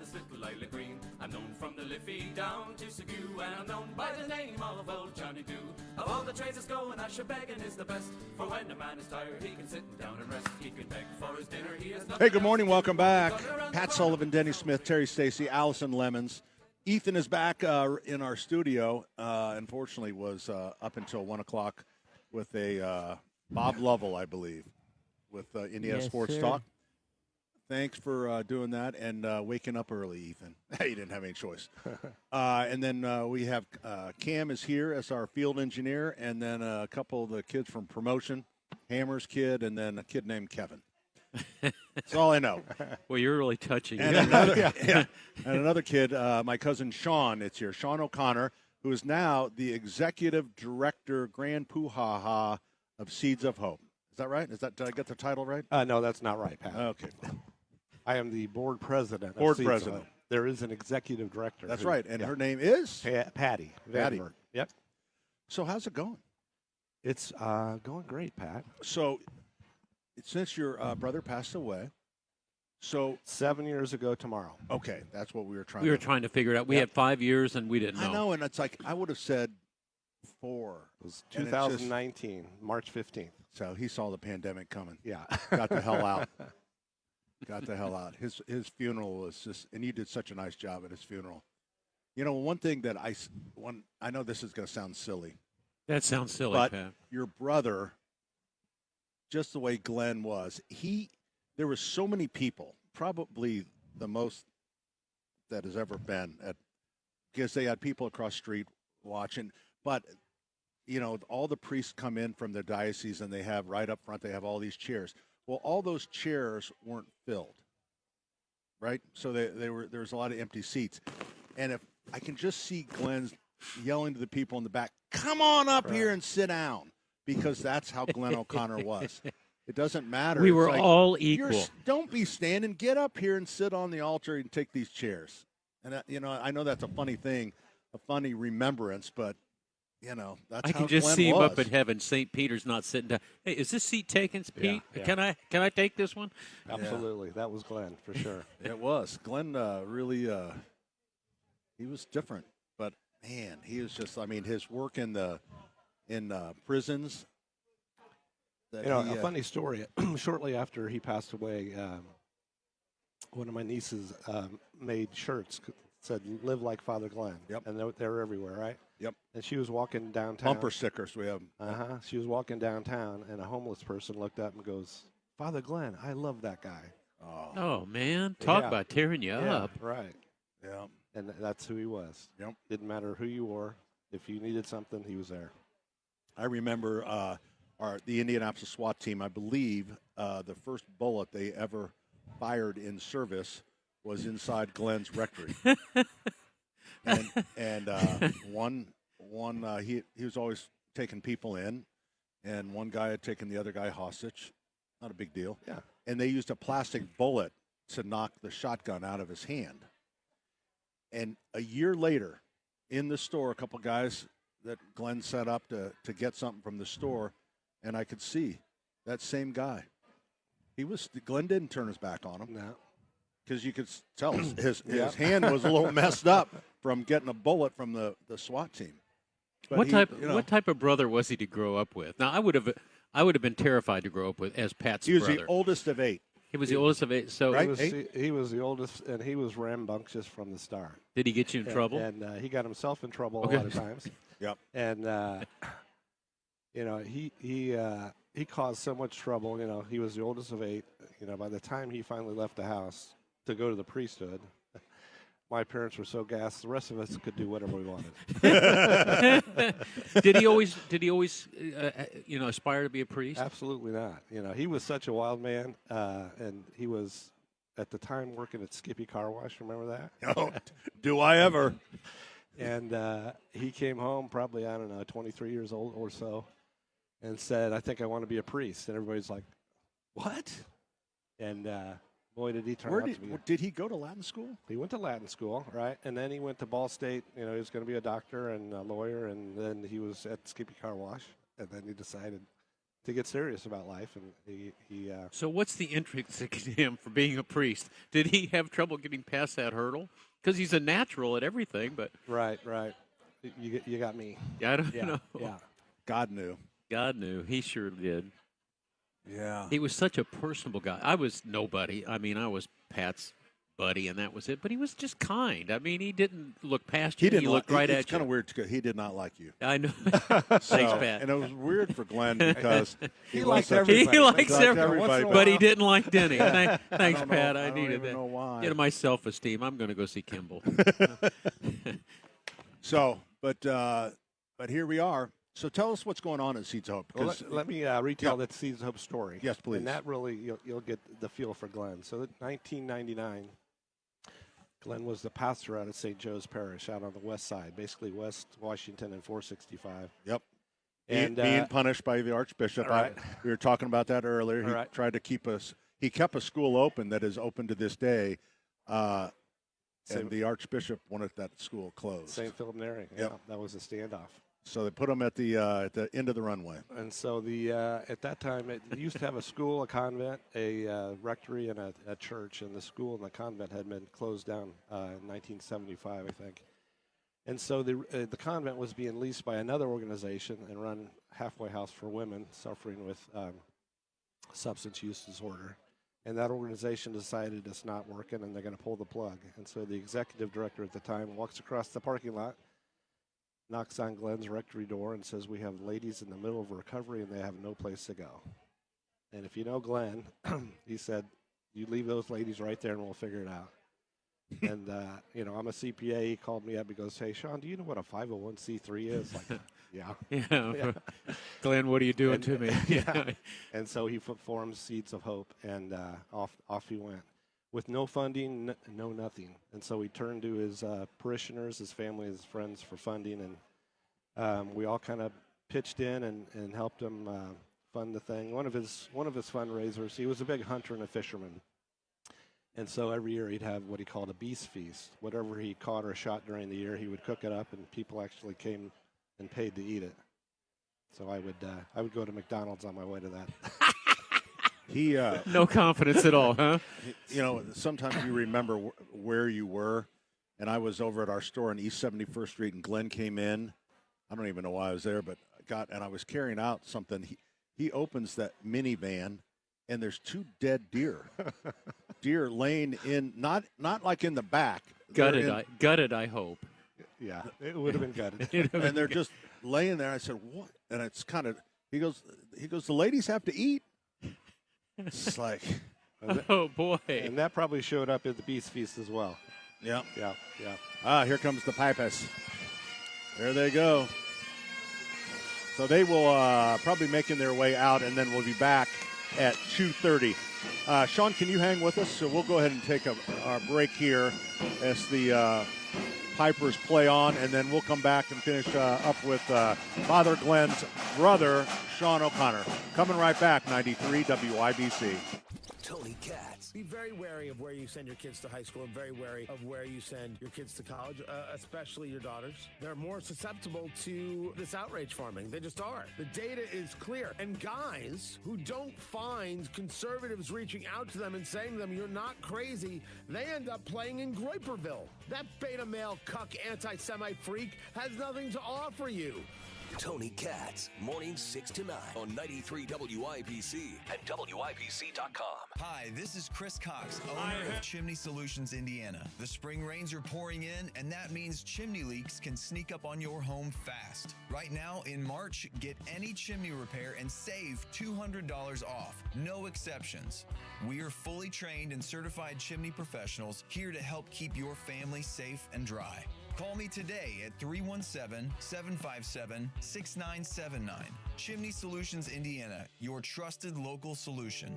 this little lilac green. I'm known from the Liffey down to Seguin, and I'm known by the name of old Johnny Doo. Of all the trades that's going, I should begging is the best. For when a man is tired, he can sit down and rest. He can beg for his dinner, he has nothing.
Hey, good morning. Welcome back. Pat Sullivan, Denny Smith, Terry Stacy, Allison Lemons. Ethan is back in our studio. Unfortunately, was up until 1 o'clock with a Bob Lovell, I believe, with Indiana
Yes,
Sports
sir.
Talk. Thanks for doing that and waking up early, Ethan. You didn't have any choice. And then we have Cam is here as our field engineer, and then a couple of the kids from promotion, Hammer's kid, and then a kid named Kevin. That's all I know.
Well, you're really touching.
And another, and another kid, my cousin Sean, it's here, Sean O'Connor, who is now the executive director, Grand Poobah of Seeds of Hope. Is that right? Did I get the title right?
No, that's not right, Pat.
Okay.
I am the board president.
Board
of Seeds
president.
of Hope. There is an executive director.
That's
who-
right. And
yeah.
her name is?
Patty.
Patty.
Vandenberg. Yep.
So how's it going?
It's going great, Pat.
So since your brother passed away, so
7 years ago tomorrow.
Okay, that's what we were trying.
We were trying to figure it out. We had 5 years, and we didn't know.
I know, and it's like I would have said 4.
It was
And it's just-
2019, March 15th.
So he saw the pandemic coming.
Yeah.
Got the hell out. Got the hell out. His funeral was just, and you did such a nice job at his funeral. You know, one thing that I know this is going to sound silly.
That sounds silly,
but
Pat.
your brother, just the way Glenn was, there were so many people, probably the most that has ever been at, because they had people across the street watching, but you know, all the priests come in from the diocese and they have right up front, they have all these chairs. Well, all those chairs weren't filled, right? So there was a lot of empty seats. And if I can just see Glenn yelling to the people in the back, come on up here and sit down, because that's how Glenn O'Connor was. It doesn't matter.
We
It's
were
like,
all equal.
Don't be standing. Get up here and sit on the altar and take these chairs. And, you know, I know that's a funny thing, a funny remembrance, but, you know, that's
I
how
can just
Glenn
see him
was.
up in heaven. St. Peter's not sitting down. Hey, is this seat taken, Pete?
yeah.
Can I take this one?
Absolutely. That was Glenn, for sure.
It was. Glenn really, he was different. But, man, he was just, I mean, his work in prisons.
You know, a funny story. Shortly after he passed away, one of my nieces made shirts said "Live like Father Glenn."
Yep.
And they're everywhere, right?
Yep.
And she was walking downtown.
Bumper stickers we have.
She was walking downtown, and a homeless person looked up and goes, "Father Glenn, I love that guy."
Oh, man. Talk
Yeah.
about tearing you
Yeah,
up.
right.
Yeah.
And that's who he was.
Yep.
Didn't matter who you were. If you needed something, he was there.
I remember the Indianapolis SWAT team, I believe the first bullet they ever fired in service was inside Glenn's rectory. and he was always taking people in, and one guy had taken the other guy hostage. Not a big deal.
Yeah.
And they used a plastic bullet to knock the shotgun out of his hand. And a year later, in the store, a couple guys that Glenn set up to get something from the store, and I could see that same guy. Glenn didn't turn his back on him.
No.
Because you could tell his hand was a little messed up from getting a bullet from the SWAT team. But
What type of brother was he to grow up with? Now, I would have been terrified to grow up with as Pat's
He was
brother.
the oldest of 8.
He was the oldest of 8. So
Right?
He was the oldest, and he was rambunctious from the start.
Did he get you in trouble?
And he got himself in trouble
Okay.
a lot of times.
Yep.
And you know, he caused so much trouble. You know, he was the oldest of 8. You know, by the time he finally left the house to go to the priesthood, my parents were so gassed. The rest of us could do whatever we wanted.
Did he always aspire to be a priest?
Absolutely not. You know, he was such a wild man, and he was at the time working at Skippy Car Wash. Remember that?
Oh, do I ever?
And he came home probably, I don't know, 23 years old or so, and said, "I think I want to be a priest." And everybody's like, "What?" And boy, did he turn out to be.
Did he go to Latin school?
He went to Latin school, right? And then he went to Ball State. You know, he was going to be a doctor and a lawyer, and then he was at Skippy Car Wash. And then he decided, to get serious about life, and he
So what's the intrinsic in him for being a priest? Did he have trouble getting past that hurdle? Because he's a natural at everything, but
right. You got me.
I don't know.
Yeah.
God knew.
God knew. He sure did.
Yeah.
He was such a personable guy. I was nobody. I mean, I was Pat's buddy, and that was it. But he was just kind. I mean, he didn't look past you.
He didn't
looked right at you.
It's kind of weird. He did not like you.
I know. Thanks, Pat.
And it was weird for Glenn because
he likes everybody. He likes everybody, but he didn't like Denny. Thanks, Pat. I needed that.
I don't know why.
Get my self-esteem. I'm going to go see Kimball.
So, but here we are. So tell us what's going on at Seeds of Hope.
Well, let me retell that Seeds of Hope story.
Yes, please.
And that really, you'll get the feel for Glenn. So, 1999, Glenn was the pastor out of St. Joe's Parish out on the west side, basically West Washington and 465.
Yep.
And
being punished by the Archbishop.
Right.
We were talking about that earlier. He
tried
to keep us. He kept a school open that is open to this day. And the Archbishop wanted that school closed.
St. Philip Neri.
Yep.
Yeah, that was a standoff.
So they put him at the end of the runway.
And so at that time, it used to have a school, a convent, a rectory, and a church. And the school and the convent had been closed down in 1975, I think. And so the convent was being leased by another organization and run halfway house for women suffering with substance use disorder. And that organization decided it's not working and they're going to pull the plug. And so the executive director at the time walks across the parking lot, knocks on Glenn's rectory door and says, "We have ladies in the middle of recovery and they have no place to go." And if you know Glenn, he said, "You leave those ladies right there and we'll figure it out." And, I'm a CPA. He called me up. He goes, "Hey, Sean, do you know what a 501c3 is?" Like, yeah.
Yeah. Glenn, what are you doing to me?
Yeah. And so he formed Seeds of Hope, and off he went. With no funding, no nothing. And so he turned to his parishioners, his family, his friends for funding, and we all kind of pitched in and helped him fund the thing. One of his fundraisers, he was a big hunter and a fisherman. And so every year he'd have what he called a beast feast. Whatever he caught or shot during the year, he would cook it up, and people actually came and paid to eat it. So I would go to McDonald's on my way to that.
He
no confidence at all, huh?
Sometimes you remember where you were, and I was over at our store on East 71st Street, and Glenn came in. I don't even know why I was there, but I was carrying out something. He opens that minivan, and there's 2 dead deer. Deer laying in, not like in the back.
Gutted, I hope.
Yeah, it would have been gutted.
And they're just laying there. I said, "What?" And it's kind of, he goes, "The ladies have to eat." It's like,
oh boy.
And that probably showed up at the Beast Feast as well.
Yeah.
Yeah.
Here comes the Pipers. There they go. So they will probably making their way out, and then we'll be back at 2:30. Sean, can you hang with us? So we'll go ahead and take our break here as the Pipers play on, and then we'll come back and finish up with Father Glenn's brother, Sean O'Connor. Coming right back, 93 WIBC.
Tony Katz.
Be very wary of where you send your kids to high school and very wary of where you send your kids to college, especially your daughters. They're more susceptible to this outrage farming. They just are. The data is clear. And guys who don't find conservatives reaching out to them and saying to them, "You're not crazy," they end up playing in Groyperville. That beta male cuck anti-Semite freak has nothing to offer you.
Tony Katz, mornings 6 to 9 on 93 WIBC and WIBC.com.
Hi, this is Chris Cox, owner of Chimney Solutions, Indiana. The spring rains are pouring in, and that means chimney leaks can sneak up on your home fast. Right now, in March, get any chimney repair and save $200 off. No exceptions. We are fully trained and certified chimney professionals here to help keep your family safe and dry. Call me today at 317-757-6979. Chimney Solutions, Indiana, your trusted local solution.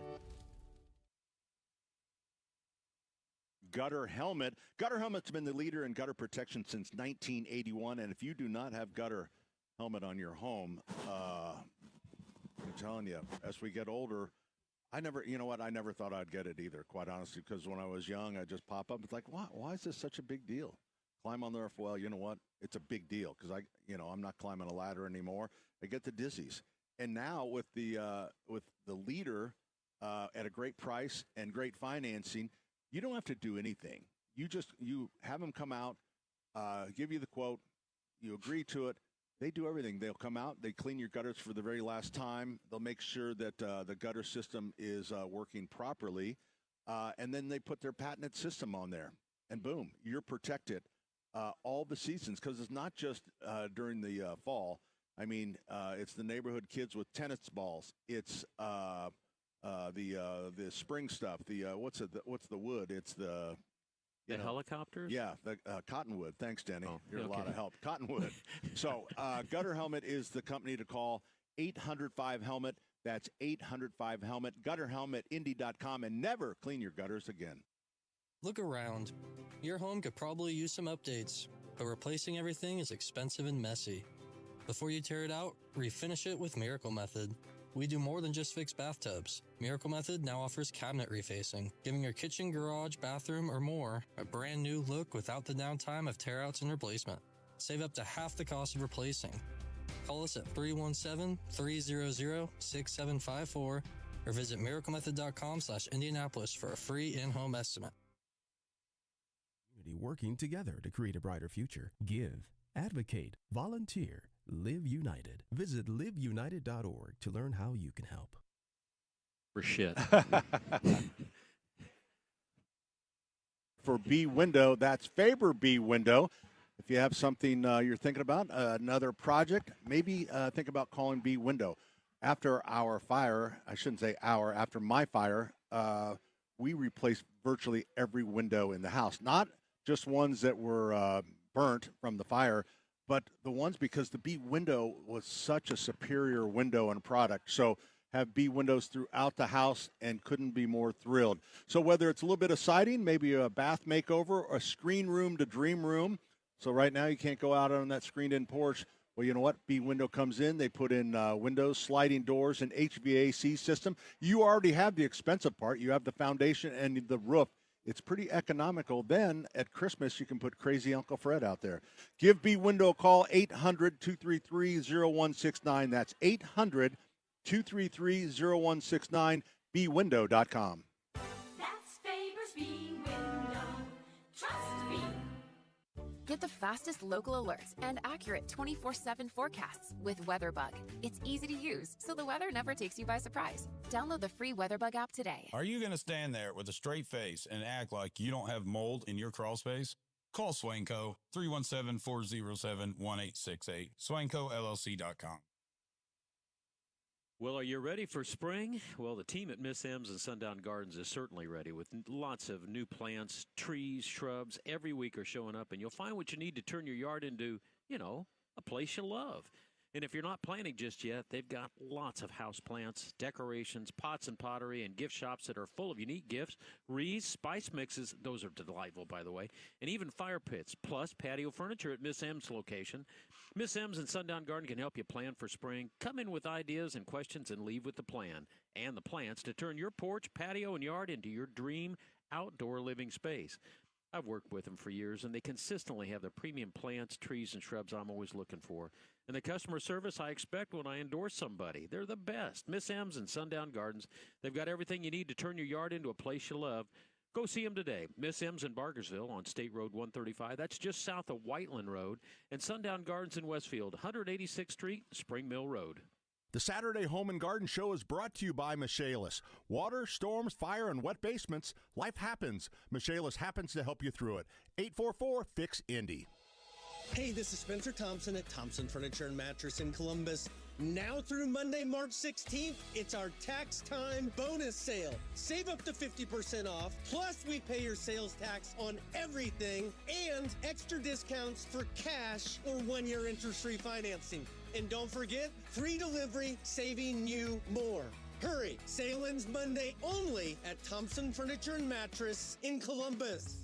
Gutter Helmet. Gutter Helmet's been the leader in gutter protection since 1981, and if you do not have Gutter Helmet on your home, I'm telling you, as we get older, I never thought I'd get it either, quite honestly, because when I was young, I'd just pop up. It's like, why is this such a big deal? Climb on the roof. Well, you know what? It's a big deal because I'm not climbing a ladder anymore. I get the dizzies. And now with the leader at a great price and great financing, you don't have to do anything. You have them come out, give you the quote, you agree to it. They do everything. They'll come out, they clean your gutters for the very last time. They'll make sure that the gutter system is working properly, and then they put their patented system on there, and boom, you're protected all the seasons, because it's not just during the fall. I mean, it's the neighborhood kids with tennis balls. It's the spring stuff. What's the wood? It's the
helicopters?
Yeah, the cottonwood. Thanks, Denny.
Oh,
You're
okay.
a lot of help. Cottonwood. So Gutter Helmet is the company to call. 800-5-HELMET. That's 800-5-HELMET. GutterHelmetIndy.com, and never clean your gutters again.
Look around. Your home could probably use some updates, but replacing everything is expensive and messy. Before you tear it out, refinish it with Miracle Method. We do more than just fix bathtubs. Miracle Method now offers cabinet refacing, giving your kitchen, garage, bathroom, or more a brand new look without the downtime of tear-outs and replacement. Save up to half the cost of replacing. Call us at 317-300-6754 or visit miraclemethod.com/Indianapolis for a free in-home estimate.
Working together to create a brighter future. Give, advocate, volunteer, live united. Visit liveunited.org to learn how you can help.
For shit.
For B Window, that's Faber B Window. If you have something you're thinking about, another project, maybe think about calling B Window. After our fire, I shouldn't say our, after my fire, we replaced virtually every window in the house. Not just ones that were burnt from the fire, but the ones because the B Window was such a superior window and product. So have B Windows throughout the house and couldn't be more thrilled. So whether it's a little bit of siding, maybe a bath makeover, or a screen room to dream room. So right now you can't go out on that screened-in porch. Well, you know what? B Window comes in. They put in windows, sliding doors, and HVAC system. You already have the expensive part. You have the foundation and the roof. It's pretty economical. Then at Christmas, you can put crazy Uncle Fred out there. Give B Window a call, 800-233-0169. That's 800-233-0169, bwindow.com.
That's Faber's B Window. Trust me.
Get the fastest local alerts and accurate 24/7 forecasts with WeatherBug. It's easy to use, so the weather never takes you by surprise. Download the free WeatherBug app today.
Are you going to stand there with a straight face and act like you don't have mold in your crawl space? Call Swanco, 317-407-1868, SwancoLLC.com.
Well, are you ready for spring? Well, the team at Miss M's and Sundown Gardens is certainly ready with lots of new plants, trees, shrubs. Every week are showing up, and you'll find what you need to turn your yard into, a place you love. And if you're not planting just yet, they've got lots of house plants, decorations, pots and pottery, and gift shops that are full of unique gifts, wreaths, spice mixes. Those are delightful, by the way, and even fire pits, plus patio furniture at Miss M's location. Miss M's and Sundown Garden can help you plan for spring. Come in with ideas and questions and leave with the plan and the plants to turn your porch, patio, and yard into your dream outdoor living space. I've worked with them for years, and they consistently have the premium plants, trees, and shrubs I'm always looking for. And the customer service I expect when I endorse somebody. They're the best. Miss M's and Sundown Gardens. They've got everything you need to turn your yard into a place you love. Go see them today. Miss M's in Bargersville on State Road 135. That's just south of Whiteland Road. And Sundown Gardens in Westfield, 186th Street, Spring Mill Road.
The Saturday Home and Garden Show is brought to you by Michaelis. Water, storms, fire, and wet basements. Life happens. Michaelis happens to help you through it. 844-FIX-INDY.
Hey, this is Spencer Thompson at Thompson Furniture and Mattress in Columbus. Now through Monday, March 16th, it's our tax time bonus sale. Save up to 50% off, plus we pay your sales tax on everything and extra discounts for cash or 1-year interest-free financing. And don't forget, free delivery, saving you more. Hurry, sale ends Monday only at Thompson Furniture and Mattress in Columbus.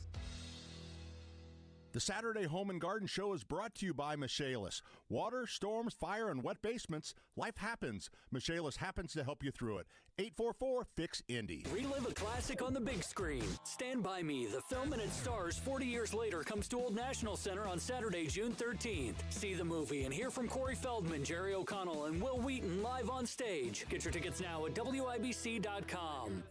The Saturday Home and Garden Show is brought to you by Michaelis. Water, storms, fire, and wet basements. Life happens. Michaelis happens to help you through it. 844-FIX-INDY.
Relive a classic on the big screen. Stand By Me, the film and its stars 40 years later, comes to Old National Center on Saturday, June 13th. See the movie and hear from Corey Feldman, Jerry O'Connell, and Will Wheaton live on stage. Get your tickets now at WIBC.com.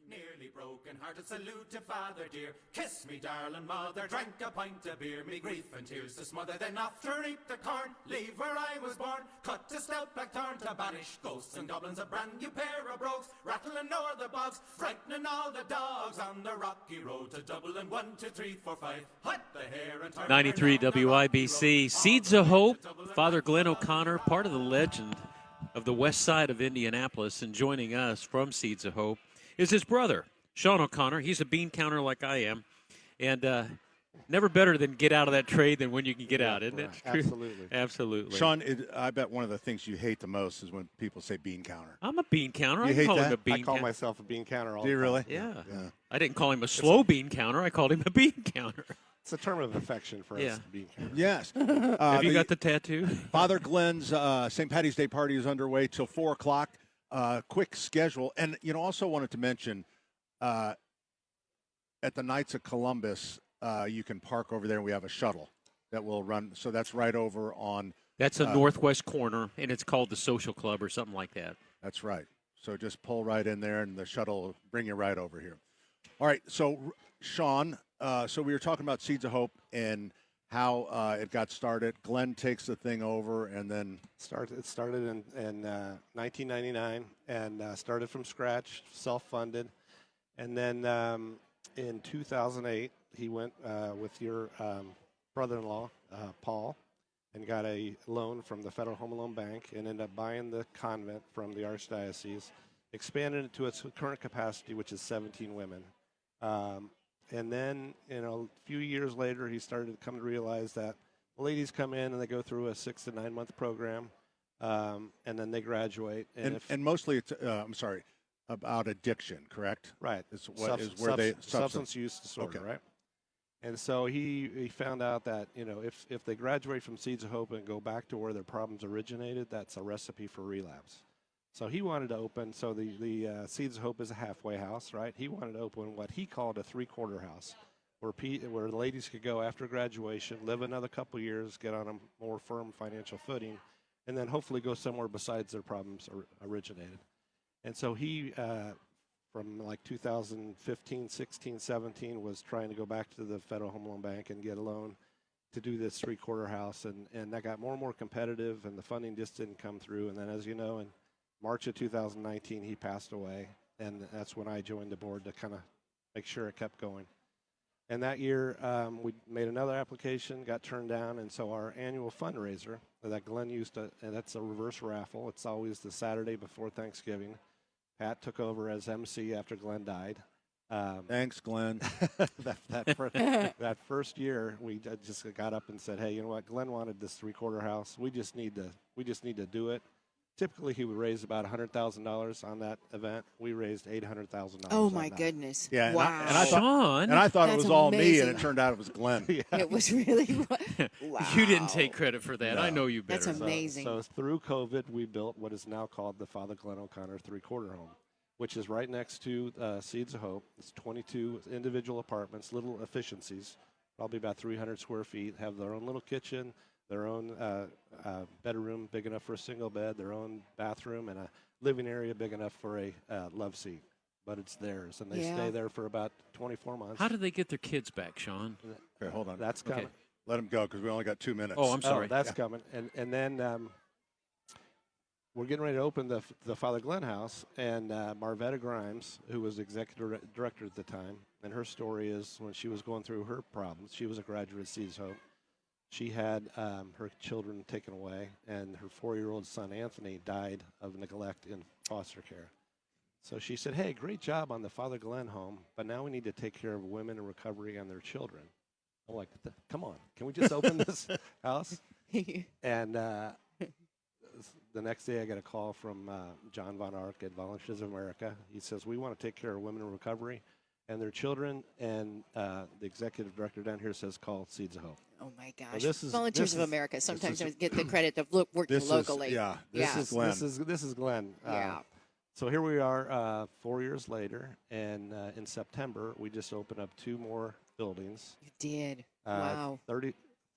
Nearly broken hearted salute to father dear. Kiss me, darling mother. Drank a pint of beer, me grief and tears to smother. Then off to reap the corn, leave where I was born. Cut a stout black thorn to banish ghosts and goblins. A brand new pair of brogues, rattling o'er the bogs, frightening all the dogs on the rocky road to Dublin. 1, 2, 3, 4, 5. Hut the hair and turn
93 WIBC, Seeds of Hope. Father Glenn O'Connor, part of the legend of the west side of Indianapolis, and joining us from Seeds of Hope is his brother, Sean O'Connor. He's a bean counter like I am, and never better than get out of that trade than when you can get out, isn't it?
Absolutely.
Absolutely.
Sean, I bet one of the things you hate the most is when people say bean counter.
I'm a bean counter.
You
I
hate
call him
that?
a bean
I call
counter.
myself a bean counter all
Do you
the time.
really?
Yeah. I didn't call him a slow bean counter. I called him a bean counter.
It's a term of affection for
Yeah.
us, bean counter.
Yes.
Have you got the tattoo?
Father Glenn's St. Patty's Day party is underway till 4 o'clock. Quick schedule. And, also wanted to mention at the Knights of Columbus, you can park over there, and we have a shuttle that will run. So that's right over on.
That's a northwest corner, and it's called the Social Club or something like that.
That's right. So just pull right in there, and the shuttle will bring you right over here. All right. So, Sean, so we were talking about Seeds of Hope and how it got started. Glenn takes the thing over, and then
It started in 1999 and started from scratch, self-funded. And then in 2008, he went with your brother-in-law, Paul, and got a loan from the Federal Home Loan Bank and ended up buying the convent from the Archdiocese, expanded it to its current capacity, which is 17 women. And then, a few years later, he started to come to realize that the ladies come in and they go through a 6 to 9 month program, and then they graduate.
And mostly it's, about addiction, correct?
Right.
Is where they
substance use disorder,
Okay.
right? And so he found out that if they graduate from Seeds of Hope and go back to where their problems originated, that's a recipe for relapse. So he wanted to open. So the Seeds of Hope is a halfway house, right? He wanted to open what he called a 3/4 house, where the ladies could go after graduation, live another couple years, get on a more firm financial footing, and then hopefully go somewhere besides their problems originated. And so he, from like 2015, 16, 17, was trying to go back to the Federal Home Loan Bank and get a loan to do this 3/4 house. And that got more and more competitive, and the funding just didn't come through. And then, as you know, in March of 2019, he passed away. And that's when I joined the board to kind of make sure it kept going. And that year, we made another application, got turned down. And so our annual fundraiser that Glenn used to, and that's a reverse raffle. It's always the Saturday before Thanksgiving. Pat took over as MC after Glenn died.
Thanks, Glenn.
that first year, we just got up and said, "Hey, you know what? Glenn wanted this 3/4 house. We just need to do it." Typically, he would raise about $100,000 on that event. We raised $800,000.
Oh my goodness!
Yeah,
wow.
And I thought it was all me, and it turned out it was Glenn.
It was really. Wow.
You didn't take credit for that.
No.
I know you better.
That's amazing.
So through COVID, we built what is now called the Father Glenn O'Connor 3/4 home, which is right next to Seeds of Hope. It's 22 individual apartments, little efficiencies, probably about 300 square feet, have their own little kitchen, their own bedroom big enough for a single bed, their own bathroom, and a living area big enough for a love seat. But it's theirs, and they stay there for about 24 months.
How do they get their kids back, Sean?
Okay, hold on.
That's coming.
Okay.
Let him go because we only got 2 minutes.
Oh, I'm sorry.
That's coming. And then we're getting ready to open the Father Glenn house, and Marvetta Grimes, who was executive director at the time, and her story is when she was going through her problems, she was a graduate of Seeds Hope. She had her children taken away, and her 4-year-old son, Anthony, died of neglect in foster care. So she said, "Hey, great job on the Father Glenn home, but now we need to take care of women in recovery and their children." I'm like, "Come on, can we just open this house?" And the next day I got a call from John Von Ark at Volunteers of America. He says, "We want to take care of women in recovery and their children, and the executive director down here says call Seeds of Hope.
Oh my
So
gosh!
this is
Volunteers of America sometimes get the credit of working locally.
This is Glenn.
Yeah.
So here we are 4 years later, and in September we just opened up 2 more buildings.
You did. Wow.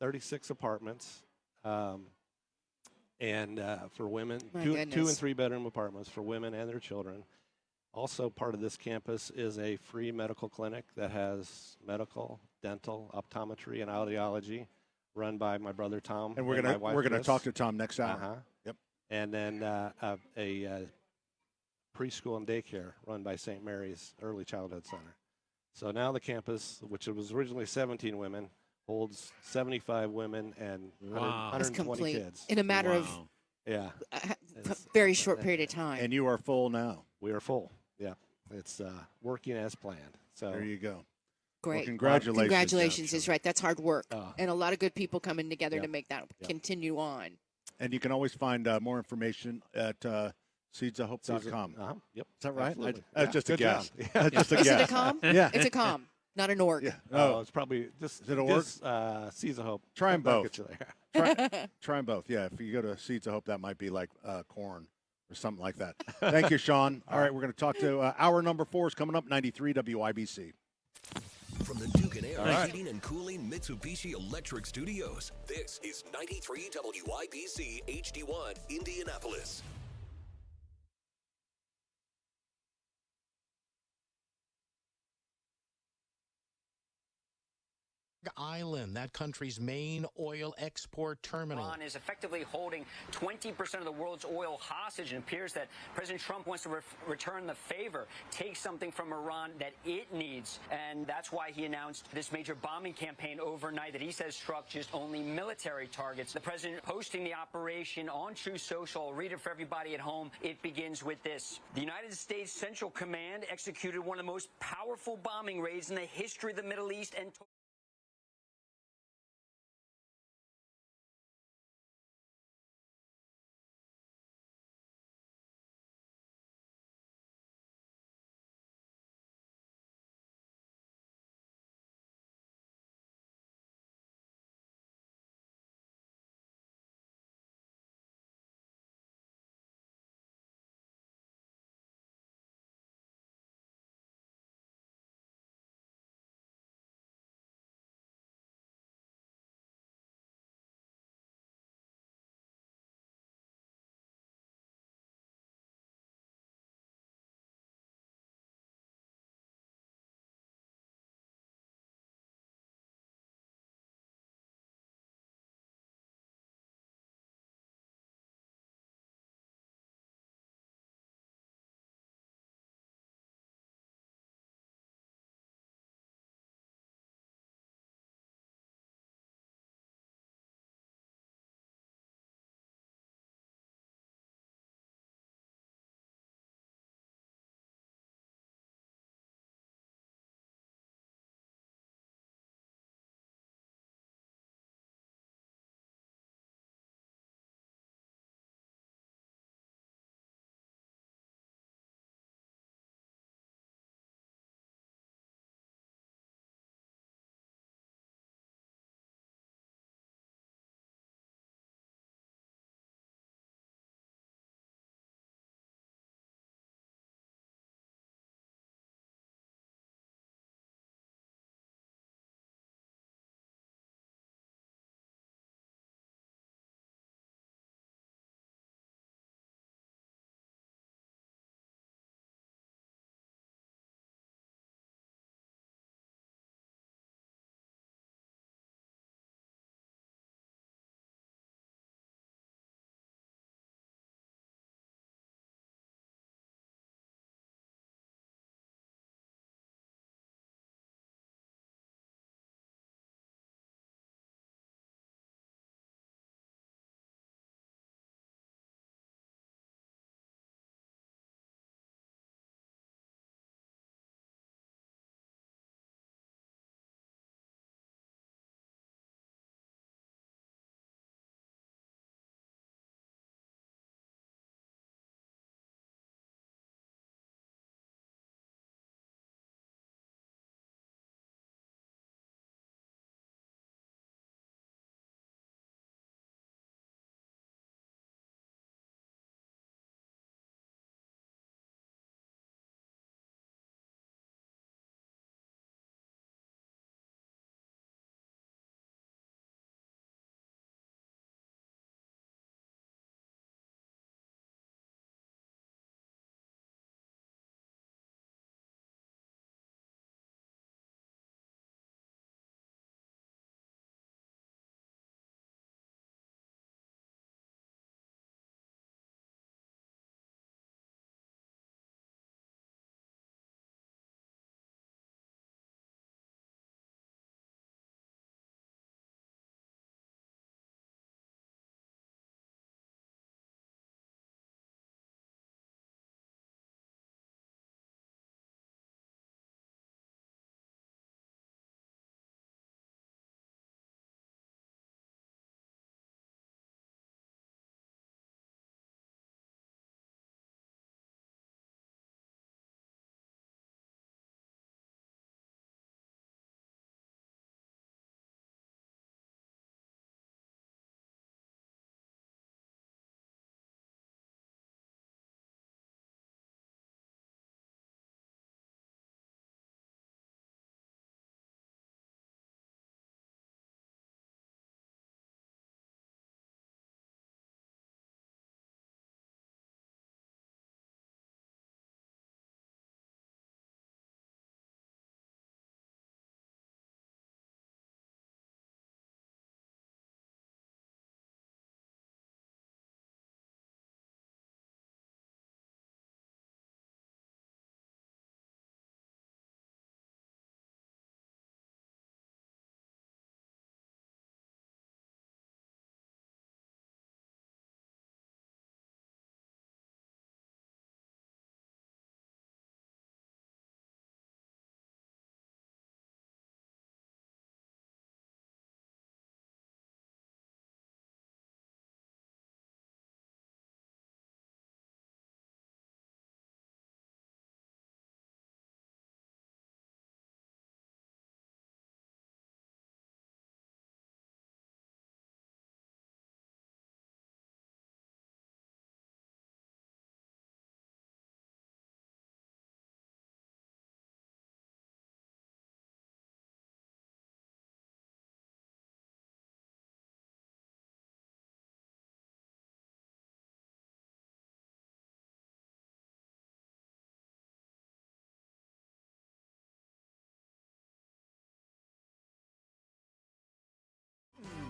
36 apartments, and for women,
My
2
goodness.
and 3 bedroom apartments for women and their children. Also, part of this campus is a free medical clinic that has medical, dental, optometry, and audiology, run by my brother Tom.
And we're
my wife
gonna
Chris.
talk to Tom next hour. Yep.
And then a preschool and daycare run by St. Mary's Early Childhood Center. So now the campus, which was originally 17 women, holds 75 women and 120 kids.
In a matter of
a
very short period of time.
And you are full now.
We are full. Yeah, it's working as planned. So
there you go.
Great.
Well, congratulations.
Congratulations is right. That's hard work.
Oh.
And a lot of good people coming together
Yep.
to make that
Yep.
continue on.
And you can always find more information at seedsofhope.com.
Yep.
Is that right?
Absolutely.
That's just a
Good
guess.
job.
That's just a
Is
guess.
it a com?
Yeah.
It's a com, not an org.
Yeah.
Oh, it's probably just
Is it a org?
Seeds of Hope.
Try them
That'll
both.
get you there.
Try them both. Yeah. If you go to Seeds of Hope, that might be like corn or something like that. Thank you, Sean. All right, we're going to talk to hour number 4 is coming up, 93 WIBC.
From the Duke and Air Heating and Cooling Mitsubishi Electric Studios, this is 93 WIBC HD1 Indianapolis.
Island, that country's main oil export terminal.
Iran is effectively holding 20% of the world's oil hostage, and it appears that President Trump wants to return the favor, take something from Iran that it needs, and that's why he announced this major bombing campaign overnight that he says struck just only military targets. The president posting the operation on True Social. I'll read it for everybody at home. It begins with this. The United States Central Command executed one of the most powerful bombing raids in the history of the Middle East and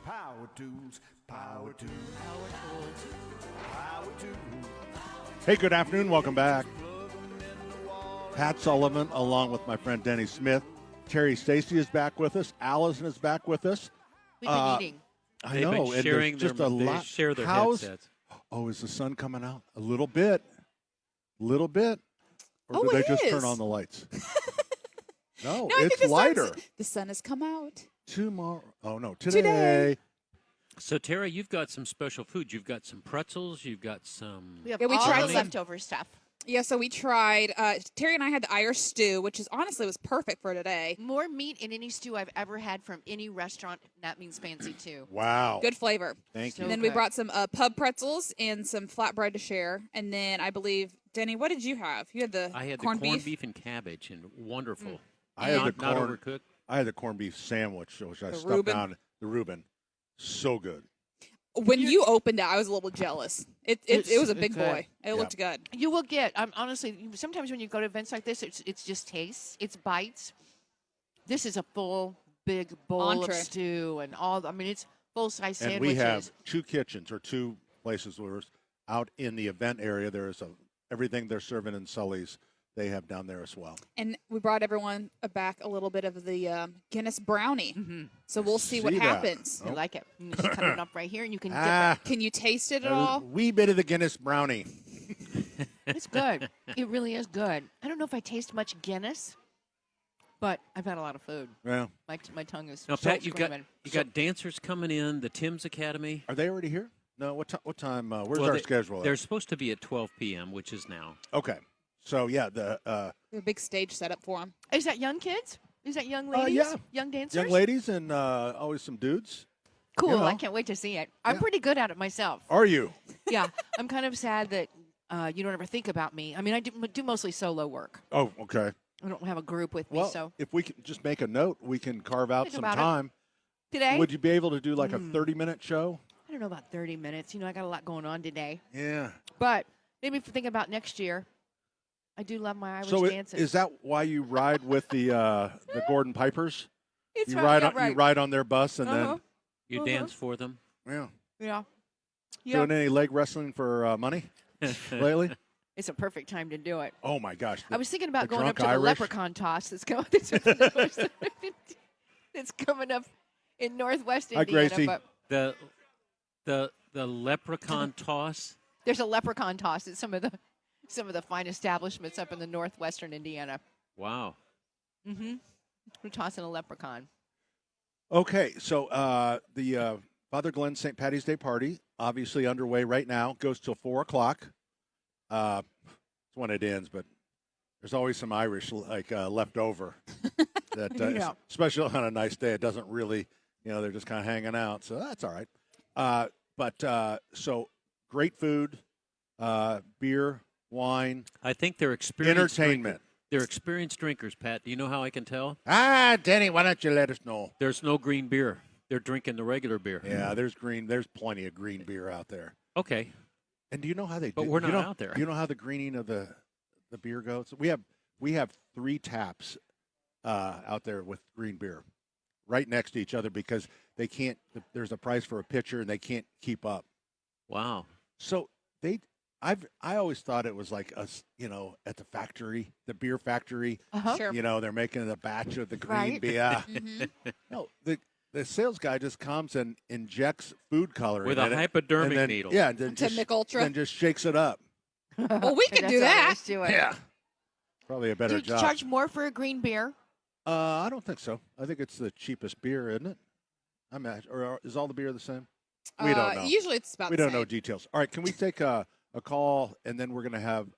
Power tools, power tools, power tools.
Hey, good afternoon. Welcome back. Pat Sullivan, along with my friend Denny Smith. Terry Stacy is back with us. Allison is back with us.
We've been eating.
I
They've
know.
been
And
sharing
there's just
their,
a
they
lot.
share their
How's-
headsets.
Oh, is the sun coming out? A little bit. Little bit. Or
Oh,
did
it
they just
is.
turn on the lights? No,
No, I think
it's lighter.
The sun has come out.
Tomorrow. Oh, no.
Today.
So, Tara, you've got some special food. You've got some pretzels. You've got some.
We have
Yeah, we
all
tried
the
some-
leftover stuff.
Yeah, so we tried. Terry and I had the Irish stew, which is honestly was perfect for today.
More meat in any stew I've ever had from any restaurant. That means fancy too.
Wow.
Good flavor.
Thank
So
you.
And then we
good.
brought some pub pretzels and some flatbread to share. And then I believe, Denny, what did you have? You had the
I had
corned
the corned
beef.
beef and cabbage, and wonderful.
I had
not,
the
not
corn.
overcooked.
I had the corned beef sandwich, which I
The
stuffed
Reuben?
down the Reuben. So good.
When you opened it, I was a little jealous. It was a big
good.
boy. It looked good.
You will get. Honestly, sometimes when you go to events like this, it's just tastes, it's bites. This is a full big bowl
Entree.
of stew and all. I mean, it's full size
And
sandwiches.
we have two kitchens or two places where it's out in the event area. There's everything they're serving in Sully's. They have down there as well.
And we brought everyone back a little bit of the Guinness brownie. So we'll see what
See that.
happens.
I like it. You can just cut it up right here, and you can dip
Ah,
Can you taste it at
a
all?
wee bit of the Guinness brownie.
it. It's good. It really is good. I don't know if I taste much Guinness, but I've had a lot of food.
Yeah.
My tongue is.
Now,
so
Pat, you
screaming.
got dancers coming in. The Tim's Academy.
Are they already here? No. What time? Where's
Well,
our
they-
schedule? at?
They're supposed to be at 12 p.m., which is now.
Okay. So yeah, the
We have a big stage set up for them.
Is that young kids? Is that young ladies?
yeah.
Young dancers?
young ladies and always some dudes.
Cool.
you know.
I can't wait to see it. I'm pretty good at it myself.
Are you?
Yeah. I'm kind of sad that you don't ever think about me. I mean, I do mostly solo work.
Oh, okay.
I don't have a group with me.
Well,
So
if we can just make a note, we can carve out
Think
some
about it.
time.
today,
Would you be able to do like a 30-minute show?
I don't know about 30 minutes. You know, I got a lot going on today.
Yeah.
But maybe if you think about next year, I do love my Irish
So
dances.
is that why you ride with the Gordon Pipers?
It's
you
right,
ride
yeah,
on
right.
you ride on their bus and
Uh-huh.
You dance for them.
then
Yeah.
doing any leg wrestling for money lately?
It's a perfect time to do it.
Oh my gosh!
I was thinking about
the
going up
drunk
to the
Irish?
leprechaun toss that's coming. That's coming up in Northwest
Hi,
Indiana.
Gracie.
But
The leprechaun toss.
there's a leprechaun toss at some of the fine establishments up in the northwestern Indiana.
Wow.
Mm-hmm. We're tossing a leprechaun.
Okay, so the Father Glenn St. Patty's Day party obviously underway right now. Goes till 4:00. It's when it ends, but there's always some Irish left over. That
Yeah.
especially on a nice day, it doesn't really, they're just kind of hanging out, so that's all right. So great food, beer, wine.
I think they're experienced
Entertainment.
They're experienced drinkers, Pat. Do you know how I can tell?
Denny, why don't you let us know?
There's no green beer. They're drinking the regular beer.
Yeah, there's plenty of green beer out there.
Okay.
And do you know how they
But
do?
we're
you
not
know,
out there.
Do you know how the greening of the beer goes? We have 3 taps out there with green beer right next to each other because they can't. There's a price for a pitcher and they can't keep up.
Wow.
So I always thought it was like us, at the factory, the beer factory.
Uh-huh. Sure.
They're making a batch of the green
Right.
beer.
Mhm.
No, the sales guy just comes and injects food coloring
With a
in it,
hypodermic
and then,
needle.
Yeah, and then
To
just,
Mick Ultra.
then just shakes it up.
Well, we could
That's
do
how I
that.
always do it.
Yeah, probably a better
Do you
job.
charge more for a green beer?
I don't think so. I think it's the cheapest beer, isn't it? Or is all the beer the same? We don't know.
Usually it's about
We
the
don't know
same.
details. All right, can we take a call, and then we're going to have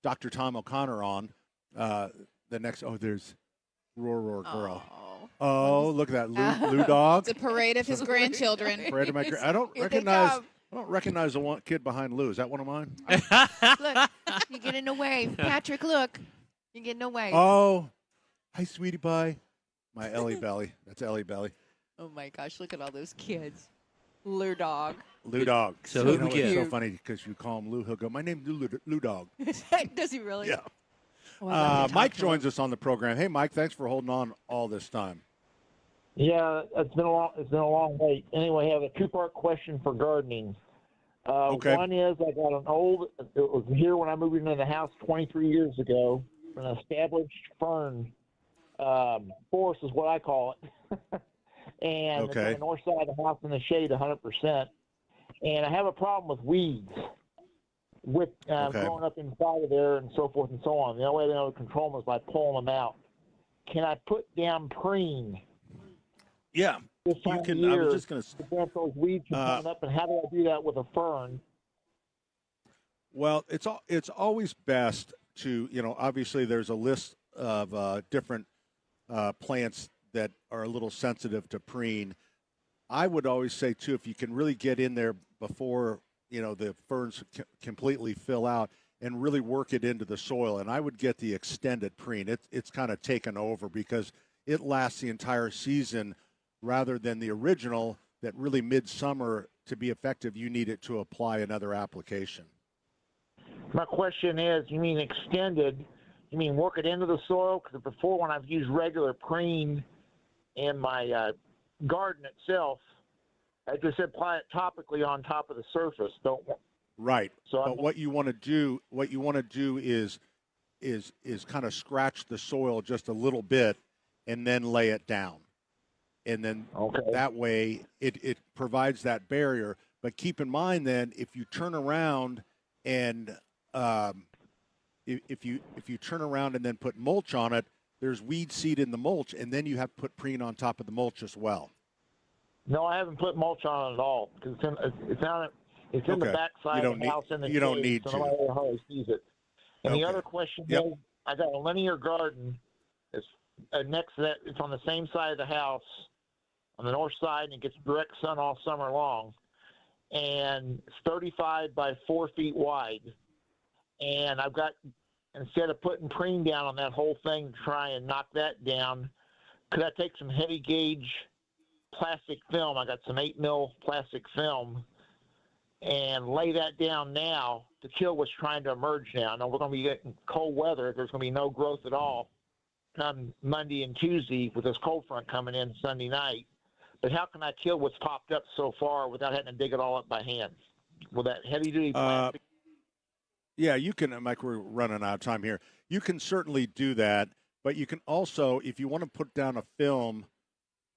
Dr. Tom O'Connor on the next. Oh, there's Roar Girl. Oh, look at that Lou Dog.
It's a parade of his grandchildren.
Parade of my I don't
Here they
recognize.
come.
I don't recognize the one kid behind Lou. Is that one of mine?
Look, you're getting away. Patrick, look. You're getting away.
Oh, hi, sweetie pie. My Ellie Belly. That's Ellie Belly.
Oh, my gosh. Look at all those kids. Lou Dog.
Lou Dog.
So who'd we
it's
get?
so funny because you call him Lou. He'll go, my name's Lou Dog.
Does he really?
Yeah.
Oh, I love to
Mike
talk to him.
joins us on the program. Hey, Mike, thanks for holding on all this time.
Yeah, it's been a long wait. Anyway, I have a two-part question for gardening.
Okay.
One is I got it was here when I moved into the house 23 years ago, an established fern forest is what I call it. And it's on the north side of the house in the shade 100%. And I have a problem with weeds with growing up inside of there and so forth and so on. The only way I know to control them is by pulling them out. Can I put down preen?
Yeah,
This time
you can.
Of year,
I was just going to
prevent those weeds from coming up, and how do I do that with a fern?
Well, it's always best to, obviously there's a list of different plants that are a little sensitive to preen. I would always say too, if you can really get in there before the ferns completely fill out and really work it into the soil, and I would get the extended preen. It's kind of taken over because it lasts the entire season, rather than the original that really midsummer to be effective you need it to apply another application.
My question is, you mean extended? You mean work it into the soil? Because before, when I've used regular preen in my garden itself, I just apply it topically on top of the surface.
Right.
So
but what you want to do is kind of scratch the soil just a little bit and then lay it down. And then that way it provides that barrier. But keep in mind then, if you turn around and if you turn around and then put mulch on it, there's weed seed in the mulch, and then you have to put preen on top of the mulch as well.
No, I haven't put mulch on it at all because it's in the backside of the house in the shade,
you don't need
so
to.
nobody hardly sees it. And the other question is, I got a linear garden. It's next to that. It's on the same side of the house, on the north side, and it gets direct sun all summer long. And it's 35 by 4 feet wide. And I've got, instead of putting preen down on that whole thing to try and knock that down, could I take some heavy gauge plastic film? I got some 8 mil plastic film and lay that down now to kill what's trying to emerge now. Now we're going to be getting cold weather. There's going to be no growth at all come Monday and Tuesday with this cold front coming in Sunday night. But how can I kill what's popped up so far without having to dig it all up by hand? With that heavy-duty plastic?
Yeah, you can, Mike, we're running out of time here. You can certainly do that, but you can also, if you want to put down a film.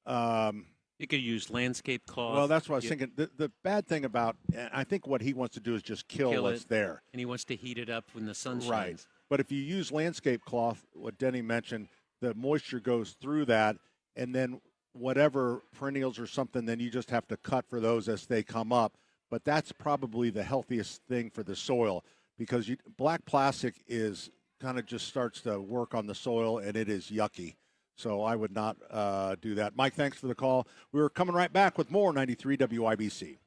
You could use landscape cloth.
Well, that's what I was thinking. The bad thing about, I think what he wants to do is just kill what's there.
And he wants to heat it up when the sun shines.
Right. But if you use landscape cloth, what Denny mentioned, the moisture goes through that, and then whatever perennials or something, then you just have to cut for those as they come up. But that's probably the healthiest thing for the soil, because black plastic is kind of just starts to work on the soil, and it is yucky. So I would not do that. Mike, thanks for the call. We're coming right back with more 93 WIBC.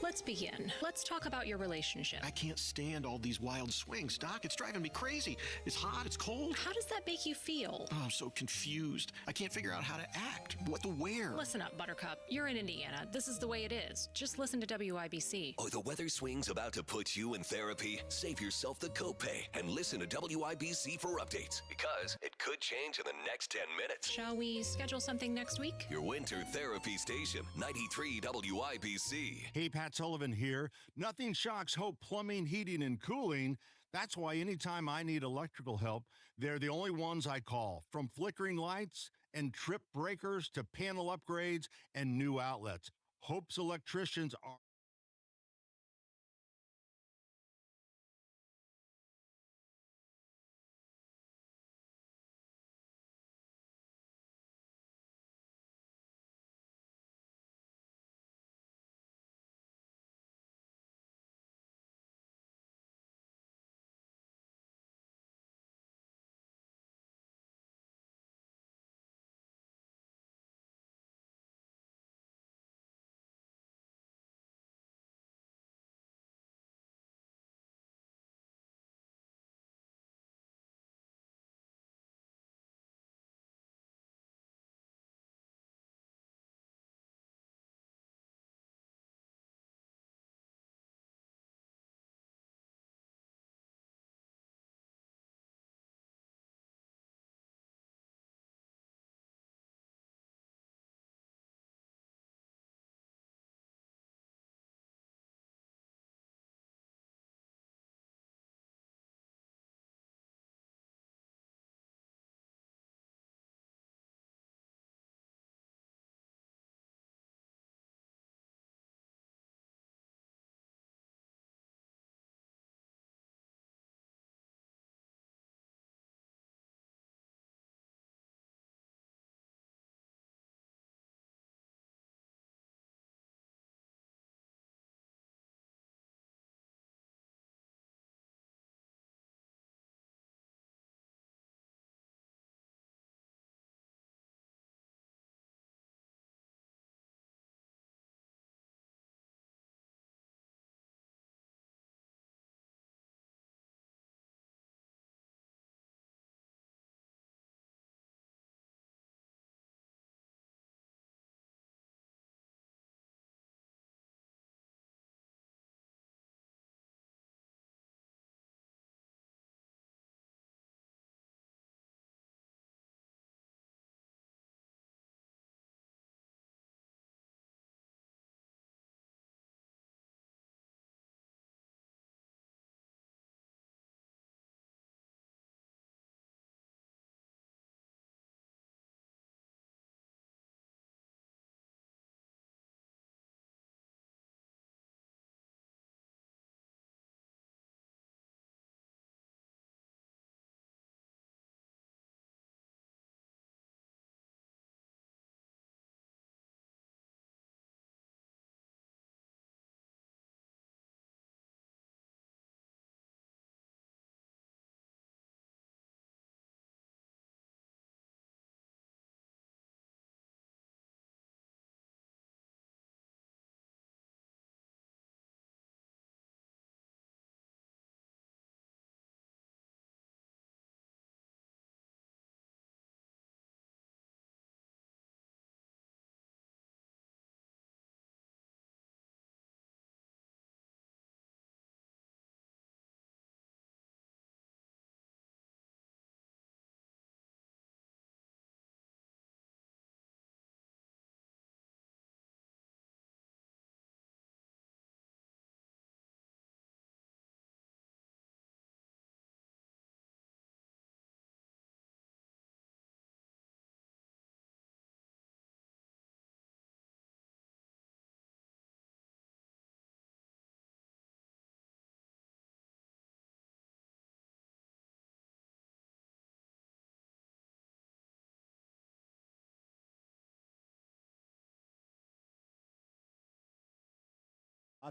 Let's begin. Let's talk about your relationship.
I can't stand all these wild swings, Doc. It's driving me crazy. It's hot, it's cold.
How does that make you feel?
Oh, I'm so confused. I can't figure out how to act, what to wear.
Listen up, Buttercup. You're in Indiana. This is the way it is. Just listen to WIBC.
Are the weather swings about to put you in therapy? Save yourself the copay and listen to WIBC for updates, because it could change in the next 10 minutes.
Shall we schedule something next week?
Your winter therapy station, 93 WIBC.
Hey, Pat Sullivan here. Nothing shocks Hope Plumbing, Heating, and Cooling. That's why anytime I need electrical help, they're the only ones I call. From flickering lights and trip breakers to panel upgrades and new outlets, Hope's electricians are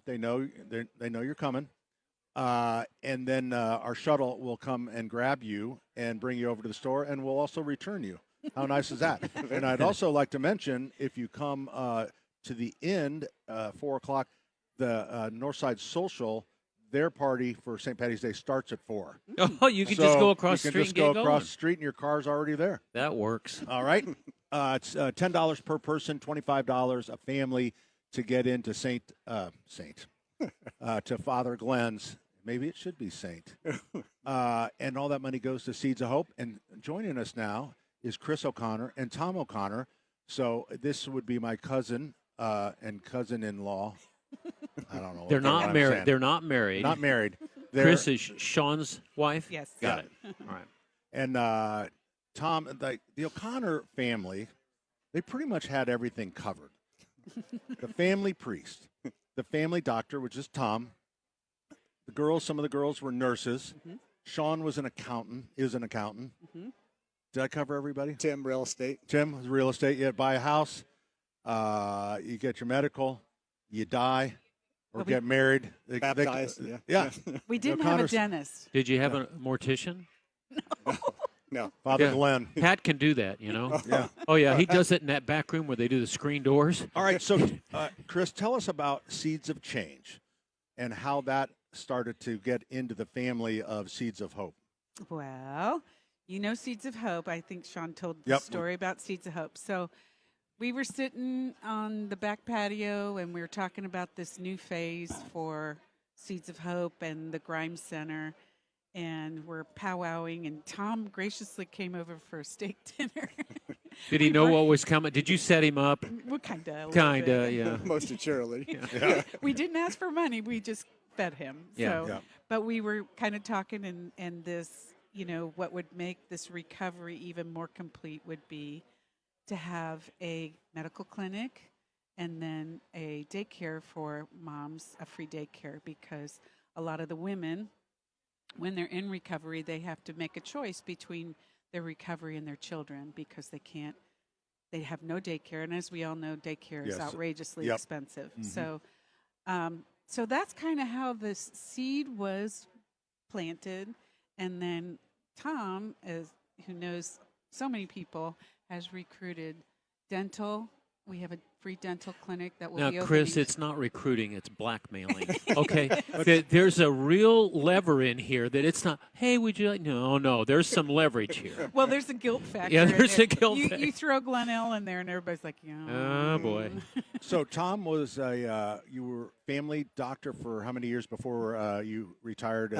They know you're coming. And then our shuttle will come and grab you and bring you over to the store, and we'll also return you. How nice is that? And I'd also like to mention, if you come to the end, 4 o'clock, the Northside Social, their party for St. Patty's Day starts at 4.
Oh, you can just go across the
you
street
can just
and
go
get
across
going.
the street, and your car's already there.
That works.
All right. It's $10 per person, $25 a family to get into to Father Glenn's. Maybe it should be Saint. And all that money goes to Seeds of Hope. And joining us now is Chris O'Connor and Tom O'Connor. So this would be my cousin and cousin-in-law. I don't know.
They're not married. They're not married.
Not married.
Chris is Sean's wife?
Yes.
Got it. All right.
And Tom, the O'Connor family, they pretty much had everything covered. The family priest, the family doctor, which is Tom. Some of the girls were nurses.
Mm-hmm.
Sean was an accountant, is an accountant.
Mm-hmm.
Did I cover everybody?
Tim, real estate.
Tim was real estate. You buy a house, you get your medical, you die, or get married.
Baptized,
yeah.
We didn't have a dentist.
Did you have a mortician?
No.
Father Glenn.
Pat can do that, you know?
Yeah.
Oh, yeah. He does it in that back room where they do the screen doors.
All right. So, Chris, tell us about Seeds of Change and how that started to get into the family of Seeds of Hope.
Well, Seeds of Hope. I think Sean told the story about Seeds of Hope. So we were sitting on the back patio, and we were talking about this new phase for Seeds of Hope and the Grimes Center. And we're powwowing, and Tom graciously came over for a steak dinner.
Did he know what was coming? Did you set him up?
Well, kinda,
yeah.
Most assuredly.
Yeah.
We didn't ask for money. We just fed him.
Yeah.
So,
Yeah.
But we were kind of talking, and this, what would make this recovery even more complete would be to have a medical clinic and then a daycare for moms, a free daycare, because a lot of the women, when they're in recovery, they have to make a choice between their recovery and their children because they have no daycare. And as we all know, daycare is outrageously expensive.
Mm-hmm.
So that's kind of how this seed was planted. And then Tom, who knows so many people, has recruited dental. We have a free dental clinic that will be opening.
Now, Chris, it's not recruiting, it's blackmailing. Okay? There's a real lever in here that it's not, hey, would you like? No, there's some leverage here.
Well, there's a guilt factor.
Yeah, there's
in
a guilt
there.
factor.
You throw Glenn in there, and everybody's like, yeah.
Oh, boy.
So Tom was you were family doctor for how many years before you retired?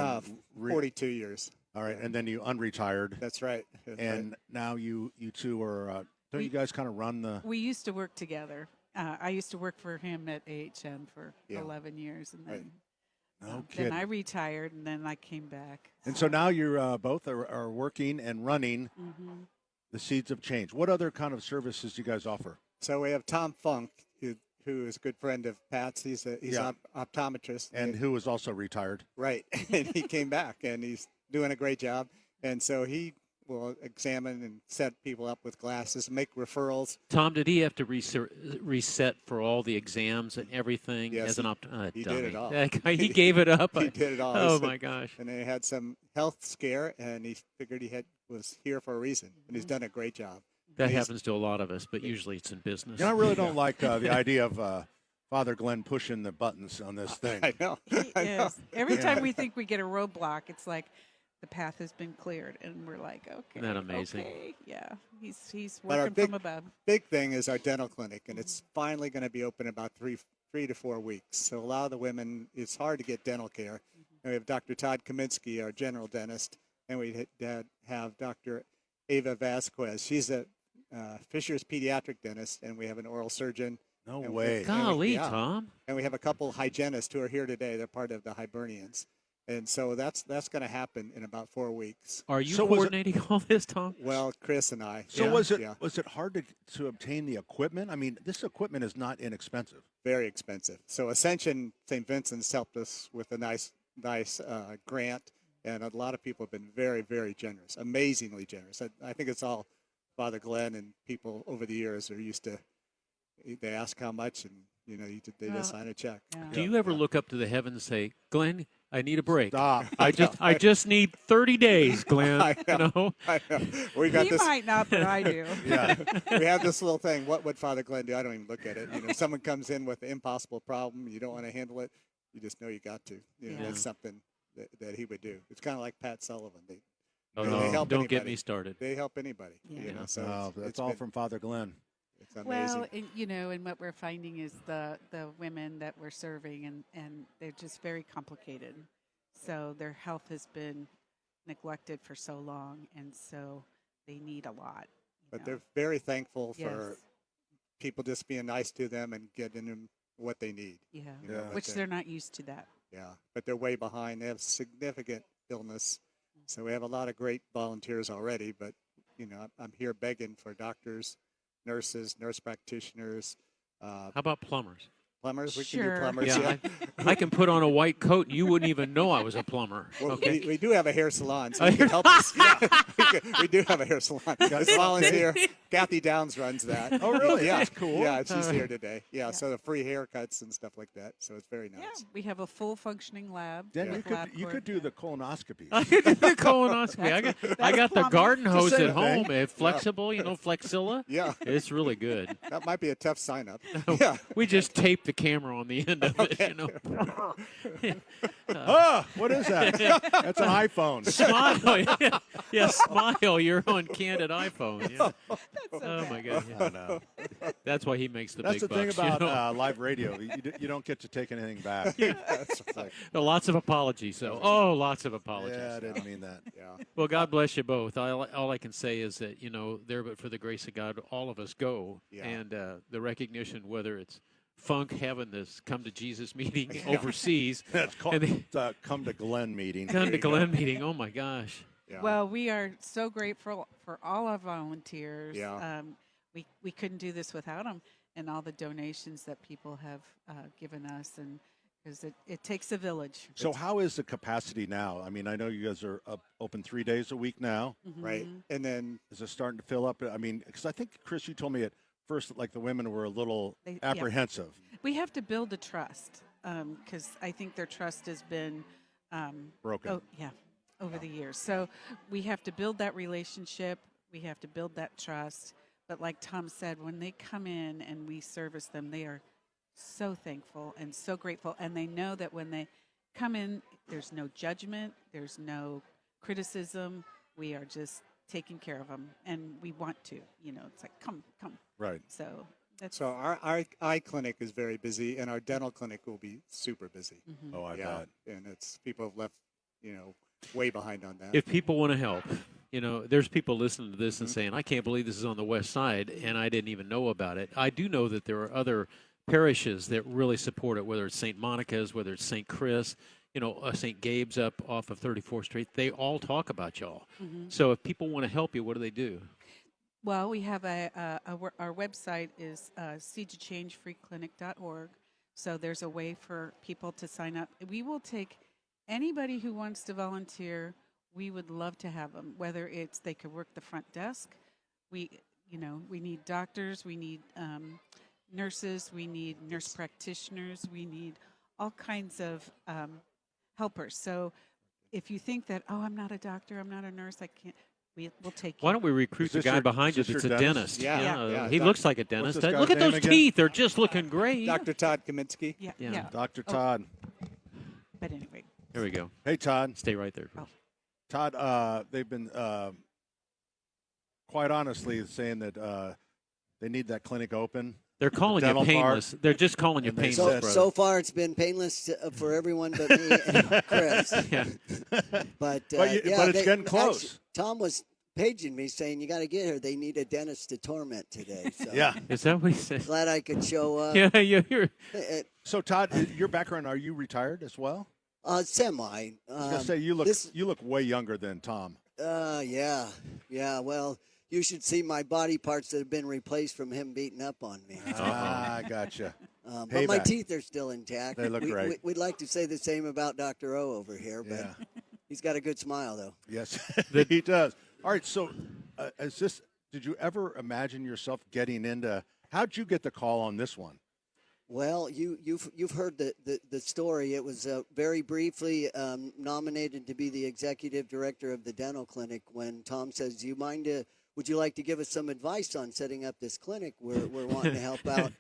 42 years.
All right, and then you unretired.
That's right.
And now you two are. Don't you guys kind of run the?
We used to work together. I used to work for him at AHN for 11 years, and then then I retired, and then I came back.
And so now you're both are working and running the Seeds of Change. What other kind of services do you guys offer?
So we have Tom Funk, who is a good friend of Pat's. He's an optometrist.
And who was also retired.
Right. And he came back, and he's doing a great job. And so he will examine and set people up with glasses, make referrals.
Tom, did he have to reset for all the exams and everything?
Yes,
as an
he did it all.
That guy, he gave it up.
He did it all.
Oh, my gosh.
And they had some health scare, and he figured was here for a reason, and he's done a great job.
That happens to a lot of us, but usually it's in business.
I really don't like the idea of Father Glenn pushing the buttons on this thing.
I know.
Every time we think we get a roadblock, it's like the path has been cleared, and we're like, okay.
Isn't that amazing?
Okay, yeah, he's
But our
working from above.
big thing is our dental clinic, and it's finally going to be open in about three to 4 weeks. So a lot of the women, it's hard to get dental care. And we have Dr. Todd Kaminsky, our general dentist, and we have Dr. Ava Vasquez. She's a Fisher's pediatric dentist, and we have an oral surgeon.
No way.
Golly, Tom.
And we have a couple hygienists who are here today. They're part of the Hibernians. And so that's going to happen in about 4 weeks.
Are you coordinating all this, Tom?
Well, Chris and I.
So was it hard to obtain the equipment? I mean, this equipment is not inexpensive.
Very expensive. So Ascension St. Vincent's helped us with a nice grant, and a lot of people have been very, very generous, amazingly generous. I think it's all Father Glenn and people over the years are used to. They ask how much, and They just sign a check.
Do you ever look up to the heavens and say, Glenn, I need a break.
Stop.
I just need 30 days, Glenn.
I know. We got
He
this.
might not, but I do.
Yeah, we have this little thing. What would Father Glenn do? I don't even look at it. Someone comes in with an impossible problem, you don't want to handle it. You just know you got to. It's something that he would do. It's kind of like Pat Sullivan. They help
don't
anybody.
get me started.
They help anybody. So
that's all from Father Glenn.
It's amazing.
Well, and what we're finding is the women that we're serving, and they're just very complicated. So their health has been neglected for so long, and so they need a lot.
But they're very thankful for people just being nice to them and getting them what they need.
Which they're not used to that.
Yeah, but they're way behind. They have significant illness. So we have a lot of great volunteers already, but, I'm here begging for doctors, nurses, nurse practitioners.
How about plumbers?
Plumbers, we can do plumbers.
Yeah, I can put on a white coat and you wouldn't even know I was a plumber.
Well,
Okay.
we do have a hair salon, so you can help us. We do have a hair salon. It's volunteer. Kathy Downs runs that.
Oh, really?
Yeah,
That's cool.
Yeah, she's here today. Yeah, so the free haircuts and stuff like that. So it's very nice.
Yeah, we have a full functioning lab.
Then
with
you
lab
could do the colonoscopy.
The colonoscopy. I got the garden hose
Same
at home.
thing.
It's flexible, Flexilla.
Yeah.
It's really good.
That might be a tough sign up. Yeah.
We just tape the camera on the end of it,
What is that? That's an iPhone.
Smile. Yeah, smile. You're on candid iPhone. Yeah. Oh, my God. Yeah.
No.
That's why he makes the
That's
big
the thing
bucks.
about live radio. You don't get to take anything back. It's like,
Lots of apologies. So, lots of apologies.
yeah, I didn't mean that.
Yeah.
Well, God bless you both. All I can say is that, there but for the grace of God, all of us go.
Yeah.
And the recognition, whether it's Funk having this come to Jesus meeting overseas.
That's called come to Glenn meeting.
Come to Glenn meeting. Oh, my gosh.
Yeah.
Well, we are so grateful for all our volunteers.
Yeah.
We couldn't do this without them, and all the donations that people have given us, and because it takes a village.
So how is the capacity now? I mean, I know you guys are open 3 days a week now.
Right. And then
Is it starting to fill up? I mean, because I think, Chris, you told me at first, like the women were a little
Yeah.
apprehensive.
We have to build a trust because I think their trust has been
Broken.
Over the years. So we have to build that relationship. We have to build that trust. But like Tom said, when they come in and we service them, they are so thankful and so grateful. And they know that when they come in, there's no judgment, there's no criticism. We are just taking care of them, and we want to. It's like, come.
Right.
So that's
So our eye clinic is very busy, and our dental clinic will be super busy.
Oh, I bet.
And people have left, way behind on that.
If people want to help, there's people listening to this and saying, I can't believe this is on the west side, and I didn't even know about it. I do know that there are other parishes that really support it, whether it's St. Monica's, whether it's St. Chris, St. Gabe's up off of 34th Street. They all talk about y'all. So if people want to help you, what do they do?
Well, we have our website is seedtochange.freeclinic.org. So there's a way for people to sign up. We will take anybody who wants to volunteer. We would love to have them, whether it's they could work the front desk. We need doctors, we need nurses, we need nurse practitioners, we need all kinds of helpers. So if you think that, I'm not a doctor, I'm not a nurse, I can't, we'll take you.
Why don't we recruit the guy behind you that's a dentist?
Yeah.
He looks like a dentist.
this guy's
Look at
name
those
again?
teeth. They're just looking great.
Dr. Todd Kaminsky.
Yeah.
Dr. Todd.
But anyway.
Here we go.
Hey, Todd.
Stay right there.
Todd, they've been quite honestly saying that they need that clinic open.
They're calling you
dental
painless.
part.
They're just calling you
And they
painless,
said-
brother.
So far, it's been painless for everyone but me and Chris.
Yeah.
But
it's getting close.
Actually, Tom was paging me saying, you got to get here. They need a dentist to torment today. So
Yeah.
Is that what he said?
glad I could show up.
Yeah, you're.
So, Todd, your background, are you retired as well?
Semi.
I was going to say, you look way younger than Tom.
Yeah. Well, you should see my body parts that have been replaced from him beating up on me.
I gotcha.
But my teeth are still intact.
They look great.
We'd like to say the same about Dr. O over here, but he's got a good smile, though.
Yes, he does. All right, so did you ever imagine yourself getting into, how'd you get the call on this one?
Well, you've heard the story. It was very briefly nominated to be the executive director of the dental clinic when Tom says, "Do you mind? Would you like to give us some advice on setting up this clinic? We're wanting to help out."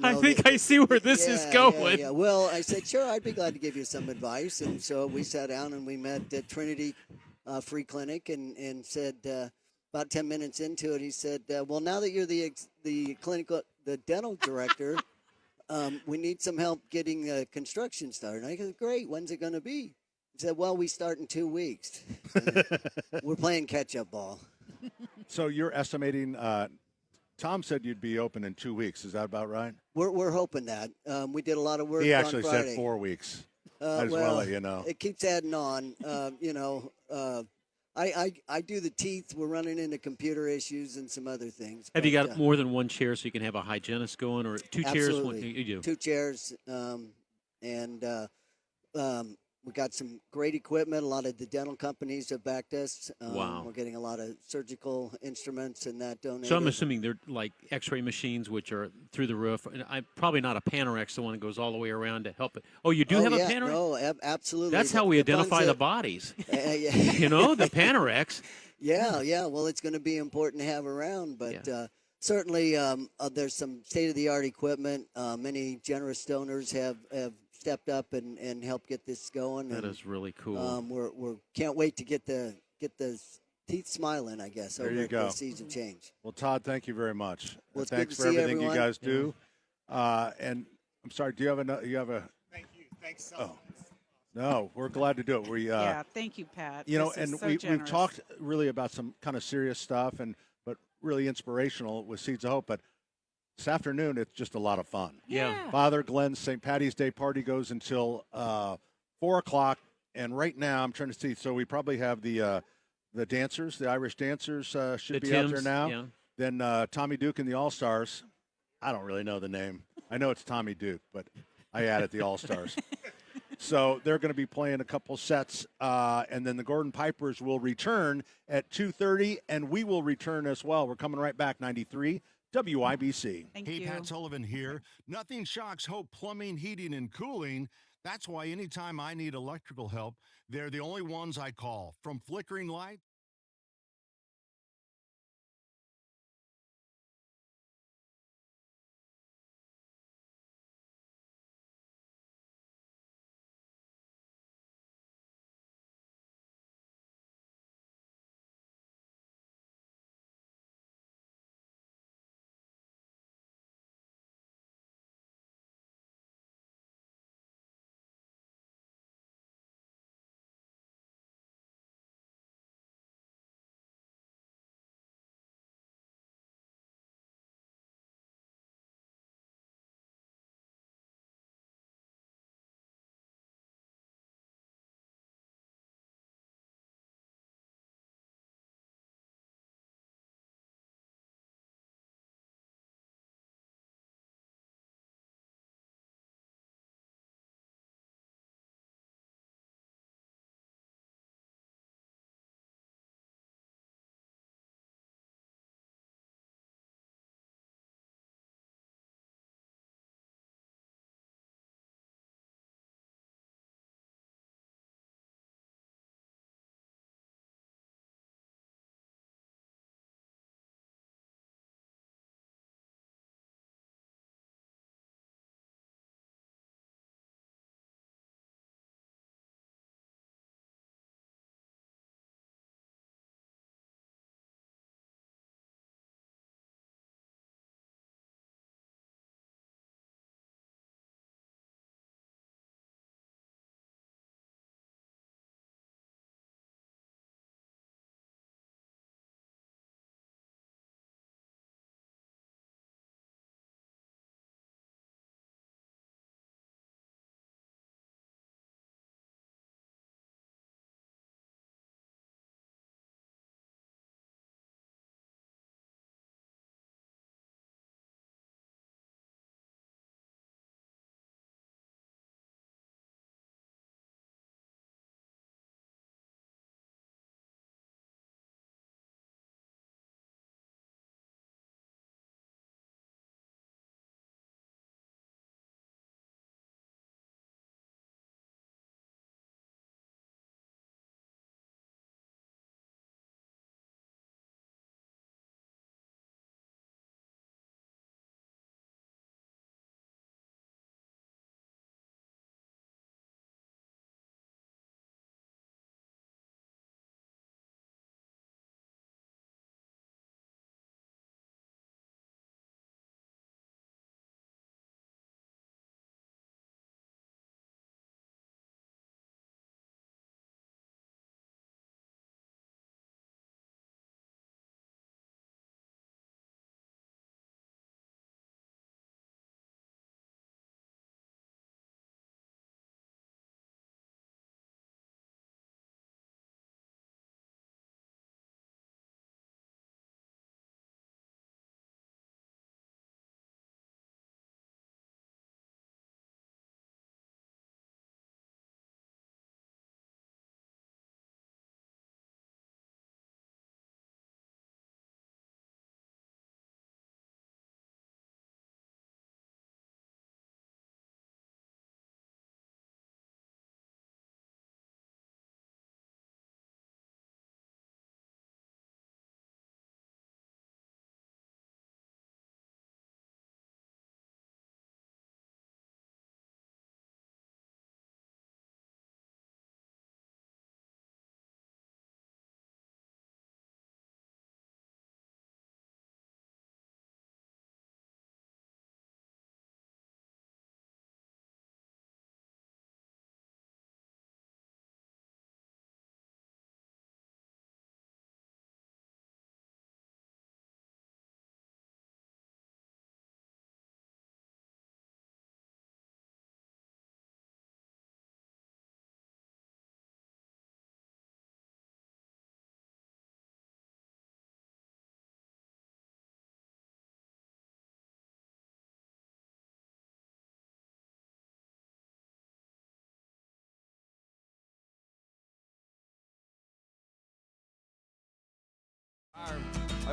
I think I see where this is going.
Yeah. Well, I said, "Sure, I'd be glad to give you some advice." And so we sat down and we met at Trinity Free Clinic and said. About 10 minutes into it, he said, "Well, now that you're the dental director, we need some help getting construction started." And I go, "Great. When's it going to be?" He said, "Well, we start in 2 weeks. We're playing catch-up ball."
So you're estimating? Tom said you'd be open in 2 weeks. Is that about right?
We're hoping that. We did a lot of work.
He actually
on Friday.
said 4 weeks. I just
well,
want to let you know.
It keeps adding on. I do the teeth. We're running into computer issues and some other things.
Have you got more than one chair so you can have a hygienist going, or two chairs?
Absolutely.
You do.
2 chairs, and we got some great equipment. A lot of the dental companies have backed us.
Wow.
We're getting a lot of surgical instruments and that donated.
So I'm assuming they're like X-ray machines, which are through the roof. And I'm probably not a Panorex, the one that goes all the way around to help it. Oh, you do have a Panorex?
No, absolutely.
That's how we identify the bodies. You know, the Panorex.
Yeah. Well, it's going to be important to have around, but certainly there's some state-of-the-art equipment. Many generous donors have stepped up and helped get this going.
That is really cool.
We're can't wait to get the teeth smiling, I guess.
There
over
you
at
go.
the Seeds of Change.
Well, Todd, thank you very much.
Well, it's
thanks
good
for
to see
everything
everyone.
you guys do. And I'm sorry, do you have a?
Thank you. Thanks so
Oh.
much.
No, we're glad to do it. We
yeah, thank you, Pat.
You know,
This is
and
so
we've
generous.
talked really about some kind of serious stuff, but really inspirational with Seeds of Hope. But this afternoon, it's just a lot of fun.
Yeah.
Father Glenn's St. Patty's Day party goes until 4 o'clock, and right now I'm trying to see. So we probably have the dancers, the Irish dancers, should
The
be out there
Tims,
now.
yeah.
Then Tommy Duke and the All Stars. I don't really know the name. I know it's Tommy Duke, but I added the All Stars. So they're going to be playing a couple sets, and then the Gordon Pipers will return at 2:30, and we will return as well. We're coming right back, 93 WIBC.
Hey, Pat Sullivan here. Nothing shocks Hope Plumbing, Heating, and Cooling. That's why anytime I need electrical help, they're the only ones I call. From flickering lights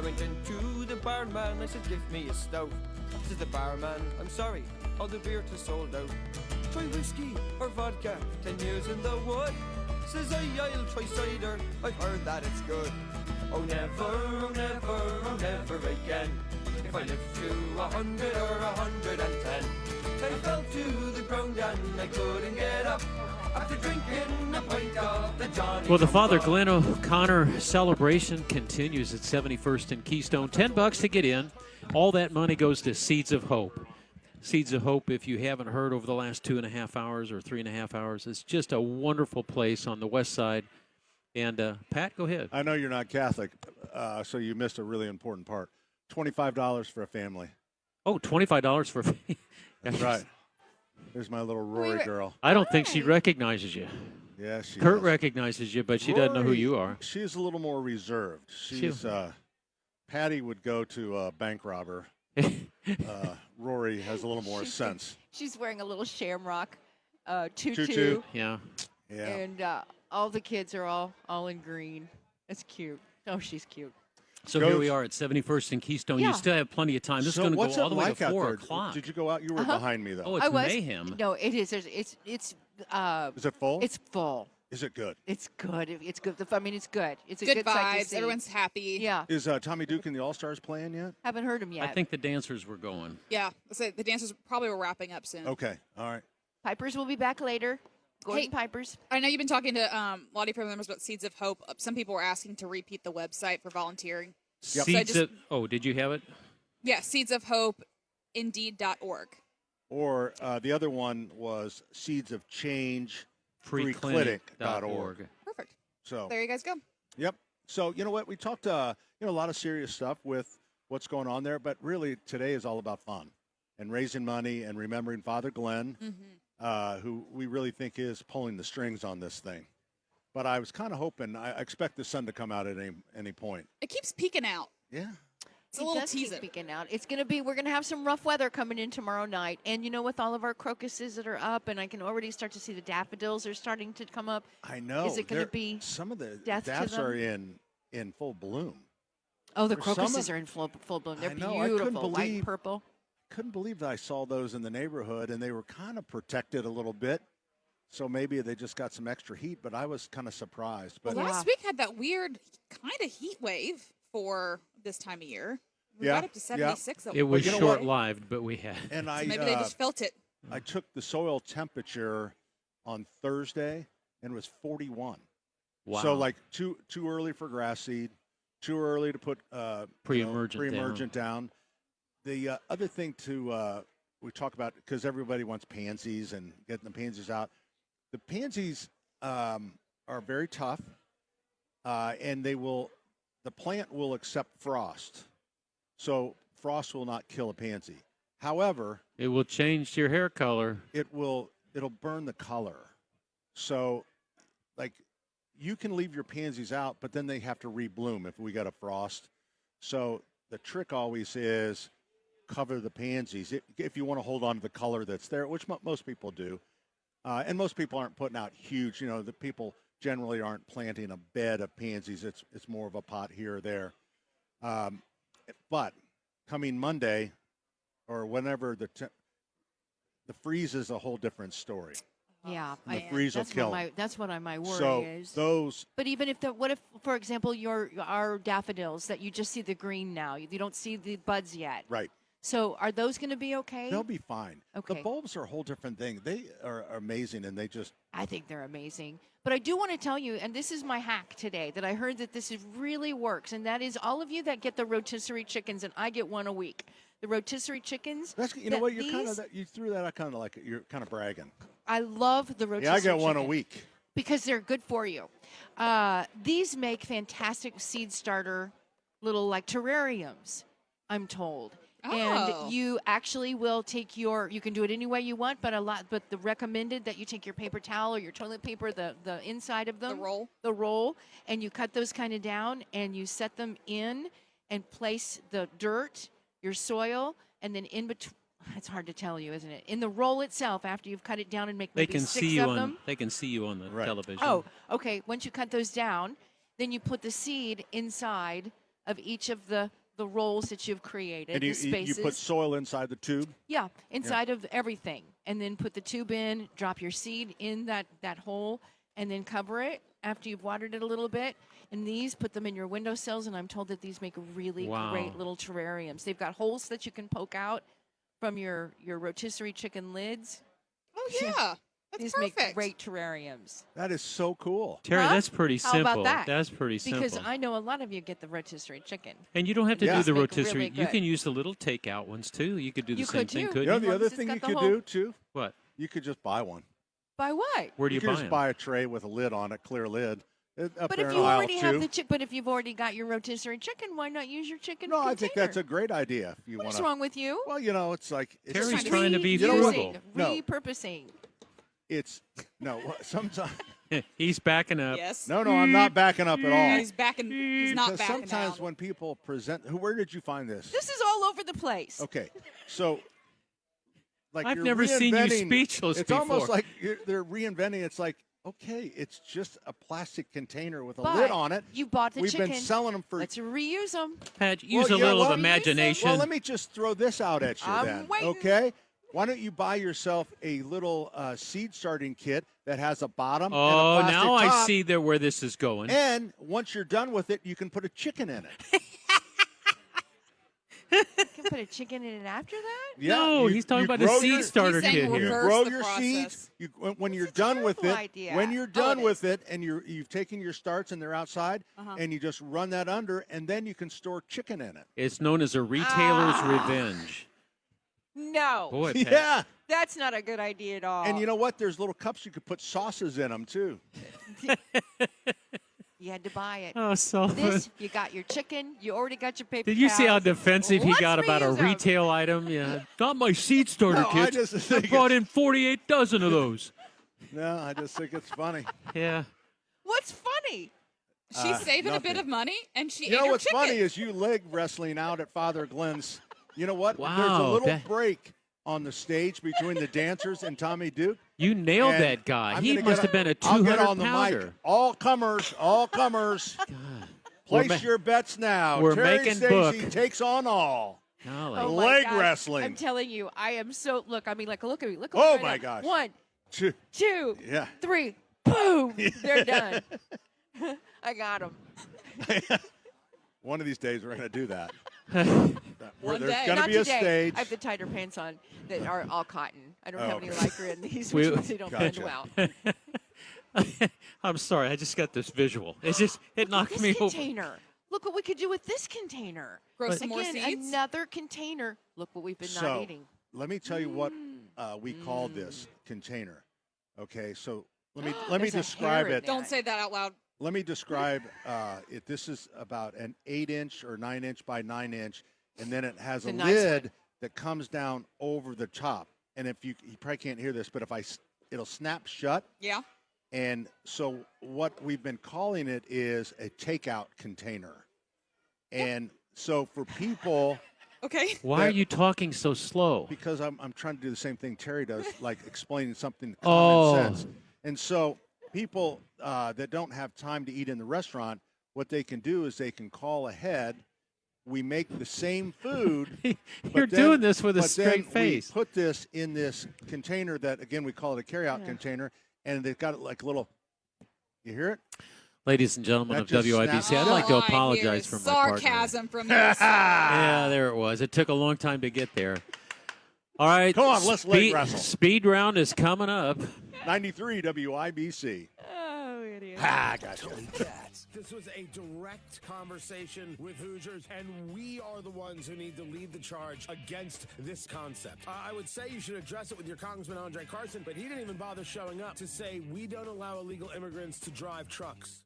went into the barman, I said, give me a stout. Says the barman, I'm sorry, all the beer is sold out. Try whiskey or vodka, 10 years in the wood. Says I'll try cider, I've heard that it's good. Oh never, oh never, oh never again. If I live to 100 or 110. I fell to the ground and I couldn't get up after drinking a pint of the Johnny.
Well, the Father Glenn O'Connor celebration continues at 71st and Keystone. $10 to get in. All that money goes to Seeds of Hope. Seeds of Hope, if you haven't heard over the last 2.5 hours or 3.5 hours, it's just a wonderful place on the west side. And, Pat, go ahead.
I know you're not Catholic, so you missed a really important part. $25 for a family.
Oh, $25 for
That's right. There's my little Rory girl.
I don't think she recognizes you.
Yeah, she
Kurt
does.
recognizes you, but she doesn't know who
Rory,
you are.
She's a little more reserved. She's Patty would go to a bank robber. Rory has a little more sense.
She's wearing a little shamrock tutu.
Tutu.
Yeah.
Yeah.
And all the kids are all in green. It's cute. Oh, she's cute.
So here we are at 71st and Keystone.
Yeah.
You still have plenty of time. This
So
is going to
what's
go
it
all the way
like
to
out
4
there?
o'clock.
Did you go out? You were behind me, though.
Oh, it's mayhem.
No, it is. It's
Is it full?
It's full.
Is it good?
It's good. It's good. I mean, it's good. It's a
Good
good sight to
vibes.
see.
Everyone's happy.
Yeah.
Is Tommy Duke and the All-Stars playing yet?
Haven't heard him yet.
I think the dancers were going.
Yeah. So the dancers probably were wrapping up soon.
Okay. All right.
Pipers will be back later. Gordon
Hey,
Pipers.
I know you've been talking to a lot of your members about Seeds of Hope. Some people were asking to repeat the website for volunteering.
Yep.
Did you have it?
Yeah, Seeds of Hope, Indeed.org.
Or the other one was Seeds of Change
freeclinic.org.
Perfect.
So
There you guys go.
Yep. So you know what? We talked a lot of serious stuff with what's going on there, but really today is all about fun and raising money and remembering Father Glenn, who we really think is pulling the strings on this thing. But I was kind of hoping, I expect the sun to come out at any point.
It keeps peeking out.
Yeah.
It's a little
does keep
teaser.
peeking out. It's going to be, we're going to have some rough weather coming in tomorrow night. And, with all of our crocuses that are up, and I can already start to see the daffodils are starting to come up.
I know.
Is it going to be
some of the
death to
daffs
them?
are in full bloom.
Oh, the
For some
crocuses
of-
are in full bloom. They're
I know, I
beautiful,
couldn't
white and
believe-
purple.
Couldn't believe that I saw those in the neighborhood, and they were kind of protected a little bit. So maybe they just got some extra heat, but I was kind of surprised. But
Last week had that weird kind of heat wave for this time of year. We
Yeah,
got up to 76.
It was
you know what?
short-lived, but we had.
And
So
I
maybe they just felt it.
I took the soil temperature on Thursday, and it was 41.
Wow.
So like too early for grass seed, too early to put
Pre-emergent
down. The other thing we talk about, because everybody wants pansies and getting the pansies out. The pansies are very tough, and the plant will accept frost. So frost will not kill a pansy. However,
It will change your hair color.
it'll burn the color. So, like, you can leave your pansies out, but then they have to rebloom if we got a frost. So the trick always is cover the pansies if you want to hold on to the color that's there, which most people do. And most people aren't putting out huge. The people generally aren't planting a bed of pansies. It's more of a pot here or there. But coming Monday, or whenever the freeze is a whole different story.
Yeah,
And the freeze will kill 'em.
That's what my worry
So
is.
those,
But even if what if, for example, our daffodils that you just see the green now, you don't see the buds yet.
right,
So are those going to be okay?
they'll be fine.
Okay.
The bulbs are a whole different thing. They are amazing, and they just
I think they're amazing. But I do want to tell you, and this is my hack today, that I heard that really works, and that is all of you that get the rotisserie chickens, and I get one a week. The rotisserie chickens.
That's you know what you're kind of you threw that. I kind of like it. You're kind of bragging.
I love the rotisserie
Yeah, I get one a
chicken
week.
because they're good for you. These make fantastic seed starter little like terrariums, I'm told.
Oh.
And you actually will take you can do it any way you want, but the recommended that you take your paper towel or your toilet paper, the inside of them, the roll, and you cut those kind of down and you set them in and place the dirt, your soil, and then in between. It's hard to tell you, isn't it? In the roll itself, after you've cut it down and make
They
maybe
can
6
see you
of
on.
them.
They can see you on the television.
Oh, okay. Once you cut those down, then you put the seed inside of each of the rolls that you've created.
And
the
you
spaces.
put soil inside the tube?
Yeah, inside of everything. And then put the tube in, drop your seed in that hole, and then cover it after you've watered it a little bit. And these, put them in your windowsills, and I'm told that these make really great little terrariums. They've got holes that you can poke out from your rotisserie chicken lids.
Oh, yeah. That's
These
perfect.
make great terrariums.
That is so cool.
Terry,
Huh?
that's pretty
How
simple.
about that?
That's pretty simple.
Because I know a lot of you get the rotisserie chicken.
And you don't have to
Yeah.
do the
Make
rotisserie.
really
You
good.
can use the little takeout ones too. You could do the
You
same
could
thing,
too.
couldn't
You know
you?
the
long
other
as it's
thing
got
you
the
could
hole.
do, too?
What?
You could just buy one.
Buy what?
Where do you
could
buy
just
them?
buy a tray with a lid on it, clear lid. Up
But
there
if
in
you
aisle
already
2.
have the but if you've already got your rotisserie chicken, why not use your chicken
No,
container?
I think that's a great idea. If you
What's
want
wrong with you?
Well, you know, it's like it's
Terry's trying to be
You know what?
frugal.
No,
Repurposing.
it's no. Sometimes
He's backing up.
Yes.
no, I'm not backing up at all.
He's backing. He's not
Because
backing
sometimes
down.
when people present, where did you find this?
This is all over the place.
Okay, so like
I've
you're
never seen you
reinventing-
speechless
It's
before.
almost like they're reinventing. It's like, okay, it's just a plastic container with a
But
lid on it.
you bought the
We've
chicken.
been selling them for.
Let's reuse them.
Pat, use
Well,
a
you know
little
what?
of imagination.
Well, let me just throw this out at you
I'm
then.
waiting.
Okay? Why don't you buy yourself a little seed starting kit that has a bottom and a
Oh,
plastic
now
top,
I see where this is going.
And once you're done with it, you can put a chicken in it.
You can put a chicken in it after that?
Yeah,
No, he's talking about the
grow
seed
your-
starter
He's saying
kit here.
reverse
grow
the
your
process.
seeds. When you're done with it,
terrible idea.
when you're
Oh,
done
it
with
is.
it, and you've taken your starts and they're outside,
Uh-huh.
and you just run that under, and then you can store chicken in it.
It's known as a retailer's revenge.
No.
Boy, Pat.
Yeah,
That's not a good idea at all.
and you know what? There's little cups you could put sauces in them too.
You had to buy it.
Oh, so
This, you got your chicken. You already got your paper
Did you see how
towels.
defensive he
Let's
got about a
reuse 'em.
retail item? Yeah, not my seed starter
No, I
kits.
just
I
think
brought in 48 dozen of those.
No, I just think it's funny.
Yeah.
What's funny?
She's saving a bit
nothing.
of money, and she
You
ate
know
her
what's
chicken.
funny is you leg wrestling out at Father Glenn's. You know what? There's a
Wow,
little
that-
break on the stage between the dancers and Tommy Duke.
You nailed
And
that guy.
I'm
He
gonna
must
get
have been a
I'll get
200
on the mic.
pounder.
All comers, all comers.
We're
Place
ma-
your bets now.
we're
Terry
making
Stacey
book.
takes on all.
Golly.
Oh my
Leg
gosh.
wrestling.
I'm telling you, I am so. Look, I mean, like, look at me. Look.
Oh
right
my
now.
gosh.
1,
Two.
2,
Yeah.
3. Boom. They're done. I got them.
One of these days we're going to do that.
One
There's
day.
going to
Not
be a
today.
stage.
I have the tighter pants on that are all cotton. I don't
Oh,
have any
okay.
lycra in these,
We-
which means they don't blend
Gotcha.
well.
I'm sorry. I just got this visual. It knocked
This
me over.
container. Look what we could do with this container.
Grow some more
Again,
seeds.
another container. Look what we've been not
So,
eating.
let me tell you what we call this container. Okay, so let me
There's a
describe
hair in
it.
there.
Don't say that out loud.
Let me describe it. This is about an 8-inch or 9-inch by 9-inch, and then it has
It's
a
a nice
lid that comes down over the top. And if you probably can't hear this, but if it'll snap shut.
Yeah.
And so what we've been calling it is a takeout container. And so for people,
Okay.
Why are you talking so slow?
because I'm trying to do the same thing Terry does, like explaining something
Oh.
common sense. And so people that don't have time to eat in the restaurant, what they can do is they can call ahead. We make the same food.
You're
but then-
doing this with a
but then
straight face.
We put this in this container that, again, we call it a carryout container, and they've got it like a little. You hear it?
Ladies and gentlemen
That
of
just
WIBC,
snapped
I'd like to
All I hear
apologize
is
for my partner.
sarcasm from you.
Yeah, there it was. It took a long time to get there. All right.
Come on, let's leg wrestle.
Speed round is coming up.
93 WIBC.
Oh, idiot.
Ah, gotcha.
This was a direct conversation with Hoosiers, and we are the ones who need to lead the charge against this concept. I would say you should address it with your Congressman Andre Carson, but he didn't even bother showing up to say we don't allow illegal immigrants to drive trucks.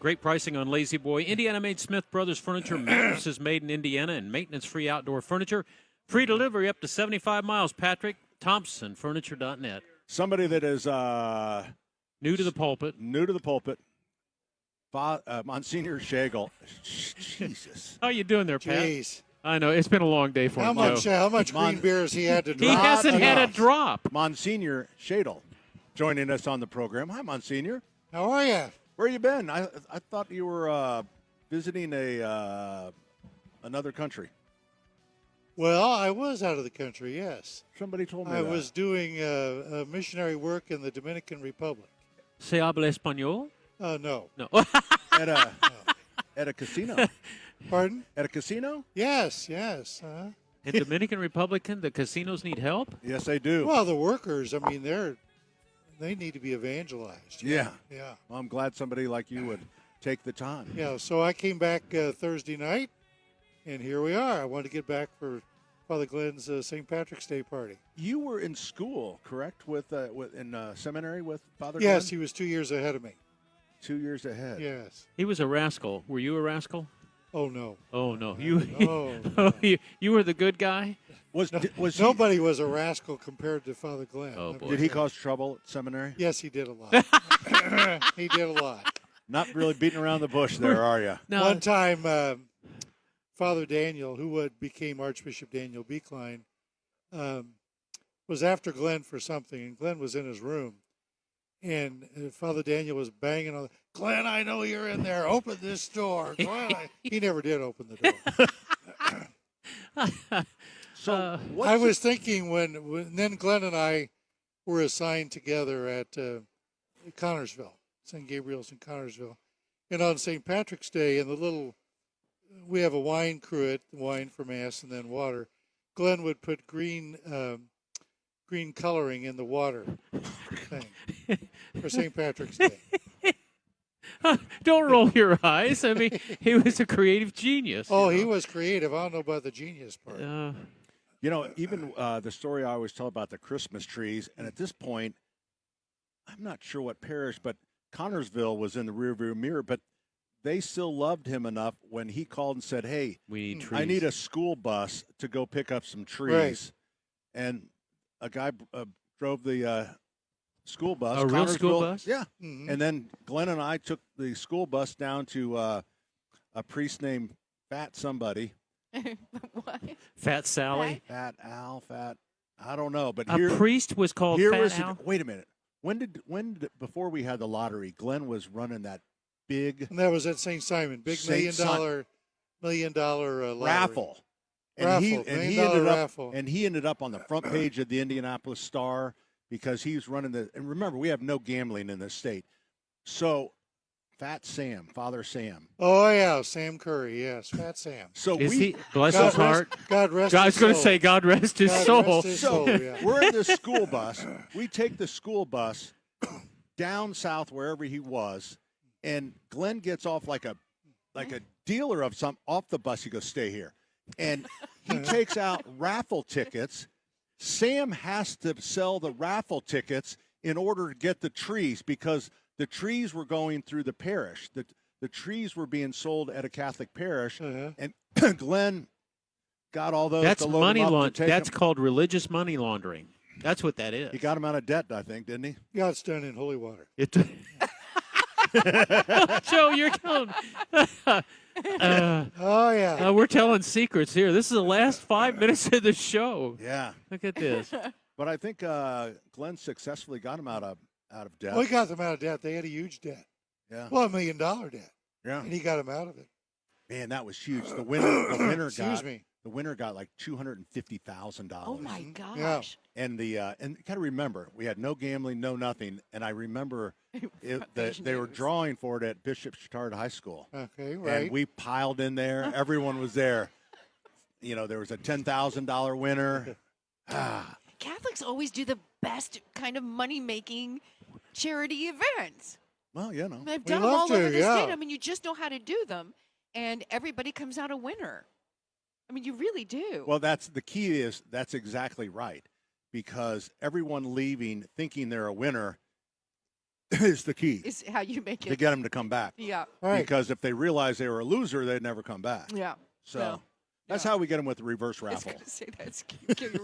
Great pricing on Lazy Boy. Indiana-made Smith Brothers Furniture, mattresses made in Indiana, and maintenance-free outdoor furniture. Free delivery up to 75 miles. Patrick, ThompsonFurniture.net.
Somebody that is
new to the pulpit.
Monsignor Schagel. Jesus.
How you doing there, Pat?
Jeez.
I know. It's been a long day for him, Joe.
How much green beer has he had to drink?
He hasn't had a drop.
Monsignor Schagel joining us on the program. Hi, Monsignor.
How are you?
Where you been? I thought you were visiting another country.
Well, I was out of the country, yes.
Somebody told me
I
that.
was doing missionary work in the Dominican Republic.
Se habla español?
No.
No.
At a casino.
Pardon?
At a casino?
Yes.
In Dominican Republic, the casinos need help?
Yes, they do.
Well, the workers, I mean, they need to be evangelized.
Yeah.
Yeah.
Well, I'm glad somebody like you would take the time.
Yeah, so I came back Thursday night, and here we are. I wanted to get back for Father Glenn's St. Patrick's Day party.
You were in school, correct, in seminary with Father
Yes,
Glenn?
he was 2 years ahead of me.
2 years ahead.
Yes.
He was a rascal. Were you a rascal?
Oh, no.
Oh, no.
No.
You were the good guy?
Nobody was a rascal compared to Father Glenn.
Oh, boy.
Did he cause trouble at seminary?
Yes, he did a lot. He did a lot.
Not really beating around the bush there, are you?
No.
One time, Father Daniel, who became Archbishop Daniel Beekline, was after Glenn for something, and Glenn was in his room. And Father Daniel was banging on. Glenn, I know you're in there. Open this door. Glenn, he never did open the door.
So
I was thinking when then Glenn and I were assigned together at Connorsville, St. Gabriel's in Connorsville, and on St. Patrick's Day, we have a wine cruet, wine for Mass, and then water. Glenn would put green coloring in the water thing for St. Patrick's Day.
Don't roll your eyes. I mean, he was a creative genius.
Oh, he was creative. I don't know about the genius part.
Even the story I always tell about the Christmas trees, and at this point, I'm not sure what parish, but Connorsville was in the rearview mirror, but they still loved him enough when he called and said, hey,
we need trees.
I need a school bus to go pick up some trees.
Right.
And a guy drove the school bus.
A real school
Connorsville.
bus?
Yeah.
Mm-hmm.
And then Glenn and I took the school bus down to a priest named Fat somebody.
What?
Fat Sally?
Fat Al, Fat, I don't know. But
A priest was called Fat Al?
Wait a minute. When did before we had the lottery, Glenn was running that big.
And that was at St. Simon, big $1 million lottery.
Raffle. And he ended up on the front page of the Indianapolis Star because he's running and remember, we have no gambling in this state. So Fat Sam, Father Sam.
Oh yeah, Sam Curry, yes, Fat Sam.
So
bless his heart.
God rest
I
his
was going to
soul.
say God rest his
God
soul.
rest his soul, yeah.
We're in the school bus. We take the school bus down south wherever he was, and Glenn gets off like a dealer of some off the bus. He goes, "Stay here," and he takes out raffle tickets. Sam has to sell the raffle tickets in order to get the trees because the trees were going through the parish. The trees were being sold at a Catholic parish, and Glenn got all those.
That's
to load
money
them up to
laundering.
take
That's
them.
called religious money laundering. That's what that is.
He got him out of debt, I think, didn't he?
Yeah, it's done in holy water.
Joe, you're going.
Oh yeah.
We're telling secrets here. This is the last 5 minutes of the show.
Yeah.
Look at this.
But I think Glenn successfully got him out of debt.
We got them out of debt. They had a huge debt.
Yeah.
Well, $1 million debt.
Yeah.
And he got them out of it.
Man, that was huge. The winner
Excuse me.
The winner got like $250,000.
Oh my gosh.
Yeah.
And and you got to remember, we had no gambling, no nothing. And I remember they were drawing for it at Bishop Chatard High School.
Okay, right.
And we piled in there. Everyone was there. There was a $10,000 winner.
Catholics always do the best kind of money-making charity events.
Well,
They've done them
love
all
to,
over the
yeah.
state. I mean, you just know how to do them, and everybody comes out a winner. I mean, you really do.
Well, the key is that's exactly right, because everyone leaving thinking they're a winner, is the key
Is how you make
to
it.
get them to come back.
Yeah.
Because if they realize they were a loser, they'd never come back.
Yeah.
So that's how we get them with the reverse
I was
raffle.
going to say that's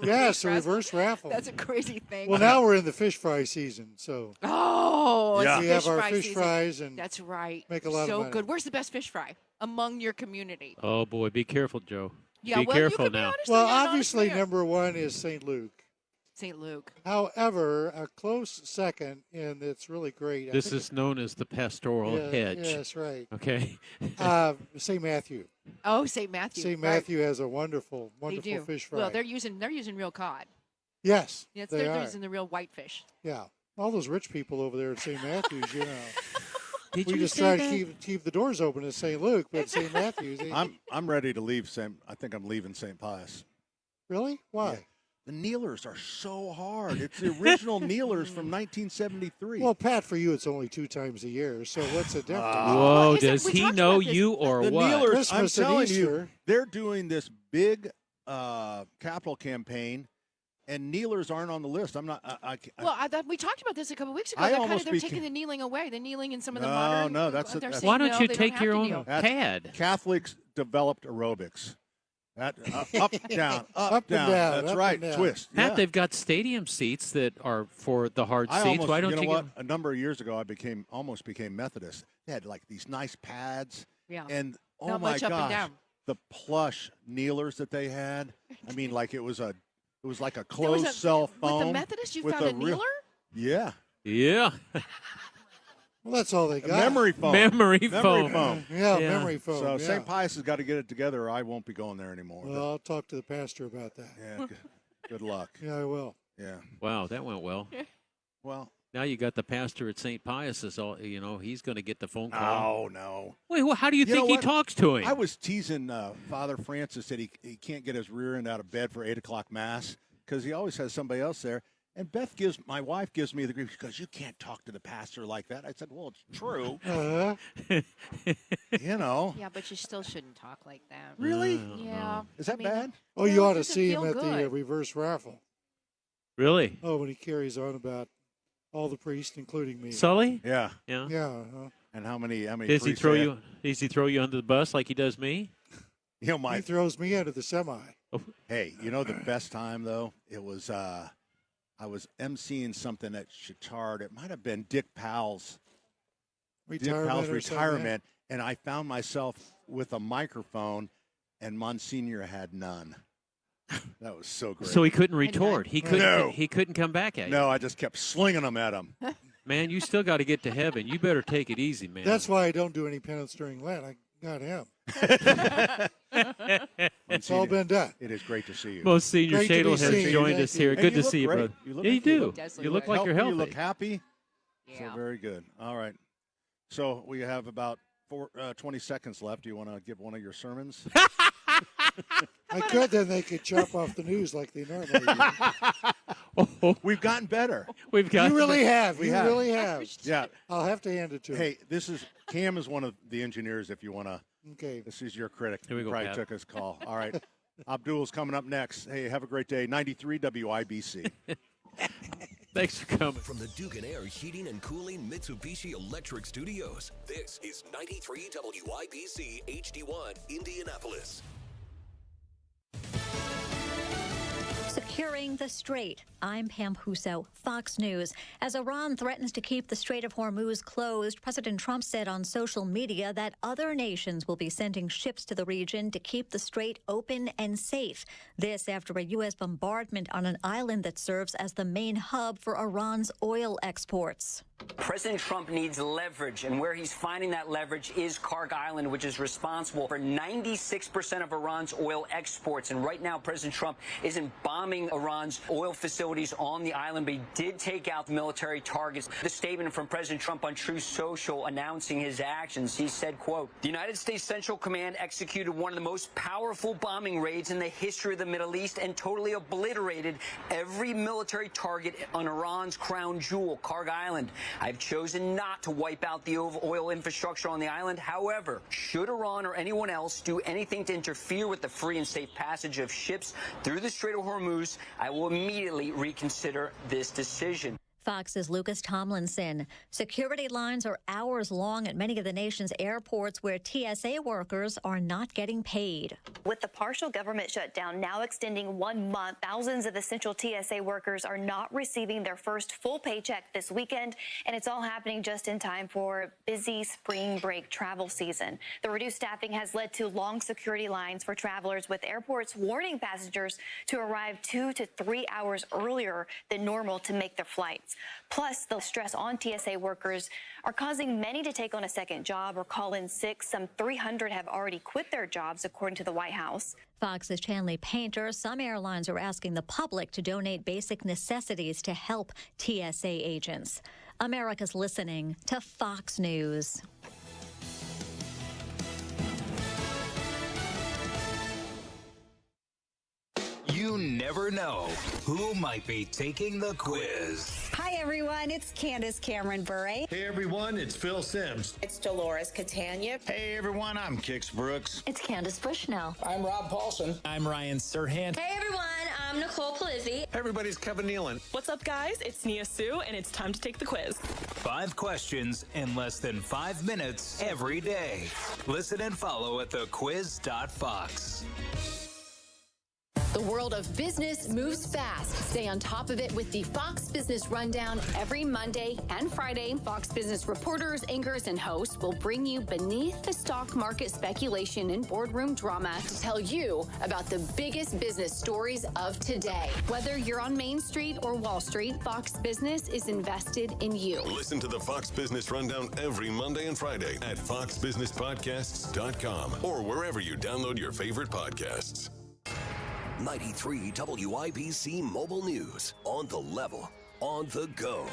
Yes, a reverse raffle.
That's a crazy thing.
Well, now we're in the fish fry season, so
Oh,
Yeah.
it's
we have
fish
our
fry
fish
season.
fries and
That's right.
make a lot
so
of money.
good. Where's the best fish fry among your community?
Oh boy, be careful, Joe.
Yeah,
be
well, you
careful
could be
now.
honest.
Well,
You're an honest
obviously,
man.
number one is St. Luke.
St. Luke.
However, a close second, and it's really great. I
This
think
is known as the pastoral
Yeah,
hedge.
yes, right.
Okay.
St. Matthew.
Oh, St. Matthew.
St.
right.
Matthew has a wonderful,
They
wonderful
do.
fish fry.
Well, they're using real cod.
Yes,
Yes,
they
they're
are.
using the real whitefish.
Yeah, all those rich people over there at St. Matthews, you know.
Did
we
you
just
say
try
that?
to keep the doors open at St. Luke, but St. Matthews.
I'm ready to leave. I think I'm leaving St. Pius.
Really? Why?
Yeah. The kneelers are so hard. It's the original kneelers from 1973.
Well, Pat, for you, it's only 2 times a year, so what's the difference?
Whoa, does he know you or
the
what?
kneelers,
Christmas
I'm
and
telling
Easter.
you, they're doing this big capital campaign, and kneelers aren't on the list. I'm not.
Well, we talked about this a couple weeks ago.
I
They're
almost
they're taking the kneeling away. The kneeling in some of the
No,
modern.
no, that's
they're saying
Why don't
no,
you
they
take
have
your
to
own
kneel.
pad?
Catholics developed aerobics. That up, down, up,
Up and
down.
down,
That's
up
right.
and down.
Twist.
Pat,
Yeah.
they've got stadium seats that are for the hard
I
seats.
almost,
Why don't
you know
you
what?
get
A number of years ago, I almost became Methodist. They had like these nice pads,
Yeah.
and oh
Not
my
much up and
gosh,
down.
the plush kneelers that they had. I mean, like it was like a
There was
closed cell phone.
With the Methodist, you
with
found a
real-
kneeler?
Yeah,
Yeah.
Well, that's all they
a
got.
memory phone.
Memory
foam.
foam.
Yeah,
Yeah.
memory foam.
So
yeah.
St. Pius has got to get it together, or I won't be going there anymore.
Well, I'll talk to the pastor about that.
Yeah, good luck.
Yeah, I will.
Yeah.
Wow, that went well.
Well,
Now you got the pastor at St. Pius's. He's going to get the phone call.
no.
Wait, well, how do you
You know
think he
what?
talks to him?
I was teasing Father Francis that he can't get his rear end out of bed for 8 o'clock mass because he always has somebody else there. And my wife gives me the grief. She goes, "You can't talk to the pastor like that." I said, "Well, it's true." You know.
Yeah, but you still shouldn't talk like that.
Really?
Yeah.
Is that
I mean,
bad?
Oh, you
No, it
ought to
doesn't
see him
feel
at the
good.
reverse raffle.
Really?
Oh, when he carries on about all the priests, including me.
Sully?
Yeah.
Yeah.
Yeah. uh-huh.
And how many
Does he
priests
throw
they
you?
had?
Does he throw you under the bus like he does me?
You know,
He throws me out of the semi.
Hey, you know the best time though? It was I was emceeing something at Chittard. It might have been Dick Powell's retirement, and I found myself with a microphone, and Monsignor had none. That was so great.
So he couldn't retort. He couldn't.
No.
He couldn't come back at you.
No, I just kept slinging them at him.
Man, you still got to get to heaven. You better take it easy, man.
That's why I don't do any penance during Lent. I got him. It's all been done.
It is great to see you.
Most Senior
Great to be
Shadle has
seen.
joined
Thank
us
you.
here.
And
Good
you
to
look
see you,
great.
brother.
You look
Yeah, you
like you
do.
look-
You look like you're healthy.
You look happy.
Yeah.
So very good. All right. So we have about 20 seconds left. Do you want to give one of your sermons?
I could, then they could chop off the news like they normally do.
We've gotten better.
We've got.
You really have.
We
You
have.
really have.
Yeah.
I'll have to hand it to him.
Hey, Cam is one of the engineers. If you want to,
Okay.
this is your critic.
Here we go,
Probably
Pat.
took his call. All right. Abdul's coming up next. Hey, have a great day. 93 WIBC.
Thanks for coming.
From the Duke and Air Heating and Cooling Mitsubishi Electric Studios, this is 93 WIBC HD1 Indianapolis.
Securing the Strait. I'm Pam Huso, Fox News. As Iran threatens to keep the Strait of Hormuz closed, President Trump said on social media that other nations will be sending ships to the region to keep the strait open and safe. This after a U.S. bombardment on an island that serves as the main hub for Iran's oil exports.
President Trump needs leverage, and where he's finding that leverage is Karg Island, which is responsible for 96% of Iran's oil exports. And right now, President Trump isn't bombing Iran's oil facilities on the island, but he did take out military targets. The statement from President Trump on Truth Social announcing his actions, he said, quote, "The United States Central Command executed one of the most powerful bombing raids in the history of the Middle East and totally obliterated every military target on Iran's crown jewel, Karg Island. I've chosen not to wipe out the oil infrastructure on the island. However, should Iran or anyone else do anything to interfere with the free and safe passage of ships through the Strait of Hormuz, I will immediately reconsider this decision."
Fox's Lucas Tomlinson. Security lines are hours long at many of the nation's airports where TSA workers are not getting paid.
With the partial government shutdown now extending 1 month, thousands of essential TSA workers are not receiving their first full paycheck this weekend, and it's all happening just in time for busy spring break travel season. The reduced staffing has led to long security lines for travelers, with airports warning passengers to arrive 2 to 3 hours earlier than normal to make their flights. Plus, the stress on TSA workers are causing many to take on a second job or call in sick. Some 300 have already quit their jobs, according to the White House.
Fox's Chanley Painter. Some airlines are asking the public to donate basic necessities to help TSA agents. America's listening to Fox News.
You never know who might be taking the quiz.
Hi, everyone. It's Candace Cameron Bure.
Hey, everyone. It's Phil Sims.
It's Dolores Catania.
Hey, everyone. I'm Kix Brooks.
It's Candace Bushnell.
I'm Rob Paulson.
I'm Ryan Serhant.
Hey, everyone. I'm Nicole Polizzi.
Hey, everybody's Kevin Nealon.
What's up, guys? It's Nia Sue, and it's time to take the quiz.
5 questions in less than 5 minutes every day. Listen and follow at thequiz.fox.
The world of business moves fast. Stay on top of it with the Fox Business Rundown every Monday and Friday. Fox Business reporters, anchors, and hosts will bring you beneath the stock market speculation and boardroom drama to tell you about the biggest business stories of today. Whether you're on Main Street or Wall Street, Fox Business is invested in you.
Listen to the Fox Business Rundown every Monday and Friday at foxbusinesspodcasts.com or wherever you download your favorite podcasts.
93 WIBC Mobile News. On the level, on the go.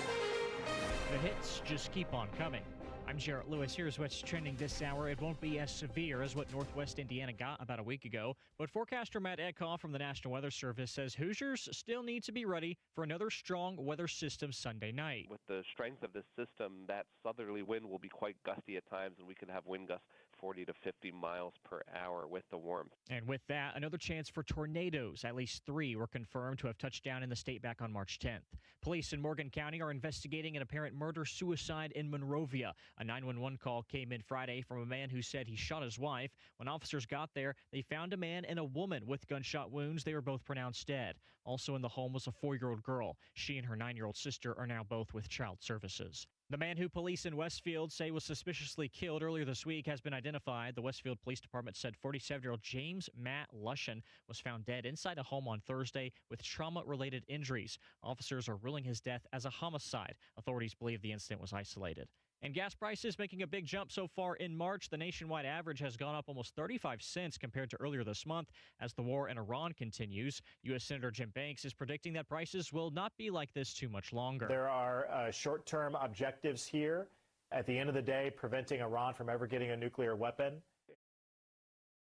The hits just keep on coming. I'm Jarrett Lewis. Here's what's trending this hour. It won't be as severe as what Northwest Indiana got about a week ago, but forecaster Matt Etkoff from the National Weather Service says Hoosiers still need to be ready for another strong weather system Sunday night.
With the strength of this system, that southerly wind will be quite gusty at times, and we could have wind gusts 40 to 50 miles per hour with the warmth.
And with that, another chance for tornadoes. At least 3 were confirmed to have touched down in the state back on March 10th. Police in Morgan County are investigating an apparent murder-suicide in Monrovia. A 911 call came in Friday from a man who said he shot his wife. When officers got there, they found a man and a woman with gunshot wounds. They were both pronounced dead. Also in the home was a 4-year-old girl. She and her 9-year-old sister are now both with child services. The man who police in Westfield say was suspiciously killed earlier this week has been identified. The Westfield Police Department said 47-year-old James Matt Lushan was found dead inside a home on Thursday with trauma-related injuries. Officers are ruling his death as a homicide. Authorities believe the incident was isolated. And gas prices making a big jump so far in March. The nationwide average has gone up almost 35 cents compared to earlier this month as the war in Iran continues. U.S. Senator Jim Banks is predicting that prices will not be like this too much longer.
There are short-term objectives here. At the end of the day, preventing Iran from ever getting a nuclear weapon.